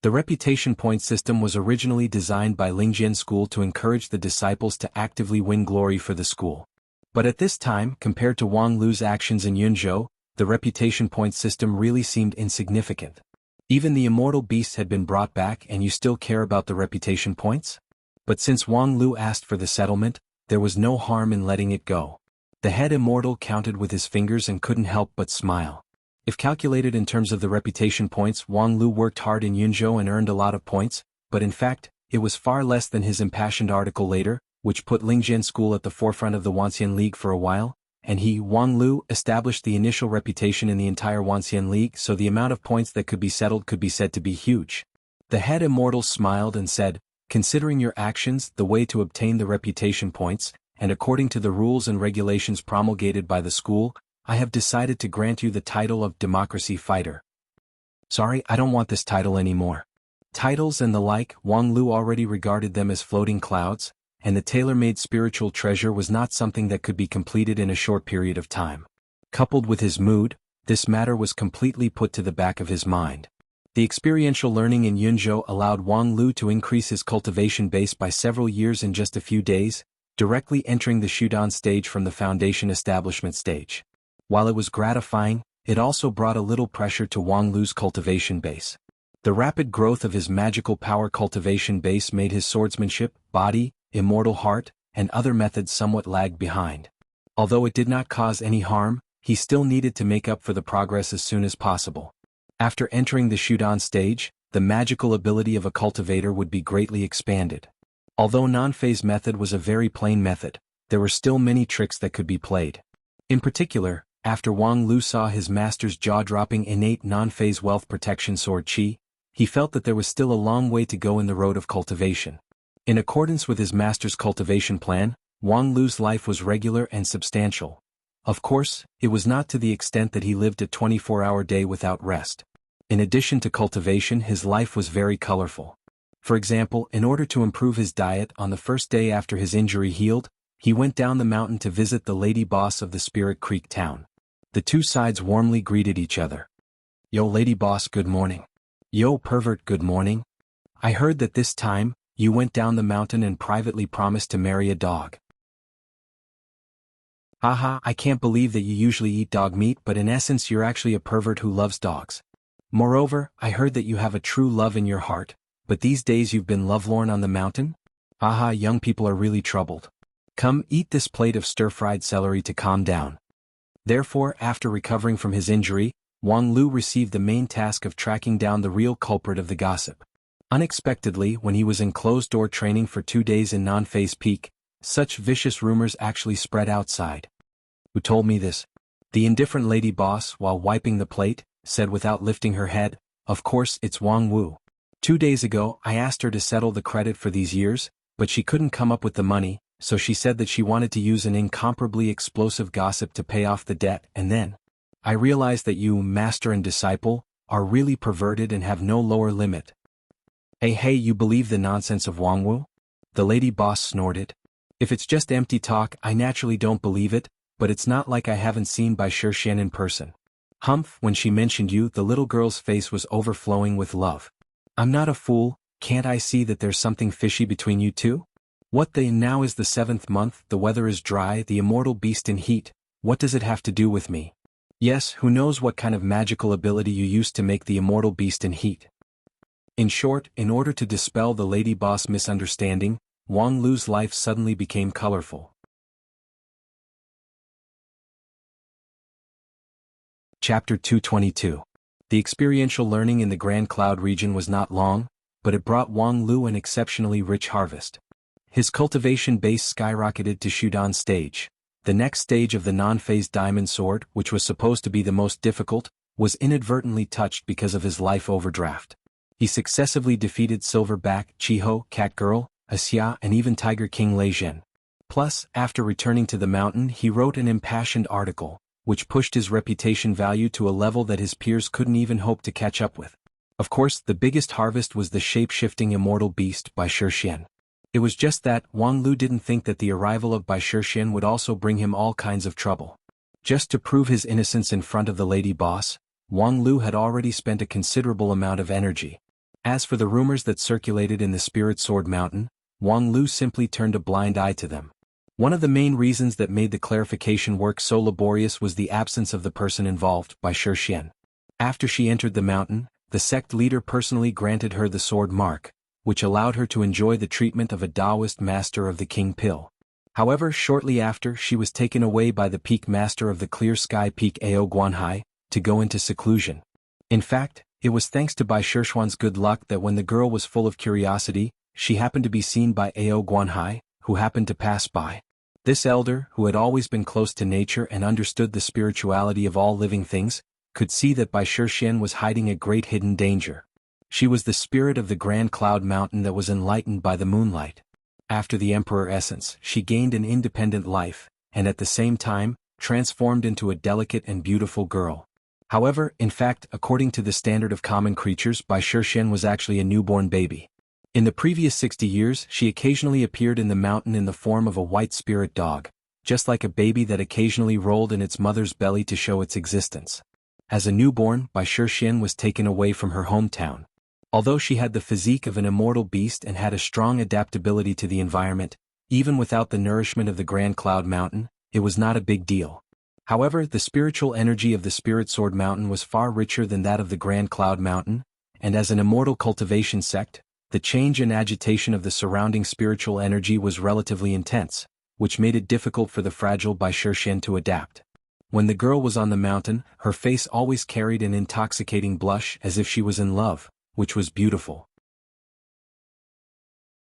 The reputation point system was originally designed by Lingjian School to encourage the disciples to actively win glory for the school. But at this time, compared to Wang Lu's actions in Yunzhou, the reputation point system really seemed insignificant. Even the immortal beast had been brought back and you still care about the reputation points? But since Wang Lu asked for the settlement, there was no harm in letting it go. The head immortal counted with his fingers and couldn't help but smile. If calculated in terms of the reputation points, Wang Lu worked hard in Yunzhou and earned a lot of points, but in fact, it was far less than his impassioned article later, which put Lingjian School at the forefront of the Wanxian League for a while, and he, Wang Lu, established the initial reputation in the entire Wanxian League, so the amount of points that could be settled could be said to be huge. The head immortal smiled and said, "Considering your actions, the way to obtain the reputation points, and according to the rules and regulations promulgated by the school, I have decided to grant you the title of Democracy Fighter." "Sorry, I don't want this title anymore." Titles and the like, Wang Lu already regarded them as floating clouds, and the tailor-made spiritual treasure was not something that could be completed in a short period of time. Coupled with his mood, this matter was completely put to the back of his mind. The experiential learning in Yunzhou allowed Wang Lu to increase his cultivation base by several years in just a few days, directly entering the Shudan stage from the foundation establishment stage. While it was gratifying, it also brought a little pressure to Wang Lu's cultivation base. The rapid growth of his magical power cultivation base made his swordsmanship, body, immortal heart, and other methods somewhat lag behind. Although it did not cause any harm, he still needed to make up for the progress as soon as possible. After entering the Shudan stage, the magical ability of a cultivator would be greatly expanded. Although non-phase method was a very plain method, there were still many tricks that could be played. In particular, after Wang Lu saw his master's jaw-dropping innate non-phase wealth protection sword Qi, he felt that there was still a long way to go in the road of cultivation. In accordance with his master's cultivation plan, Wang Lu's life was regular and substantial. Of course, it was not to the extent that he lived a 24-hour day without rest. In addition to cultivation, his life was very colorful. For example, in order to improve his diet on the first day after his injury healed, he went down the mountain to visit the lady boss of the Spirit Creek town. The two sides warmly greeted each other. "Yo, lady boss, good morning." "Yo, pervert, good morning. I heard that this time, you went down the mountain and privately promised to marry a dog." "Haha, I can't believe that you usually eat dog meat, but in essence you're actually a pervert who loves dogs. Moreover, I heard that you have a true love in your heart, but these days you've been lovelorn on the mountain? Haha, young people are really troubled. Come, eat this plate of stir-fried celery to calm down." Therefore, after recovering from his injury, Wang Lu received the main task of tracking down the real culprit of the gossip. Unexpectedly, when he was in closed-door training for 2 days in non-phase peak, such vicious rumors actually spread outside. "Who told me this?" The indifferent lady boss, while wiping the plate, said without lifting her head, "Of course, it's Wang Wu. 2 days ago, I asked her to settle the credit for these years, but she couldn't come up with the money, so she said that she wanted to use an incomparably explosive gossip to pay off the debt, and then I realized that you, master and disciple, are really perverted and have no lower limit. Hey, you believe the nonsense of Wangwu? The lady boss snorted. If it's just empty talk, I naturally don't believe it, but it's not like I haven't seen Bai Shixian in person. Humph, when she mentioned you, the little girl's face was overflowing with love. I'm not a fool, can't I see that there's something fishy between you two? What now is the 7th month, the weather is dry, the immortal beast in heat, what does it have to do with me? Yes, who knows what kind of magical ability you used to make the immortal beast in heat. In short, in order to dispel the lady boss misunderstanding, Wang Lu's life suddenly became colorful. Chapter 222. The experiential learning in the Grand Cloud region was not long, but it brought Wang Lu an exceptionally rich harvest. His cultivation base skyrocketed to Shudan stage. The next stage of the non-phased diamond sword, which was supposed to be the most difficult, was inadvertently touched because of his life overdraft. He successively defeated Silverback, Chiho, Catgirl, Asya, and even Tiger King Lei Zhen. Plus, after returning to the mountain, he wrote an impassioned article, which pushed his reputation value to a level that his peers couldn't even hope to catch up with. Of course, the biggest harvest was the shape-shifting immortal beast Bai Shixian. It was just that Wang Lu didn't think that the arrival of Bai Shixian would also bring him all kinds of trouble. Just to prove his innocence in front of the lady boss, Wang Lu had already spent a considerable amount of energy. As for the rumors that circulated in the Spirit Sword Mountain, Wang Lu simply turned a blind eye to them. One of the main reasons that made the clarification work so laborious was the absence of the person involved, Bai Shixian. After she entered the mountain, the sect leader personally granted her the sword mark, which allowed her to enjoy the treatment of a Taoist master of the King Pill. However, shortly after, she was taken away by the peak master of the Clear Sky Peak Ao Guanhai, to go into seclusion. In fact, it was thanks to Bai Shixian's good luck that when the girl was full of curiosity, she happened to be seen by Ao Guanhai, who happened to pass by. This elder, who had always been close to nature and understood the spirituality of all living things, could see that Bai Shixian was hiding a great hidden danger. She was the spirit of the Grand Cloud Mountain that was enlightened by the moonlight. After the Emperor Essence, she gained an independent life, and at the same time, transformed into a delicate and beautiful girl. However, in fact, according to the standard of common creatures, Bai Shixian was actually a newborn baby. In the previous 60 years, she occasionally appeared in the mountain in the form of a white spirit dog, just like a baby that occasionally rolled in its mother's belly to show its existence. As a newborn, Bai Shixian was taken away from her hometown. Although she had the physique of an immortal beast and had a strong adaptability to the environment, even without the nourishment of the Grand Cloud Mountain, it was not a big deal. However, the spiritual energy of the Spirit Sword Mountain was far richer than that of the Grand Cloud Mountain, and as an immortal cultivation sect, the change and agitation of the surrounding spiritual energy was relatively intense, which made it difficult for the fragile Bai Shixian to adapt. When the girl was on the mountain, her face always carried an intoxicating blush as if she was in love, which was beautiful.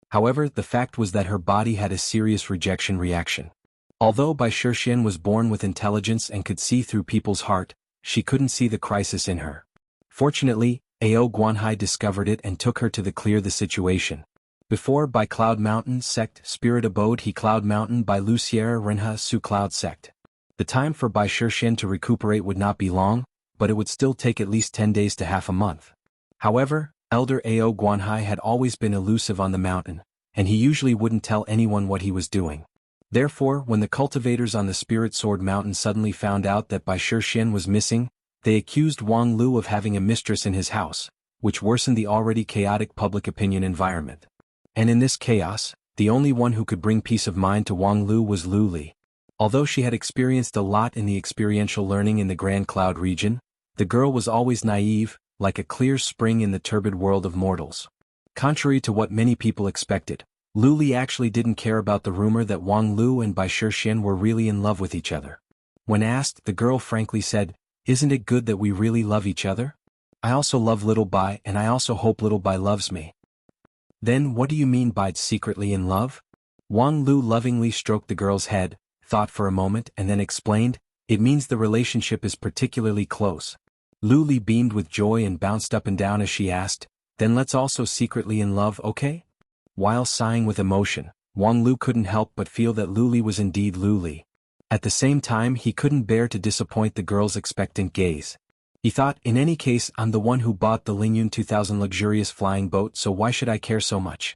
However, the fact was that her body had a serious rejection reaction. Although Bai Shixian was born with intelligence and could see through people's heart, she couldn't see the crisis in her. Fortunately, Ao Guanhai discovered it and took her to clear the situation. Before Bai Cloud Mountain Sect Spirit Abode He Cloud Mountain Bai Luciera Renha Su Cloud Sect. The time for Bai Shixian to recuperate would not be long, but it would still take at least 10 days to half a month. However, Elder Ao Guanhai had always been elusive on the mountain, and he usually wouldn't tell anyone what he was doing. Therefore, when the cultivators on the Spirit Sword Mountain suddenly found out that Bai Shixian was missing, they accused Wang Lu of having a mistress in his house, which worsened the already chaotic public opinion environment. And in this chaos, the only one who could bring peace of mind to Wang Lu was Lu Li. Although she had experienced a lot in the experiential learning in the Grand Cloud region, the girl was always naive, like a clear spring in the turbid world of mortals. Contrary to what many people expected, Lu Li actually didn't care about the rumor that Wang Lu and Bai Shixian were really in love with each other. When asked, the girl frankly said, "Isn't it good that we really love each other? I also love little Bai and I also hope little Bai loves me." "Then what do you mean by secretly in love?" Wang Lu lovingly stroked the girl's head, thought for a moment and then explained, "It means the relationship is particularly close." Lu Li beamed with joy and bounced up and down as she asked, "Then let's also secretly in love, okay?" While sighing with emotion, Wang Lu couldn't help but feel that Lu Li was indeed Lu Li. At the same time, he couldn't bear to disappoint the girl's expectant gaze. He thought, in any case, I'm the one who bought the Lingyun 2000 luxurious flying boat, so why should I care so much?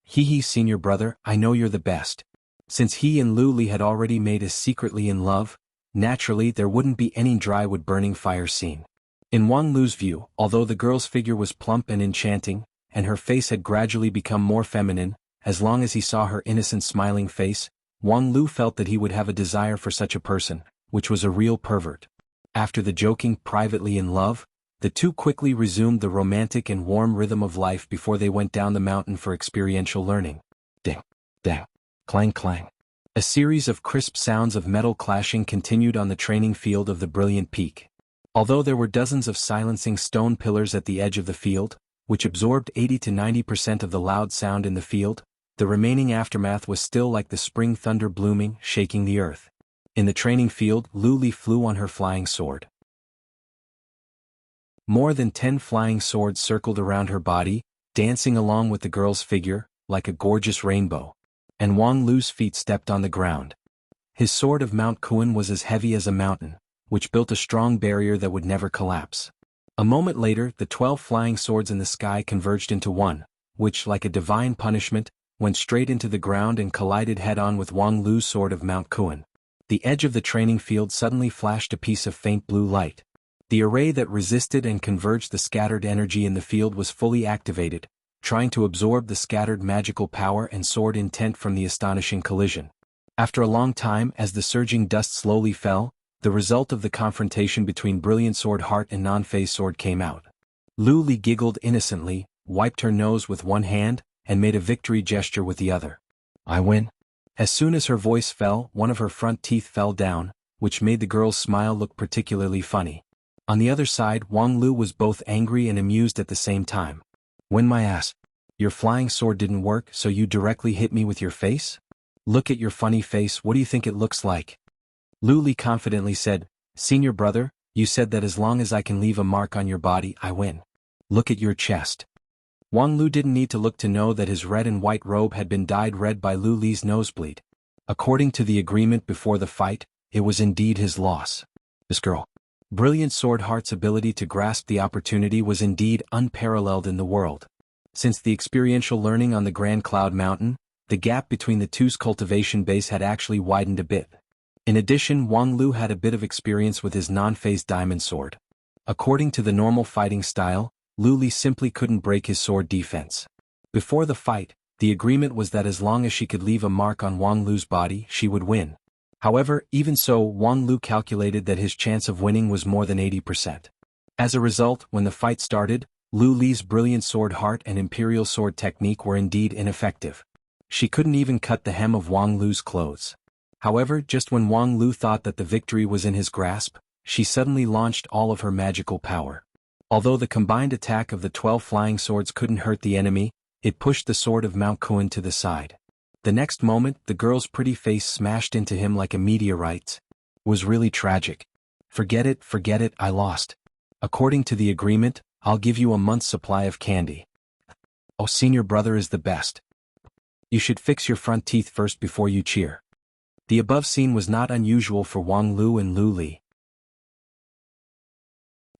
Hee, senior brother, I know you're the best. Since he and Lu Li had already made us secretly in love, naturally there wouldn't be any dry wood burning fire scene. In Wang Lu's view, although the girl's figure was plump and enchanting, and her face had gradually become more feminine, as long as he saw her innocent smiling face, Wang Lu felt that he would have a desire for such a person, which was a real pervert. After the joking privately in love, the two quickly resumed the romantic and warm rhythm of life before they went down the mountain for experiential learning. Ding, dang, clang, clang. A series of crisp sounds of metal clashing continued on the training field of the brilliant peak. Although there were dozens of silencing stone pillars at the edge of the field, which absorbed 80 to 90% of the loud sound in the field, the remaining aftermath was still like the spring thunder blooming, shaking the earth. In the training field, Lu Li flew on her flying sword. More than 10 flying swords circled around her body, dancing along with the girl's figure, like a gorgeous rainbow. And Wang Lu's feet stepped on the ground. His sword of Mount Kuan was as heavy as a mountain, which built a strong barrier that would never collapse. A moment later, the 12 flying swords in the sky converged into one, which, like a divine punishment, went straight into the ground and collided head-on with Wang Lu's sword of Mount Kuan. The edge of the training field suddenly flashed a piece of faint blue light. The array that resisted and converged the scattered energy in the field was fully activated, trying to absorb the scattered magical power and sword intent from the astonishing collision. After a long time, as the surging dust slowly fell, the result of the confrontation between Brilliant Sword Heart and Non-Phase Sword came out. Lu Li giggled innocently, wiped her nose with one hand, and made a victory gesture with the other. I win. As soon as her voice fell, one of her front teeth fell down, which made the girl's smile look particularly funny. On the other side, Wang Lu was both angry and amused at the same time. Win my ass. Your flying sword didn't work, so you directly hit me with your face? Look at your funny face, what do you think it looks like? Lu Li confidently said, Senior brother, you said that as long as I can leave a mark on your body, I win. Look at your chest. Wang Lu didn't need to look to know that his red and white robe had been dyed red by Lu Li's nosebleed. According to the agreement before the fight, it was indeed his loss. This girl. Brilliant Sword Heart's ability to grasp the opportunity was indeed unparalleled in the world. Since the experiential learning on the Grand Cloud Mountain, the gap between the two's cultivation base had actually widened a bit. In addition, Wang Lu had a bit of experience with his non-phase diamond sword. According to the normal fighting style, Lu Li simply couldn't break his sword defense. Before the fight, the agreement was that as long as she could leave a mark on Wang Lu's body, she would win. However, even so, Wang Lu calculated that his chance of winning was more than 80%. As a result, when the fight started, Lu Li's Brilliant Sword Heart and Imperial Sword technique were indeed ineffective. She couldn't even cut the hem of Wang Lu's clothes. However, just when Wang Lu thought that the victory was in his grasp, she suddenly launched all of her magical power. Although the combined attack of the 12 flying swords couldn't hurt the enemy, it pushed the sword of Mount Kuan to the side. The next moment, the girl's pretty face smashed into him like a meteorite. It was really tragic. Forget it, I lost. According to the agreement, I'll give you a month's supply of candy. Oh, senior brother is the best. You should fix your front teeth first before you cheer. The above scene was not unusual for Wang Lu and Lu Li.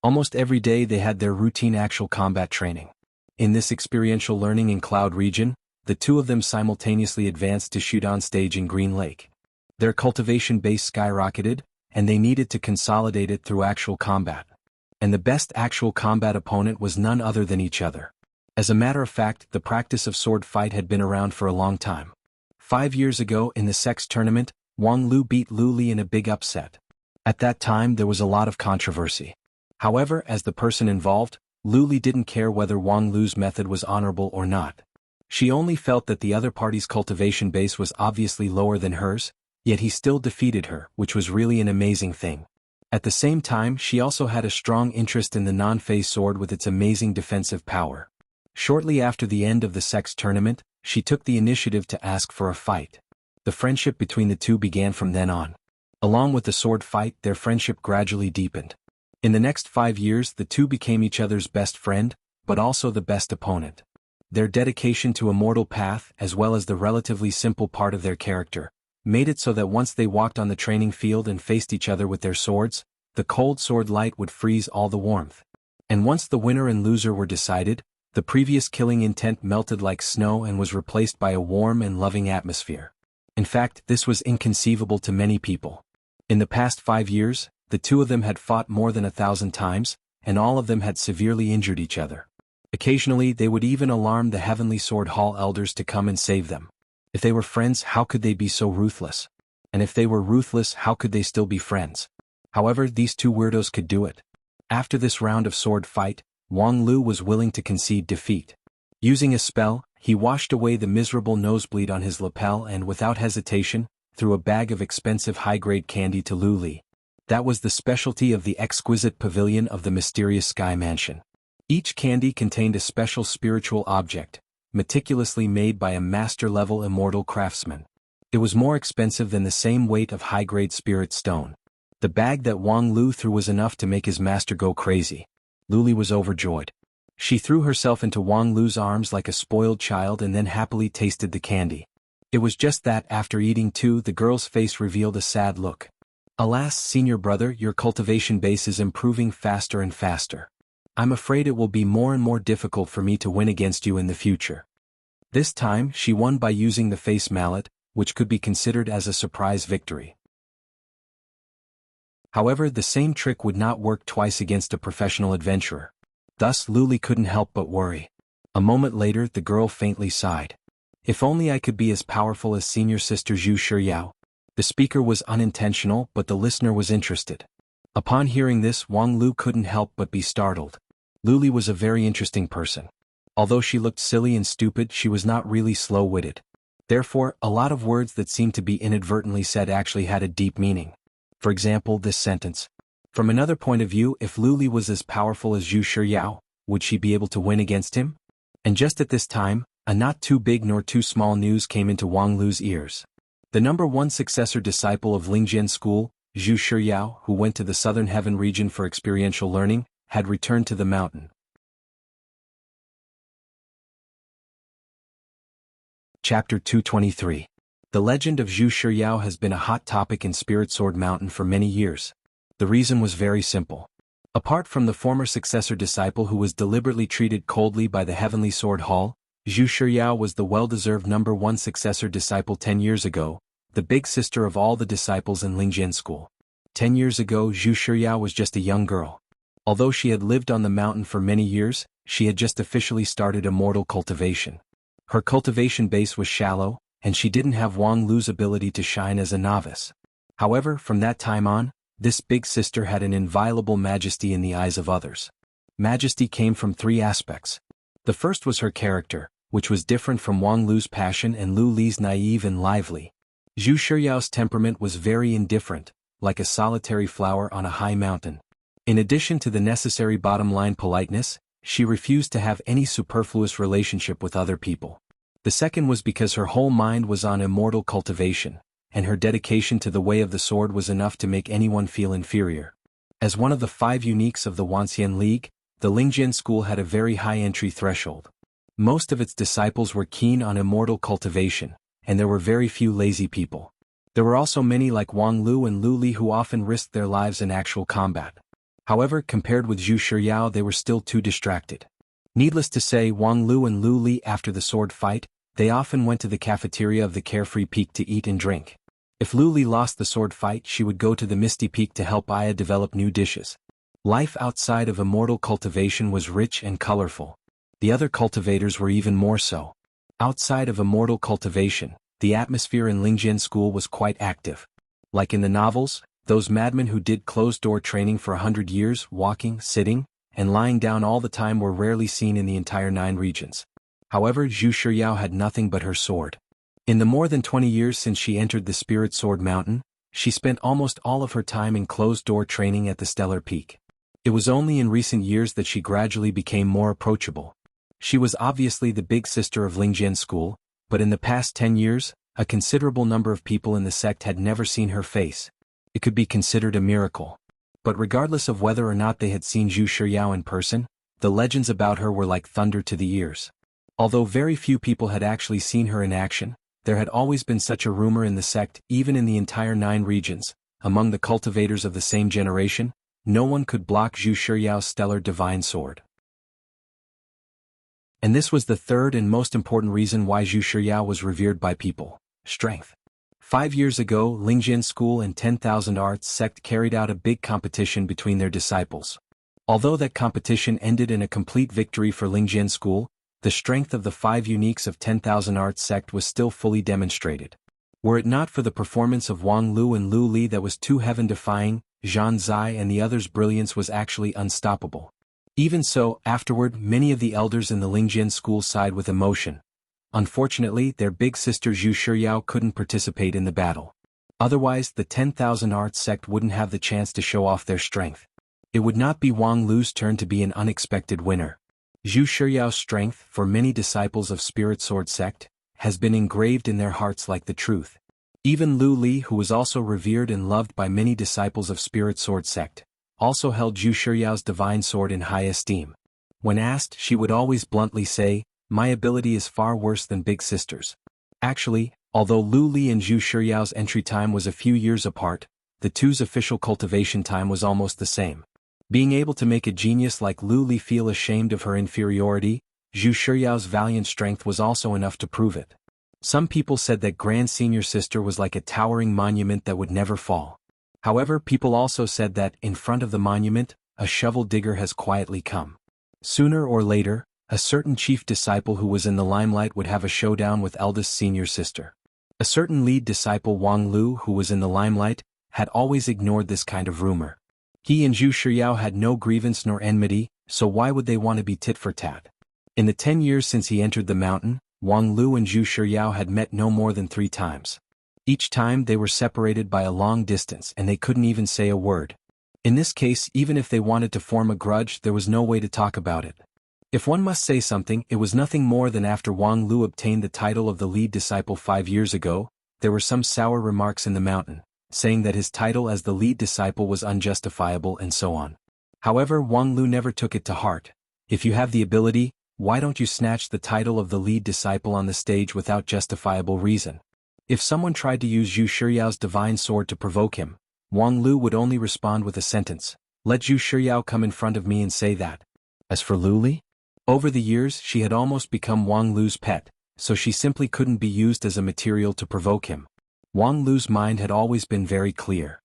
Almost every day they had their routine actual combat training. In this experiential learning in Cloud Region, the two of them simultaneously advanced to shoot on stage in Green Lake. Their cultivation base skyrocketed, and they needed to consolidate it through actual combat. And the best actual combat opponent was none other than each other. As a matter of fact, the practice of sword fight had been around for a long time. 5 years ago in the sex tournament, Wang Lu beat Lu Li in a big upset. At that time there was a lot of controversy. However, as the person involved, Lu Li didn't care whether Wang Lu's method was honorable or not. She only felt that the other party's cultivation base was obviously lower than hers, yet he still defeated her, which was really an amazing thing. At the same time, she also had a strong interest in the non-phase sword with its amazing defensive power. Shortly after the end of the sex tournament, she took the initiative to ask for a fight. The friendship between the two began from then on. Along with the sword fight, their friendship gradually deepened. In the next 5 years, the two became each other's best friend, but also the best opponent. Their dedication to immortal path as well as the relatively simple part of their character made it so that once they walked on the training field and faced each other with their swords, the cold sword light would freeze all the warmth. And once the winner and loser were decided, the previous killing intent melted like snow and was replaced by a warm and loving atmosphere. In fact, this was inconceivable to many people. In the past 5 years, the two of them had fought more than 1,000 times, and all of them had severely injured each other. Occasionally they would even alarm the Heavenly Sword Hall elders to come and save them. If they were friends, how could they be so ruthless? And if they were ruthless, how could they still be friends? However, these two weirdos could do it. After this round of sword fight, Wang Lu was willing to concede defeat. Using a spell, he washed away the miserable nosebleed on his lapel and without hesitation, threw a bag of expensive high-grade candy to Lu Li. That was the specialty of the exquisite pavilion of the mysterious Sky Mansion. Each candy contained a special spiritual object, meticulously made by a master-level immortal craftsman. It was more expensive than the same weight of high-grade spirit stone. The bag that Wang Lu threw was enough to make his master go crazy. Lu Li was overjoyed. She threw herself into Wang Lu's arms like a spoiled child and then happily tasted the candy. It was just that after eating two, the girl's face revealed a sad look. Alas, senior brother, your cultivation base is improving faster and faster. I'm afraid it will be more and more difficult for me to win against you in the future. This time, she won by using the face mallet, which could be considered as a surprise victory. However, the same trick would not work twice against a professional adventurer. Thus, Lu Li couldn't help but worry. A moment later, the girl faintly sighed. If only I could be as powerful as senior sister Zhu Shiyao. The speaker was unintentional, but the listener was interested. Upon hearing this, Wang Lu couldn't help but be startled. Lu Li was a very interesting person. Although she looked silly and stupid, she was not really slow-witted. Therefore, a lot of words that seemed to be inadvertently said actually had a deep meaning. For example, this sentence. From another point of view, if Lu Li was as powerful as Zhu Shiyao, would she be able to win against him? And just at this time, a not too big nor too small news came into Wang Lu's ears. The #1 successor disciple of Lingjian School, Zhu Shiyao, who went to the Southern Heaven region for experiential learning, had returned to the mountain. Chapter 223. The legend of Zhu Shiyao has been a hot topic in Spirit Sword Mountain for many years. The reason was very simple. Apart from the former successor disciple who was deliberately treated coldly by the Heavenly Sword Hall, Zhu Shiyao was the well-deserved #1 successor disciple 10 years ago, the big sister of all the disciples in Lingjian School. 10 years ago, Zhu Shiyao was just a young girl. Although she had lived on the mountain for many years, she had just officially started immortal cultivation. Her cultivation base was shallow, and she didn't have Wang Lu's ability to shine as a novice. However, from that time on, this big sister had an inviolable majesty in the eyes of others. Majesty came from 3 aspects. The first was her character, which was different from Wang Lu's passion and Lu Li's naive and lively. Zhu Shiyao's temperament was very indifferent, like a solitary flower on a high mountain. In addition to the necessary bottom-line politeness, she refused to have any superfluous relationship with other people. The second was because her whole mind was on immortal cultivation, and her dedication to the way of the sword was enough to make anyone feel inferior. As one of the 5 uniques of the Wanxian League, the Lingjian School had a very high entry threshold. Most of its disciples were keen on immortal cultivation, and there were very few lazy people. There were also many like Wang Lu and Lu Li who often risked their lives in actual combat. However, compared with Zhu Shiyao, they were still too distracted. Needless to say, Wang Lu and Lu Li, after the sword fight, they often went to the cafeteria of the Carefree Peak to eat and drink. If Lu Li lost the sword fight, she would go to the Misty Peak to help Aya develop new dishes. Life outside of immortal cultivation was rich and colorful. The other cultivators were even more so. Outside of immortal cultivation, the atmosphere in Lingjian School was quite active. Like in the novels, those madmen who did closed-door training for 100 years, walking, sitting, and lying down all the time were rarely seen in the entire 9 regions. However, Zhu Shiyao had nothing but her sword. In the more than 20 years since she entered the Spirit Sword Mountain, she spent almost all of her time in closed-door training at the Stellar Peak. It was only in recent years that she gradually became more approachable. She was obviously the big sister of Lingjian School, but in the past 10 years, a considerable number of people in the sect had never seen her face. It could be considered a miracle. But regardless of whether or not they had seen Zhu Shiyao in person, the legends about her were like thunder to the ears. Although very few people had actually seen her in action, there had always been such a rumor in the sect, even in the entire 9 regions. Among the cultivators of the same generation, no one could block Zhu Shiyao's stellar divine sword. And this was the third and most important reason why Zhu Shiyao was revered by people: strength. 5 years ago, Lingjian School and 10,000 Arts sect carried out a big competition between their disciples. Although that competition ended in a complete victory for Lingjian School, the strength of the 5 uniques of 10,000 Arts sect was still fully demonstrated. Were it not for the performance of Wang Lu and Lu Li that was too heaven-defying, Zhan Zai and the others' brilliance was actually unstoppable. Even so, afterward, many of the elders in the Lingjian School sighed with emotion. Unfortunately, their big sister Zhu Shiyao couldn't participate in the battle. Otherwise, the 10,000 Arts sect wouldn't have the chance to show off their strength. It would not be Wang Lu's turn to be an unexpected winner. Zhu Shiyao's strength, for many disciples of Spirit Sword sect, has been engraved in their hearts like the truth. Even Lu Li, who was also revered and loved by many disciples of Spirit Sword sect, also held Zhu Shiyao's divine sword in high esteem. When asked, she would always bluntly say, "My ability is far worse than big sister's." Actually, although Lu Li and Zhu Shiyao's entry time was a few years apart, the two's official cultivation time was almost the same. Being able to make a genius like Lu Li feel ashamed of her inferiority, Zhu Shiyao's valiant strength was also enough to prove it. Some people said that Grand Senior Sister was like a towering monument that would never fall. However, people also said that, in front of the monument, a shovel digger has quietly come. Sooner or later, a certain chief disciple who was in the limelight would have a showdown with eldest senior sister. A certain lead disciple Wang Lu, who was in the limelight, had always ignored this kind of rumor. He and Zhu Shiyao had no grievance nor enmity, so why would they want to be tit for tat? In the 10 years since he entered the mountain, Wang Lu and Zhu Shiyao had met no more than 3 times. Each time they were separated by a long distance and they couldn't even say a word. In this case, even if they wanted to form a grudge, there was no way to talk about it. If one must say something, it was nothing more than after Wang Lu obtained the title of the lead disciple 5 years ago, there were some sour remarks in the mountain, saying that his title as the lead disciple was unjustifiable and so on. However, Wang Lu never took it to heart. If you have the ability, why don't you snatch the title of the lead disciple on the stage without justifiable reason? If someone tried to use Zhu Shiyao's divine sword to provoke him, Wang Lu would only respond with a sentence: "Let Zhu Shiyao come in front of me and say that." As for Lu Li, over the years she had almost become Wang Lu's pet, so she simply couldn't be used as a material to provoke him. Wang Lu's mind had always been very clear.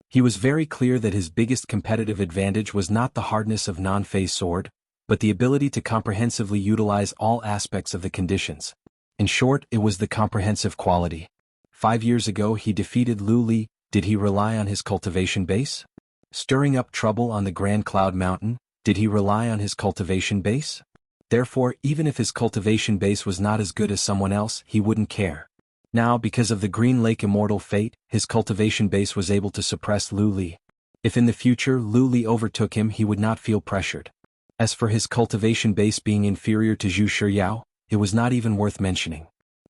He was very clear that his biggest competitive advantage was not the hardness of non-phase sword, but the ability to comprehensively utilize all aspects of the conditions. In short, it was the comprehensive quality. 5 years ago he defeated Lu Li. Did he rely on his cultivation base? Stirring up trouble on the Grand Cloud Mountain, did he rely on his cultivation base? Therefore, even if his cultivation base was not as good as someone else, he wouldn't care. Now, because of the Green Lake Immortal fate, his cultivation base was able to suppress Lu Li. If in the future Lu Li overtook him, he would not feel pressured. As for his cultivation base being inferior to Zhu Shiyao, it was not even worth mentioning.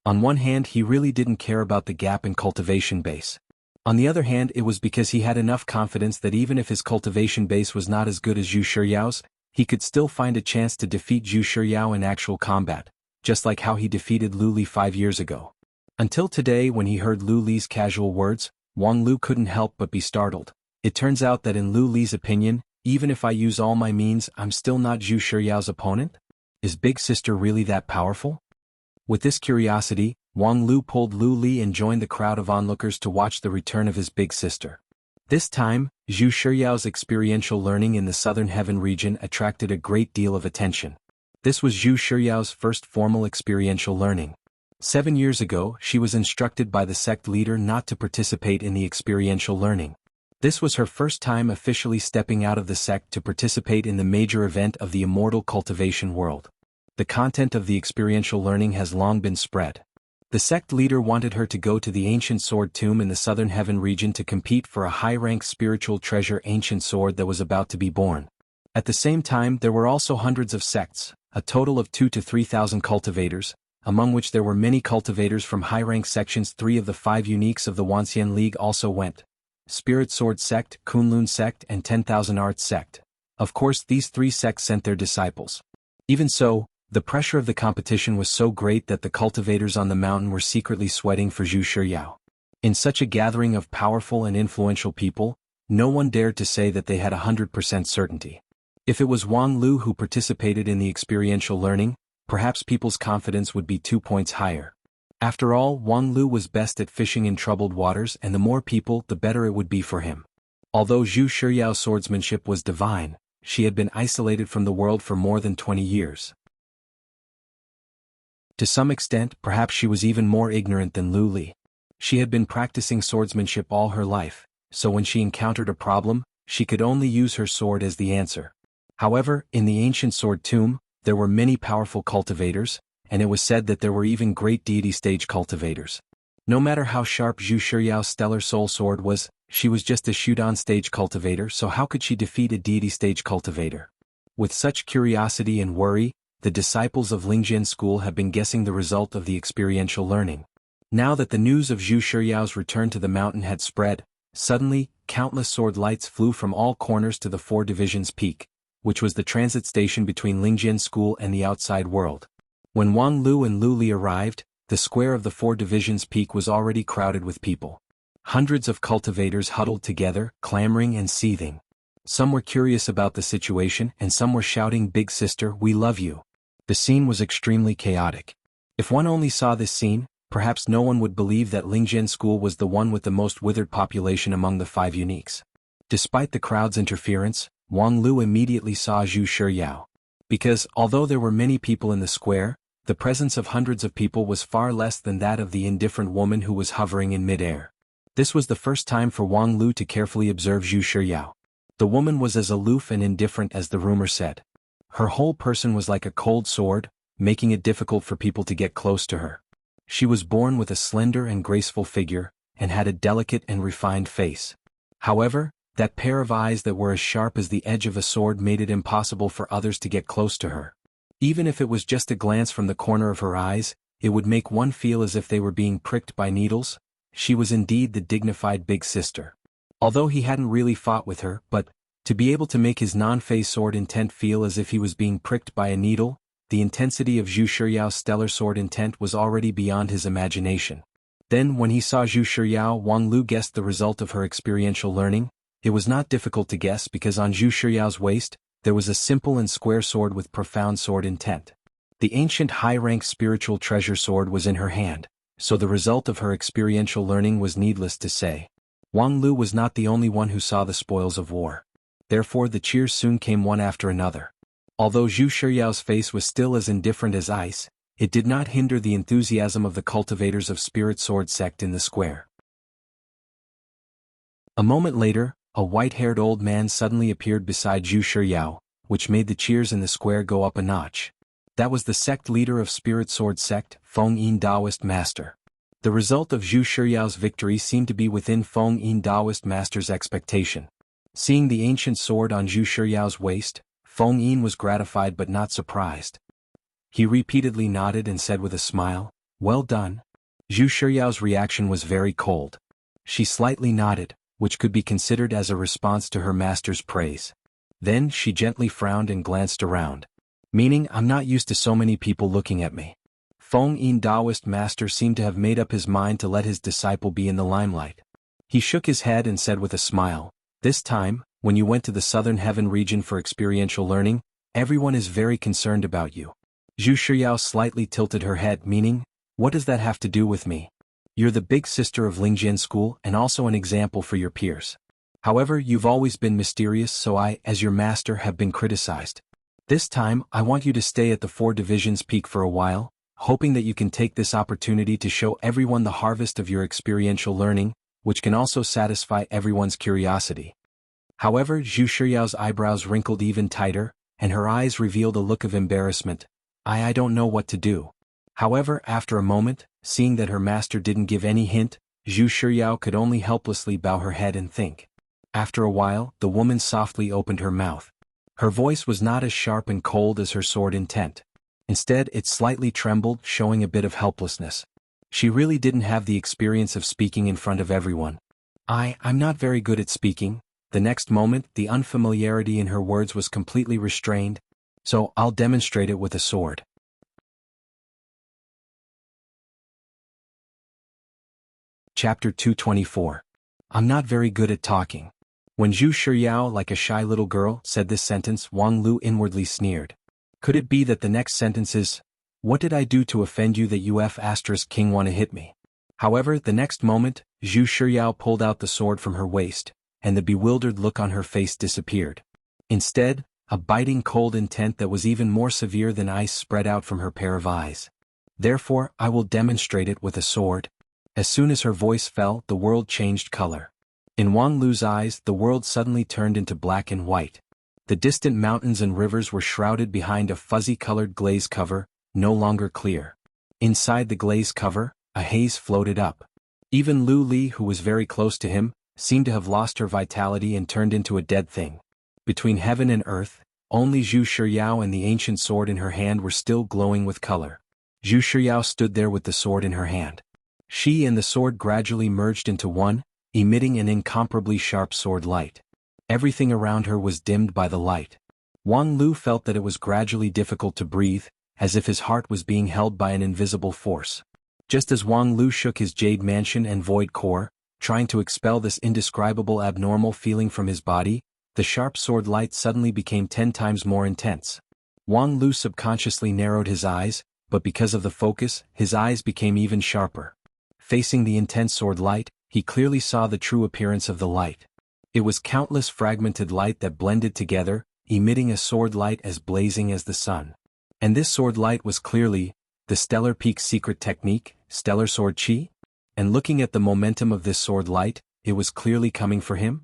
On one hand, he really didn't care about the gap in cultivation base. On the other hand, it was because he had enough confidence that even if his cultivation base was not as good as Zhu Shiyao's, he could still find a chance to defeat Zhu Shiyao in actual combat, just like how he defeated Lu Li 5 years ago. Until today, when he heard Lu Li's casual words, Wang Lu couldn't help but be startled. It turns out that in Lu Li's opinion, even if I use all my means, I'm still not Zhu Shiyao's opponent? Is Big Sister really that powerful? With this curiosity, Wang Lu pulled Lu Li and joined the crowd of onlookers to watch the return of his big sister. This time, Zhu Shiyao's experiential learning in the Southern Heaven region attracted a great deal of attention. This was Zhu Shiyao's first formal experiential learning. 7 years ago, she was instructed by the sect leader not to participate in the experiential learning. This was her first time officially stepping out of the sect to participate in the major event of the immortal cultivation world. The content of the experiential learning has long been spread. The sect leader wanted her to go to the ancient sword tomb in the Southern Heaven region to compete for a high-rank spiritual treasure ancient sword that was about to be born. At the same time, there were also hundreds of sects, a total of 2,000 to 3,000 cultivators, among which there were many cultivators from high-rank sections. 3 of the 5 uniques of the Wanxian League also went: Spirit Sword Sect, Kunlun Sect and 10,000 Arts Sect. Of course, these 3 sects sent their disciples. Even so, the pressure of the competition was so great that the cultivators on the mountain were secretly sweating for Zhu Shiryao. In such a gathering of powerful and influential people, no one dared to say that they had 100% certainty. If it was Wang Lu who participated in the experiential learning, perhaps people's confidence would be 2 points higher. After all, Wang Lu was best at fishing in troubled waters, and the more people, the better it would be for him. Although Zhu Shiryao's swordsmanship was divine, she had been isolated from the world for more than 20 years. To some extent, perhaps she was even more ignorant than Lu Li. She had been practicing swordsmanship all her life, so when she encountered a problem, she could only use her sword as the answer. However, in the ancient sword tomb, there were many powerful cultivators, and it was said that there were even great deity stage cultivators. No matter how sharp Zhu Shiryao's stellar soul sword was, she was just a Shudan stage cultivator, so how could she defeat a deity stage cultivator? With such curiosity and worry, the disciples of Lingjian school have been guessing the result of the experiential learning. Now that the news of Zhu Shiryao's return to the mountain had spread, suddenly, countless sword lights flew from all corners to the 4 Divisions Peak, which was the transit station between Lingjian school and the outside world. When Wang Lu and Lu Li arrived, the square of the 4 Divisions Peak was already crowded with people. Hundreds of cultivators huddled together, clamoring and seething. Some were curious about the situation, and some were shouting, "Big sister, we love you." The scene was extremely chaotic. If one only saw this scene, perhaps no one would believe that Lingjian school was the one with the most withered population among the 5 uniques. Despite the crowd's interference, Wang Lu immediately saw Zhu Shiryao. Because, although there were many people in the square, the presence of hundreds of people was far less than that of the indifferent woman who was hovering in mid-air. This was the first time for Wang Lu to carefully observe Zhu Shiryao. The woman was as aloof and indifferent as the rumor said. Her whole person was like a cold sword, making it difficult for people to get close to her. She was born with a slender and graceful figure, and had a delicate and refined face. However, that pair of eyes that were as sharp as the edge of a sword made it impossible for others to get close to her. Even if it was just a glance from the corner of her eyes, it would make one feel as if they were being pricked by needles. She was indeed the dignified big sister. Although he hadn't really fought with her, but, to be able to make his non-phase sword intent feel as if he was being pricked by a needle, the intensity of Zhu Shiryao's stellar sword intent was already beyond his imagination. Then when he saw Zhu Shiryao, Wang Lu guessed the result of her experiential learning. It was not difficult to guess because on Zhu Shiryao's waist, there was a simple and square sword with profound sword intent. The ancient high-rank spiritual treasure sword was in her hand, so the result of her experiential learning was needless to say. Wang Lu was not the only one who saw the spoils of war. Therefore the cheers soon came one after another. Although Zhu Shiryao's face was still as indifferent as ice, it did not hinder the enthusiasm of the cultivators of Spirit Sword sect in the square. A moment later, a white-haired old man suddenly appeared beside Zhu Shiryao, which made the cheers in the square go up a notch. That was the sect leader of Spirit Sword sect, Feng Yin Taoist Master. The result of Zhu Shiryao's victory seemed to be within Feng Yin Taoist Master's expectation. Seeing the ancient sword on Zhu Shiryao's waist, Feng Yin was gratified but not surprised. He repeatedly nodded and said with a smile, "Well done." Zhu Shiryao's reaction was very cold. She slightly nodded, which could be considered as a response to her master's praise. Then she gently frowned and glanced around. Meaning, "I'm not used to so many people looking at me." Feng Yin Taoist Master seemed to have made up his mind to let his disciple be in the limelight. He shook his head and said with a smile, "This time, when you went to the Southern Heaven region for experiential learning, everyone is very concerned about you." Zhu Shiryao slightly tilted her head, meaning, "What does that have to do with me? You're the big sister of Lingjian school and also an example for your peers. However, you've always been mysterious, so I, as your master, have been criticized. This time, I want you to stay at the 4 Divisions Peak for a while, hoping that you can take this opportunity to show everyone the harvest of your experiential learning, which can also satisfy everyone's curiosity." However, Zhu Shiryao's eyebrows wrinkled even tighter, and her eyes revealed a look of embarrassment. I don't know what to do." However, after a moment, seeing that her master didn't give any hint, Zhu Shiryao could only helplessly bow her head and think. After a while, the woman softly opened her mouth. Her voice was not as sharp and cold as her sword intent. Instead, it slightly trembled, showing a bit of helplessness. She really didn't have the experience of speaking in front of everyone. I'm not very good at speaking." The next moment, the unfamiliarity in her words was completely restrained. So I'll demonstrate it with a sword. Chapter 224. I'm not very good at talking. When Zhu Shiyao, like a shy little girl, said this sentence, Wang Lu inwardly sneered. Could it be that the next sentence is, "What did I do to offend you that you *king want to hit me?" However, the next moment, Zhu Shiyao pulled out the sword from her waist, and the bewildered look on her face disappeared. Instead, a biting cold intent that was even more severe than ice spread out from her pair of eyes. Therefore, I will demonstrate it with a sword. As soon as her voice fell, the world changed color. In Wang Lu's eyes, the world suddenly turned into black and white. The distant mountains and rivers were shrouded behind a fuzzy-colored glaze cover, no longer clear. Inside the glaze cover, a haze floated up. Even Lu Li, who was very close to him, seemed to have lost her vitality and turned into a dead thing. Between heaven and earth, only Zhu Shiyao and the ancient sword in her hand were still glowing with color. Zhu Shiyao stood there with the sword in her hand. She and the sword gradually merged into one, emitting an incomparably sharp sword light. Everything around her was dimmed by the light. Wang Lu felt that it was gradually difficult to breathe, as if his heart was being held by an invisible force. Just as Wang Lu shook his jade mansion and void core, trying to expel this indescribable abnormal feeling from his body, the sharp sword light suddenly became 10 times more intense. Wang Lu subconsciously narrowed his eyes, but because of the focus, his eyes became even sharper. Facing the intense sword light, he clearly saw the true appearance of the light. It was countless fragmented light that blended together, emitting a sword light as blazing as the sun. And this sword light was clearly the Stellar Peak's secret technique, Stellar Sword Chi? And looking at the momentum of this sword light, it was clearly coming for him?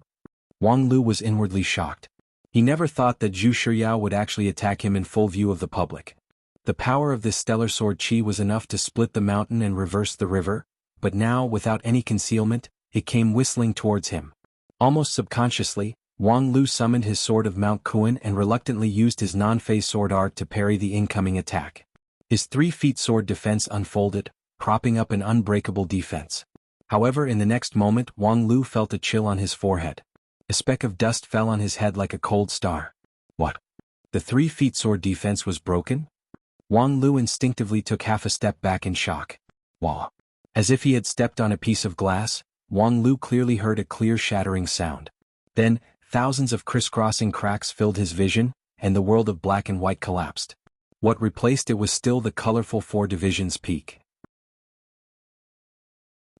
Wang Lu was inwardly shocked. He never thought that Zhu Shiyao would actually attack him in full view of the public. The power of this Stellar Sword Chi was enough to split the mountain and reverse the river, but now, without any concealment, it came whistling towards him. Almost subconsciously, Wang Lu summoned his sword of Mount Kuan and reluctantly used his non-phase sword art to parry the incoming attack. His 3-feet sword defense unfolded, propping up an unbreakable defense. However, in the next moment, Wang Lu felt a chill on his forehead. A speck of dust fell on his head like a cold star. What? The 3-feet sword defense was broken? Wang Lu instinctively took half a step back in shock. Wah! As if he had stepped on a piece of glass, Wang Lu clearly heard a clear shattering sound. Then, thousands of crisscrossing cracks filled his vision, and the world of black and white collapsed. What replaced it was still the colorful 4 divisions peak.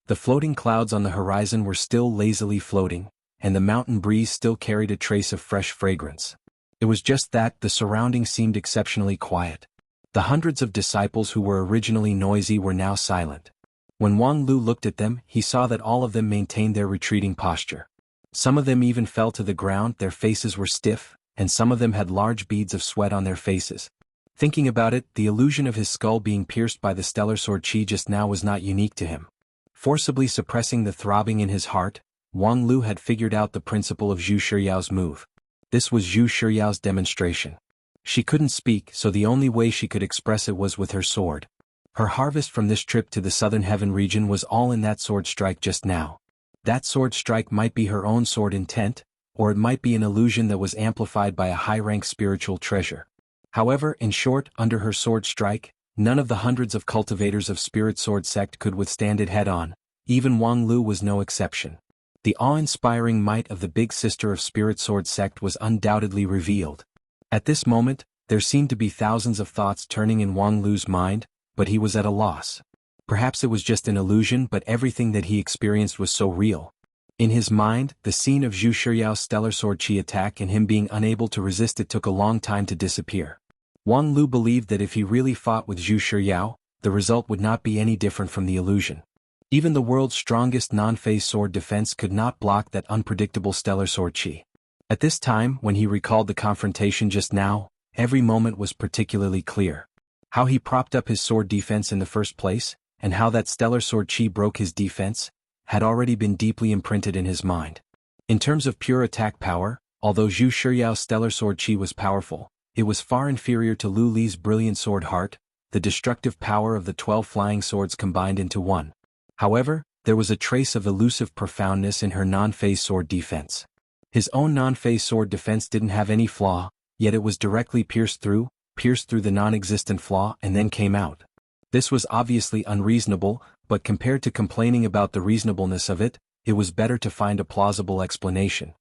The floating clouds on the horizon were still lazily floating, and the mountain breeze still carried a trace of fresh fragrance. It was just that the surroundings seemed exceptionally quiet. The hundreds of disciples who were originally noisy were now silent. When Wang Lu looked at them, he saw that all of them maintained their retreating posture. Some of them even fell to the ground, their faces were stiff, and some of them had large beads of sweat on their faces. Thinking about it, the illusion of his skull being pierced by the Stellar Sword Chi just now was not unique to him. Forcibly suppressing the throbbing in his heart, Wang Lu had figured out the principle of Zhu Shiyao's move. This was Zhu Shiyao's demonstration. She couldn't speak, so the only way she could express it was with her sword. Her harvest from this trip to the Southern Heaven region was all in that sword strike just now. That sword strike might be her own sword intent, or it might be an illusion that was amplified by a high-rank spiritual treasure. However, in short, under her sword strike, none of the hundreds of cultivators of Spirit Sword Sect could withstand it head-on. Even Wang Lu was no exception. The awe-inspiring might of the big sister of Spirit Sword Sect was undoubtedly revealed. At this moment, there seemed to be thousands of thoughts turning in Wang Lu's mind, but he was at a loss. Perhaps it was just an illusion, but everything that he experienced was so real. In his mind, the scene of Zhu Shiyao's Stellar Sword Chi attack and him being unable to resist it took a long time to disappear. Wang Lu believed that if he really fought with Zhu Shiyao, the result would not be any different from the illusion. Even the world's strongest non-phase sword defense could not block that unpredictable Stellar Sword Chi. At this time, when he recalled the confrontation just now, every moment was particularly clear. How he propped up his sword defense in the first place, and how that Stellar Sword Chi broke his defense, had already been deeply imprinted in his mind. In terms of pure attack power, although Zhu Shiyao's Stellar Sword Chi was powerful, it was far inferior to Lu Li's brilliant sword heart, the destructive power of the 12 flying swords combined into one. However, there was a trace of elusive profoundness in her non-phase sword defense. His own non-phase sword defense didn't have any flaw, yet it was directly pierced through, pierced through the non-existent flaw and then came out. This was obviously unreasonable, but compared to complaining about the reasonableness of it, it was better to find a plausible explanation.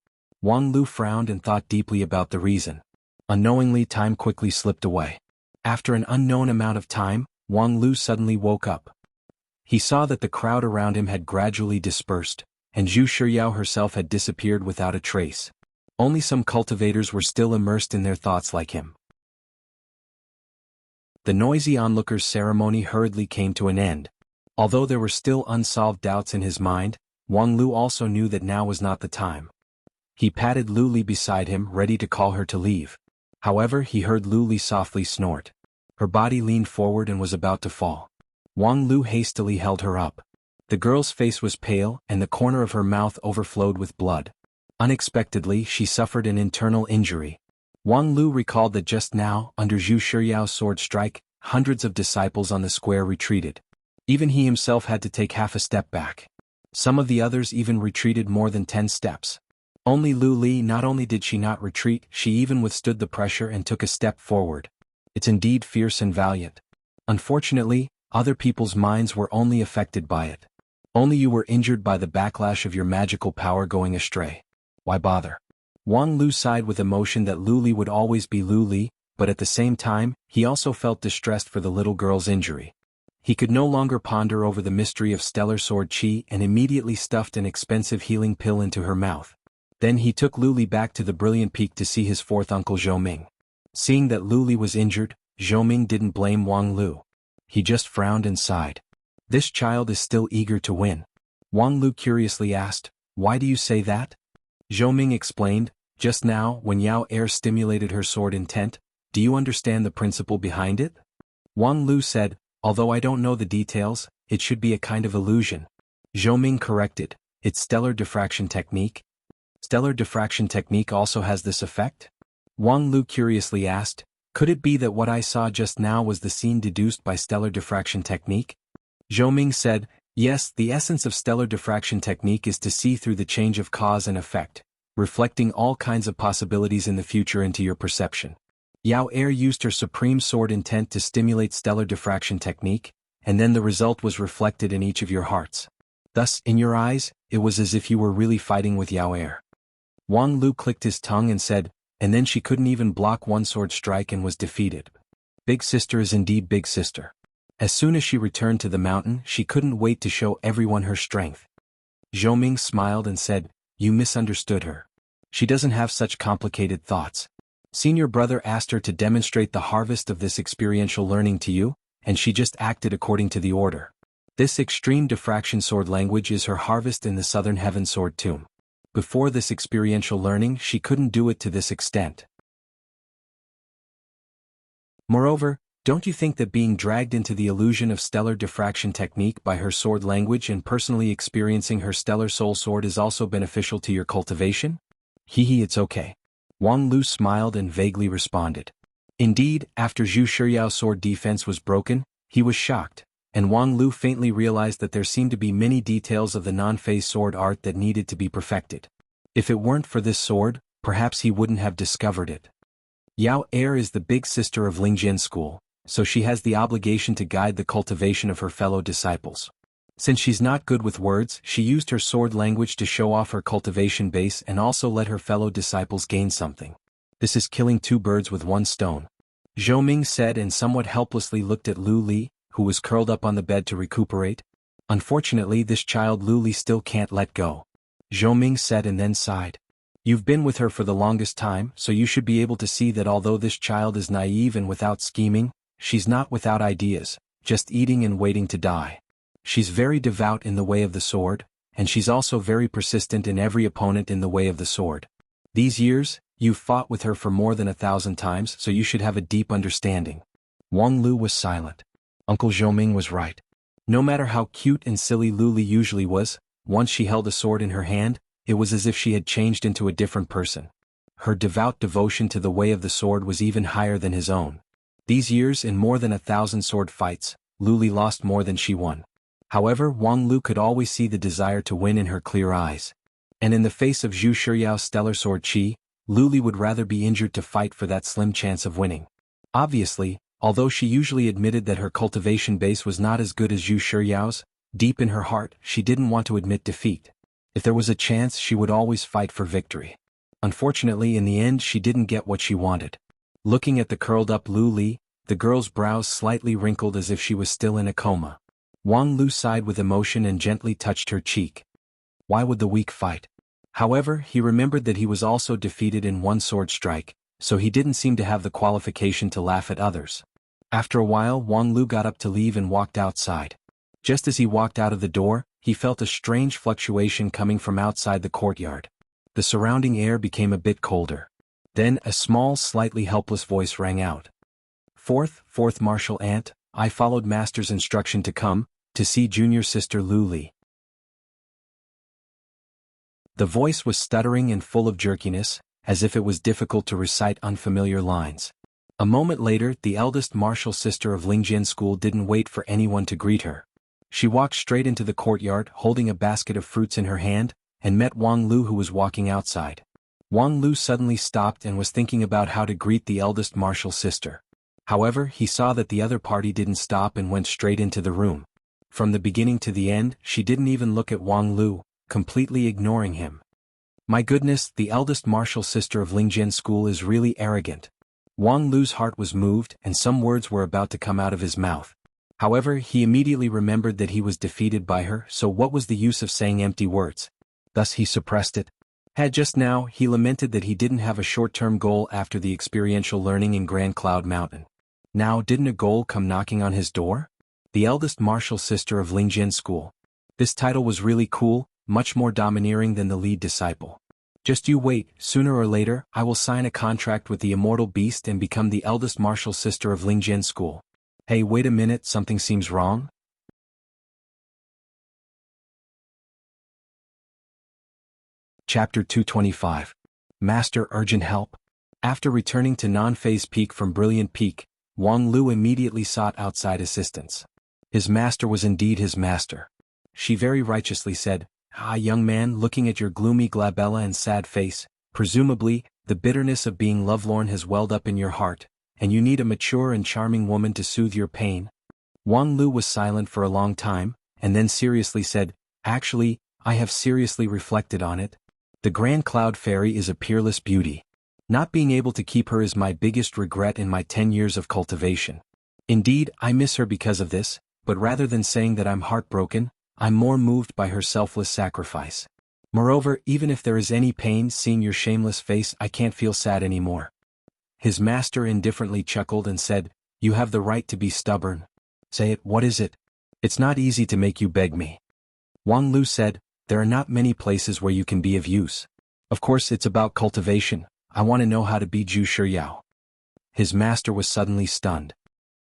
Wang Lu frowned and thought deeply about the reason. Unknowingly, time quickly slipped away. After an unknown amount of time, Wang Lu suddenly woke up. He saw that the crowd around him had gradually dispersed, and Zhu Shiyao herself had disappeared without a trace. Only some cultivators were still immersed in their thoughts like him. The noisy onlookers' ceremony hurriedly came to an end. Although there were still unsolved doubts in his mind, Wang Lu also knew that now was not the time. He patted Lu Li beside him, ready to call her to leave. However, he heard Lu Li softly snort. Her body leaned forward and was about to fall. Wang Lu hastily held her up. The girl's face was pale, and the corner of her mouth overflowed with blood. Unexpectedly, she suffered an internal injury. Wang Lu recalled that just now, under Zhu Shiyao's sword strike, hundreds of disciples on the square retreated. Even he himself had to take half a step back. Some of the others even retreated more than 10 steps. Only Lu Li, not only did she not retreat, she even withstood the pressure and took a step forward. It's indeed fierce and valiant. Unfortunately, other people's minds were only affected by it. Only you were injured by the backlash of your magical power going astray. Why bother? Wang Lu sighed with emotion that Lu Li would always be Lu Li, but at the same time, he also felt distressed for the little girl's injury. He could no longer ponder over the mystery of stellar sword qi and immediately stuffed an expensive healing pill into her mouth. Then he took Lu Li back to the Brilliant Peak to see his fourth uncle Zhou Ming. Seeing that Lu Li was injured, Zhou Ming didn't blame Wang Lu. He just frowned and sighed. This child is still eager to win. Wang Lu curiously asked, "Why do you say that?" Zhou Ming explained, "Just now, when Yao Er stimulated her sword intent, do you understand the principle behind it?" Wang Lu said, "Although I don't know the details, it should be a kind of illusion." Zhou Ming corrected, "It's stellar diffraction technique." Stellar diffraction technique also has this effect? Wang Lu curiously asked, "Could it be that what I saw just now was the scene deduced by stellar diffraction technique?" Zhou Ming said, "Yes, the essence of stellar diffraction technique is to see through the change of cause and effect, reflecting all kinds of possibilities in the future into your perception. Yao Er used her supreme sword intent to stimulate stellar diffraction technique, and then the result was reflected in each of your hearts. Thus, in your eyes, it was as if you were really fighting with Yao Er." Wang Lu clicked his tongue and said, "And then she couldn't even block one sword strike and was defeated. Big sister is indeed big sister." As soon as she returned to the mountain, she couldn't wait to show everyone her strength. Zhou Ming smiled and said, "You misunderstood her. She doesn't have such complicated thoughts. Senior brother asked her to demonstrate the harvest of this experiential learning to you, and she just acted according to the order. This extreme diffraction sword language is her harvest in the Southern Heaven Sword Tomb. Before this experiential learning, she couldn't do it to this extent. Moreover, don't you think that being dragged into the illusion of stellar diffraction technique by her sword language and personally experiencing her stellar soul sword is also beneficial to your cultivation?" It's okay." Wang Lu smiled and vaguely responded. Indeed, after Zhu Shiyao's sword defense was broken, he was shocked, and Wang Lu faintly realized that there seemed to be many details of the non-phase sword art that needed to be perfected. If it weren't for this sword, perhaps he wouldn't have discovered it. Yao Er is the big sister of Lingjian School, so she has the obligation to guide the cultivation of her fellow disciples. Since she's not good with words, she used her sword language to show off her cultivation base and also let her fellow disciples gain something. This is killing two birds with one stone. Zhou Ming said and somewhat helplessly looked at Lu Li, who was curled up on the bed to recuperate. "Unfortunately, this child Lu Li still can't let go." Zhou Ming said and then sighed. "You've been with her for the longest time, so you should be able to see that although this child is naive and without scheming, she's not without ideas, just eating and waiting to die. She's very devout in the way of the sword, and she's also very persistent in every opponent in the way of the sword. These years, you've fought with her for more than 1,000 times, so you should have a deep understanding." Wang Lu was silent. Uncle Zhou Ming was right. No matter how cute and silly Lu Li usually was, once she held a sword in her hand, it was as if she had changed into a different person. Her devout devotion to the way of the sword was even higher than his own. These years, in more than 1,000 sword fights, Lu Li lost more than she won. However, Wang Lu could always see the desire to win in her clear eyes. And in the face of Zhu Shiyao's stellar sword qi, Lu Li would rather be injured to fight for that slim chance of winning. Obviously, although she usually admitted that her cultivation base was not as good as Zhu Shiyao's, deep in her heart, she didn't want to admit defeat. If there was a chance, she would always fight for victory. Unfortunately, in the end, she didn't get what she wanted. Looking at the curled-up Lu Li, the girl's brows slightly wrinkled as if she was still in a coma. Wang Lu sighed with emotion and gently touched her cheek. Why would the weak fight? However, he remembered that he was also defeated in one sword strike, so he didn't seem to have the qualification to laugh at others. After a while, Wang Lu got up to leave and walked outside. Just as he walked out of the door, he felt a strange fluctuation coming from outside the courtyard. The surrounding air became a bit colder. Then a small, slightly helpless voice rang out. Fourth Martial Aunt, I followed Master's instruction to come, to see junior sister Lu Li. The voice was stuttering and full of jerkiness, as if it was difficult to recite unfamiliar lines. A moment later, the eldest martial sister of Lingjian School didn't wait for anyone to greet her. She walked straight into the courtyard, holding a basket of fruits in her hand, and met Wang Lu, who was walking outside. Wang Lu suddenly stopped and was thinking about how to greet the eldest martial sister. However, he saw that the other party didn't stop and went straight into the room. From the beginning to the end, she didn't even look at Wang Lu, completely ignoring him. My goodness, the eldest martial sister of Lingjian School is really arrogant. Wang Lu's heart was moved, and some words were about to come out of his mouth. However, he immediately remembered that he was defeated by her, so what was the use of saying empty words? Thus he suppressed it. Just now, he lamented that he didn't have a short-term goal after the experiential learning in Grand Cloud Mountain. Now didn't a goal come knocking on his door? The eldest martial sister of Lingjian School. This title was really cool, much more domineering than the lead disciple. Just you wait, sooner or later, I will sign a contract with the immortal beast and become the eldest martial sister of Lingjian School. Hey, wait a minute, something seems wrong? Chapter 225. Master, urgent help. After returning to Non-Phase Peak from Brilliant Peak, Wang Lu immediately sought outside assistance. His master was indeed his master. She very righteously said, "Ah, young man, looking at your gloomy glabella and sad face, presumably, the bitterness of being lovelorn has welled up in your heart, and you need a mature and charming woman to soothe your pain." Wang Lu was silent for a long time, and then seriously said, "Actually, I have seriously reflected on it. The Grand Cloud Fairy is a peerless beauty. Not being able to keep her is my biggest regret in my 10 years of cultivation. Indeed, I miss her because of this, but rather than saying that I'm heartbroken, I'm more moved by her selfless sacrifice. Moreover, even if there is any pain seeing your shameless face, I can't feel sad anymore." His master indifferently chuckled and said, "You have the right to be stubborn. Say it, what is it? It's not easy to make you beg me." Wang Lu said, "There are not many places where you can be of use. Of course, it's about cultivation. I want to know how to be Zhu Shiyao." His master was suddenly stunned.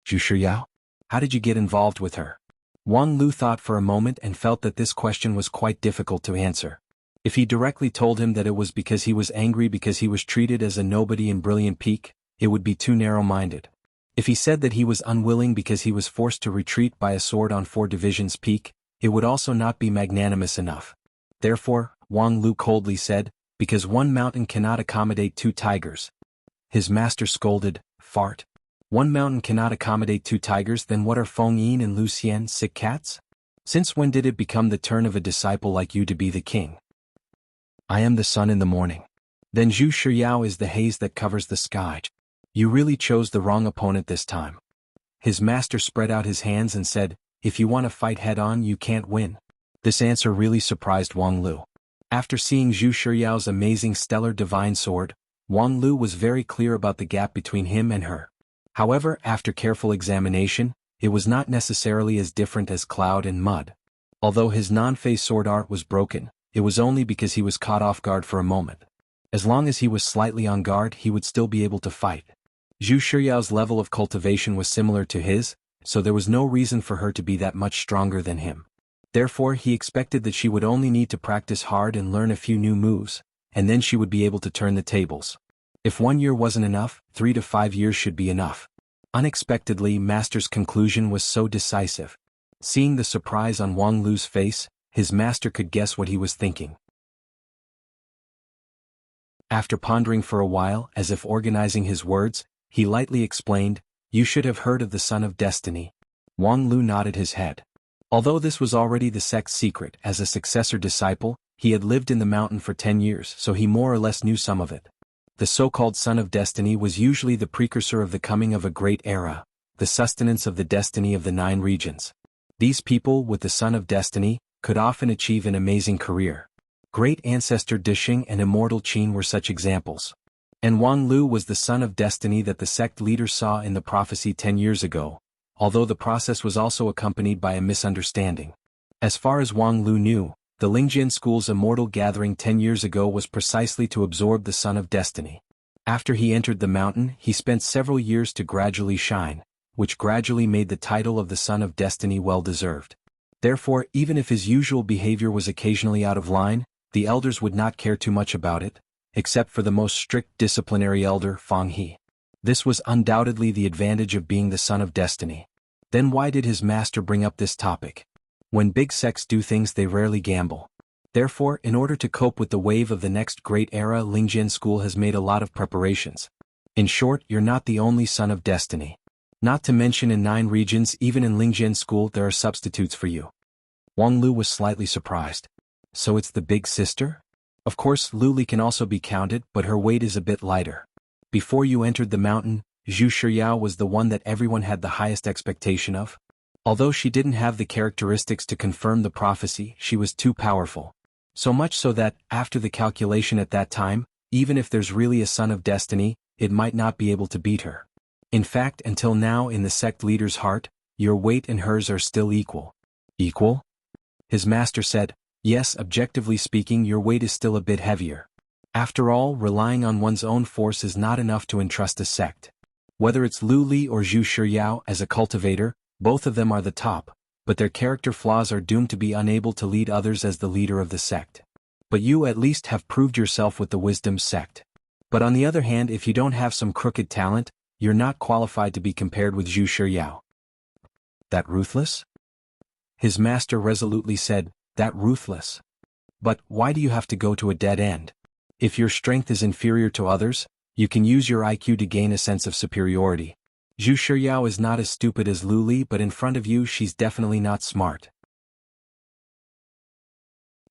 "Zhu Shiyao? How did you get involved with her?" Wang Lu thought for a moment and felt that this question was quite difficult to answer. If he directly told him that it was because he was angry because he was treated as a nobody in Brilliant Peak, it would be too narrow-minded. If he said that he was unwilling because he was forced to retreat by a sword on 4 Divisions Peak, it would also not be magnanimous enough. Therefore, Wang Lu coldly said, "Because one mountain cannot accommodate 2 tigers." His master scolded, "Fart. One mountain cannot accommodate 2 tigers, then what are Feng Yin and Lu Xian, sick cats? Since when did it become the turn of a disciple like you to be the king?" "I am the sun in the morning." "Then Zhu Shiyao is the haze that covers the sky. You really chose the wrong opponent this time." His master spread out his hands and said, "If you want to fight head-on, you can't win." This answer really surprised Wang Lu. After seeing Zhu Shiyao's amazing stellar divine sword, Wang Lu was very clear about the gap between him and her. However, after careful examination, it was not necessarily as different as Cloud and Mud. Although his non-phase sword art was broken, it was only because he was caught off guard for a moment. As long as he was slightly on guard, he would still be able to fight. Zhu Shiyao's level of cultivation was similar to his, so there was no reason for her to be that much stronger than him. Therefore, he expected that she would only need to practice hard and learn a few new moves, and then she would be able to turn the tables. If 1 year wasn't enough, 3 to 5 years should be enough. Unexpectedly, Master's conclusion was so decisive. Seeing the surprise on Wang Lu's face, his master could guess what he was thinking. After pondering for a while, as if organizing his words, He lightly explained, "You should have heard of the Son of Destiny." Wang Lu nodded his head. Although this was already the sect's secret, as a successor disciple, he had lived in the mountain for 10 years, so he more or less knew some of it. The so-called Son of Destiny was usually the precursor of the coming of a great era, the sustenance of the destiny of the 9 regions. These people, with the Son of Destiny, could often achieve an amazing career. Great ancestor Dishing and immortal Qin were such examples. And Wang Lu was the Son of Destiny that the sect leader saw in the prophecy 10 years ago, although the process was also accompanied by a misunderstanding. As far as Wang Lu knew, the Lingjian school's immortal gathering 10 years ago was precisely to absorb the Son of Destiny. After he entered the mountain, he spent several years to gradually shine, which gradually made the title of the Son of Destiny well-deserved. Therefore, even if his usual behavior was occasionally out of line, the elders would not care too much about it, except for the most strict disciplinary elder, Fang He. This was undoubtedly the advantage of being the Son of Destiny. Then why did his master bring up this topic? When big sects do things, they rarely gamble. Therefore, in order to cope with the wave of the next great era, Lingjian school has made a lot of preparations. In short, you're not the only Son of Destiny. Not to mention in 9 regions, even in Lingjian school, there are substitutes for you. Wang Lu was slightly surprised. So it's the big sister? Of course, Lu Li can also be counted, but her weight is a bit lighter. Before you entered the mountain, Zhu Shiyao was the one that everyone had the highest expectation of. Although she didn't have the characteristics to confirm the prophecy, she was too powerful. So much so that, after the calculation at that time, even if there's really a Son of Destiny, it might not be able to beat her. In fact, until now in the sect leader's heart, your weight and hers are still equal. Equal? His master said, yes, objectively speaking, your weight is still a bit heavier. After all, relying on one's own force is not enough to entrust a sect. Whether it's Lu Li or Zhu Shiyao as a cultivator, both of them are the top, but their character flaws are doomed to be unable to lead others as the leader of the sect. But you at least have proved yourself with the wisdom sect. But on the other hand, if you don't have some crooked talent, you're not qualified to be compared with Zhu Shiyao. That ruthless? His master resolutely said, that ruthless. But why do you have to go to a dead end? If your strength is inferior to others, you can use your IQ to gain a sense of superiority. Zhu Shiyao is not as stupid as Lu Li, but in front of you she's definitely not smart.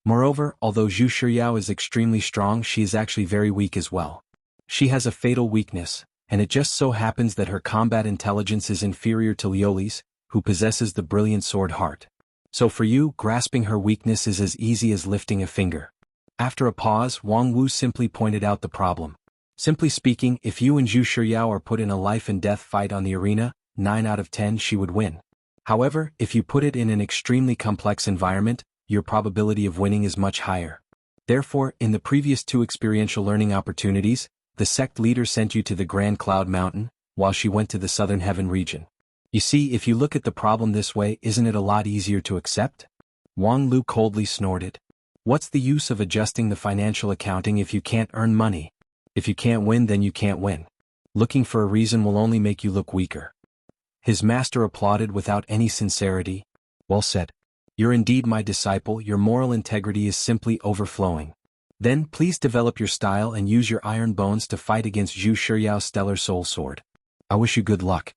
Moreover, although Zhu Shiyao is extremely strong, she is actually very weak as well. She has a fatal weakness, and it just so happens that her combat intelligence is inferior to Liu Li's, who possesses the brilliant sword heart. So for you, grasping her weakness is as easy as lifting a finger. After a pause, Wang Wu simply pointed out the problem. Simply speaking, if you and Zhu Shiyao are put in a life-and-death fight on the arena, 9 out of 10 she would win. However, if you put it in an extremely complex environment, your probability of winning is much higher. Therefore, in the previous 2 experiential learning opportunities, the sect leader sent you to the Grand Cloud Mountain, while she went to the Southern Heaven region. You see, if you look at the problem this way, isn't it a lot easier to accept? Wang Lu coldly snorted. What's the use of adjusting the financial accounting if you can't earn money? If you can't win, then you can't win. Looking for a reason will only make you look weaker. His master applauded without any sincerity. Well said. You're indeed my disciple, your moral integrity is simply overflowing. Then, please develop your style and use your iron bones to fight against Zhu Shiyao's stellar soul sword. I wish you good luck.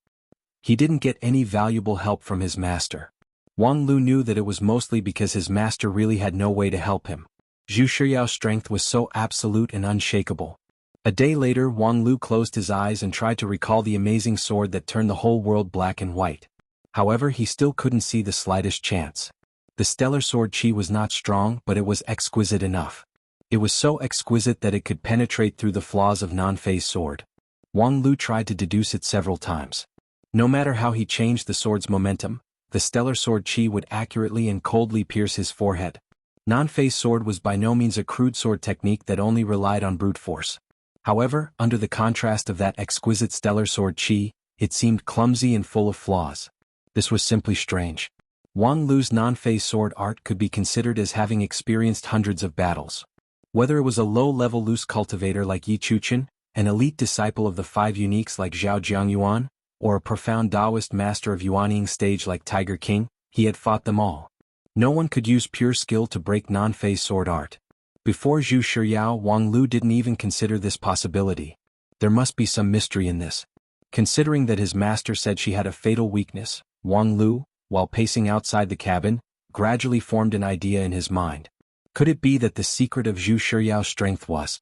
He didn't get any valuable help from his master. Wang Lu knew that it was mostly because his master really had no way to help him. Zhu Shiyao's strength was so absolute and unshakable. A day later, Wang Lu closed his eyes and tried to recall the amazing sword that turned the whole world black and white. However, he still couldn't see the slightest chance. The stellar sword qi was not strong, but it was exquisite enough. It was so exquisite that it could penetrate through the flaws of Nanfei's sword. Wang Lu tried to deduce it several times. No matter how he changed the sword's momentum, the stellar sword qi would accurately and coldly pierce his forehead. Nanfei's sword was by no means a crude sword technique that only relied on brute force. However, under the contrast of that exquisite stellar sword qi, it seemed clumsy and full of flaws. This was simply strange. Wang Lu's Nanfei sword art could be considered as having experienced hundreds of battles. Whether it was a low-level loose cultivator like Yi Chuchen, an elite disciple of the 5 uniques like Zhao Jiangyuan, or a profound Taoist master of Yuanying stage like Tiger King, he had fought them all. No one could use pure skill to break Nanfei's sword art. Before Zhu Shiyao, Wang Lu didn't even consider this possibility. There must be some mystery in this. Considering that his master said she had a fatal weakness, Wang Lu, while pacing outside the cabin, gradually formed an idea in his mind. Could it be that the secret of Zhu Shiyao's strength was?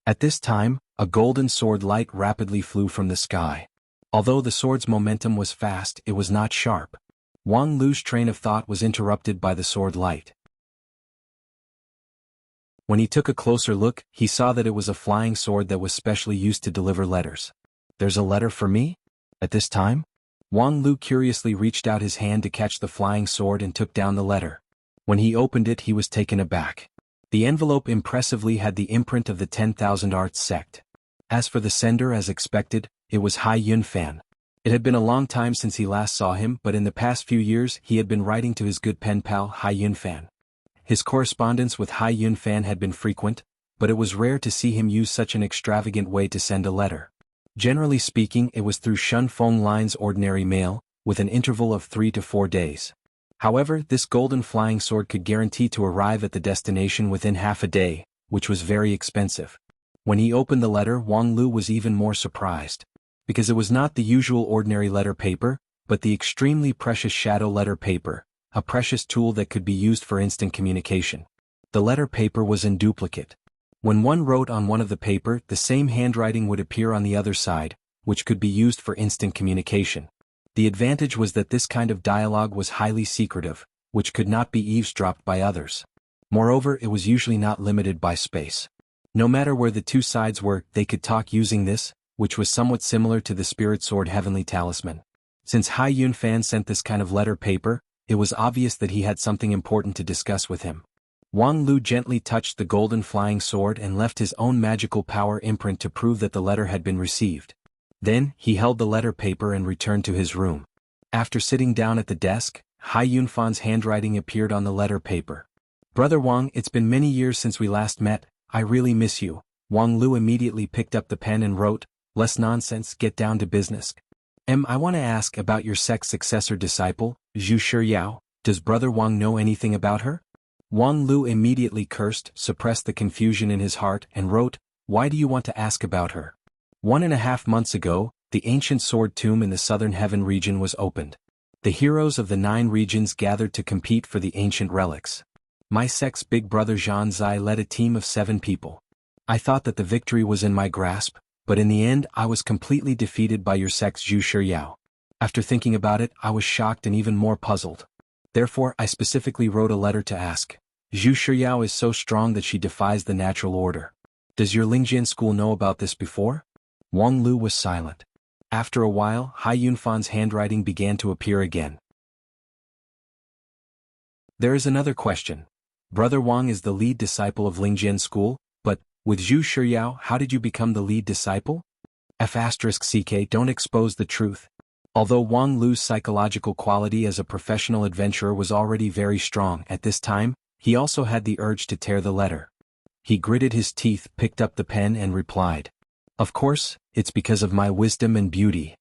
At this time, a golden sword light rapidly flew from the sky. Although the sword's momentum was fast, it was not sharp. Wang Lu's train of thought was interrupted by the sword light. When he took a closer look, he saw that it was a flying sword that was specially used to deliver letters. There's a letter for me? At this time? Wang Lu curiously reached out his hand to catch the flying sword and took down the letter. When he opened it, he was taken aback. The envelope impressively had the imprint of the 10,000 Arts sect. As for the sender, as expected, it was Hai Yunfan. It had been a long time since he last saw him, but in the past few years he had been writing to his good pen pal Hai Yunfan. His correspondence with Hai Yunfan had been frequent, but it was rare to see him use such an extravagant way to send a letter. Generally speaking, it was through Shunfeng Line's ordinary mail, with an interval of 3 to 4 days. However, this golden flying sword could guarantee to arrive at the destination within half a day, which was very expensive. When he opened the letter, Wang Lu was even more surprised. Because it was not the usual ordinary letter paper, but the extremely precious shadow letter paper, a precious tool that could be used for instant communication. The letter paper was in duplicate. When one wrote on one of the paper, the same handwriting would appear on the other side, which could be used for instant communication. The advantage was that this kind of dialogue was highly secretive, which could not be eavesdropped by others. Moreover, it was usually not limited by space. No matter where the two sides were, they could talk using this, which was somewhat similar to the Spirit Sword Heavenly Talisman. Since Hai Yunfan sent this kind of letter paper, it was obvious that he had something important to discuss with him. Wang Lu gently touched the golden flying sword and left his own magical power imprint to prove that the letter had been received. Then, he held the letter paper and returned to his room. After sitting down at the desk, Hai Yunfan's handwriting appeared on the letter paper. "Brother Wang, it's been many years since we last met, I really miss you." Wang Lu immediately picked up the pen and wrote, "Less nonsense, get down to business. I want to ask about your sect's successor disciple, Zhu Shiyao. Does Brother Wang know anything about her?" Wang Lu immediately cursed, suppressed the confusion in his heart, and wrote, "Why do you want to ask about her?" 1.5 months ago, the ancient sword tomb in the southern heaven region was opened. The heroes of the 9 regions gathered to compete for the ancient relics. My sect's big brother Zhan Zai led a team of 7 people. I thought that the victory was in my grasp, but in the end I was completely defeated by your sect's Zhu Shiyao. After thinking about it, I was shocked and even more puzzled. Therefore, I specifically wrote a letter to ask. Zhu Shiyao is so strong that she defies the natural order. Does your Lingjian school know about this before? Wang Lu was silent. After a while, Hai Yunfan's handwriting began to appear again. There is another question. Brother Wang is the lead disciple of Lingjian school, but, with Zhu Shiyao, how did you become the lead disciple? F***ck don't expose the truth. Although Wang Lu's psychological quality as a professional adventurer was already very strong at this time, he also had the urge to tear the letter. He gritted his teeth, picked up the pen and replied. Of course, it's because of my wisdom and beauty.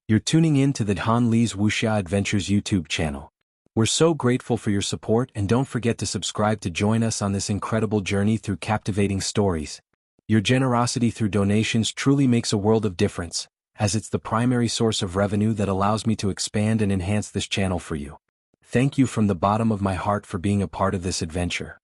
You're tuning in to the Han Li's Wuxia Adventures YouTube channel. We're so grateful for your support, and don't forget to subscribe to join us on this incredible journey through captivating stories. Your generosity through donations truly makes a world of difference, as it's the primary source of revenue that allows me to expand and enhance this channel for you. Thank you from the bottom of my heart for being a part of this adventure.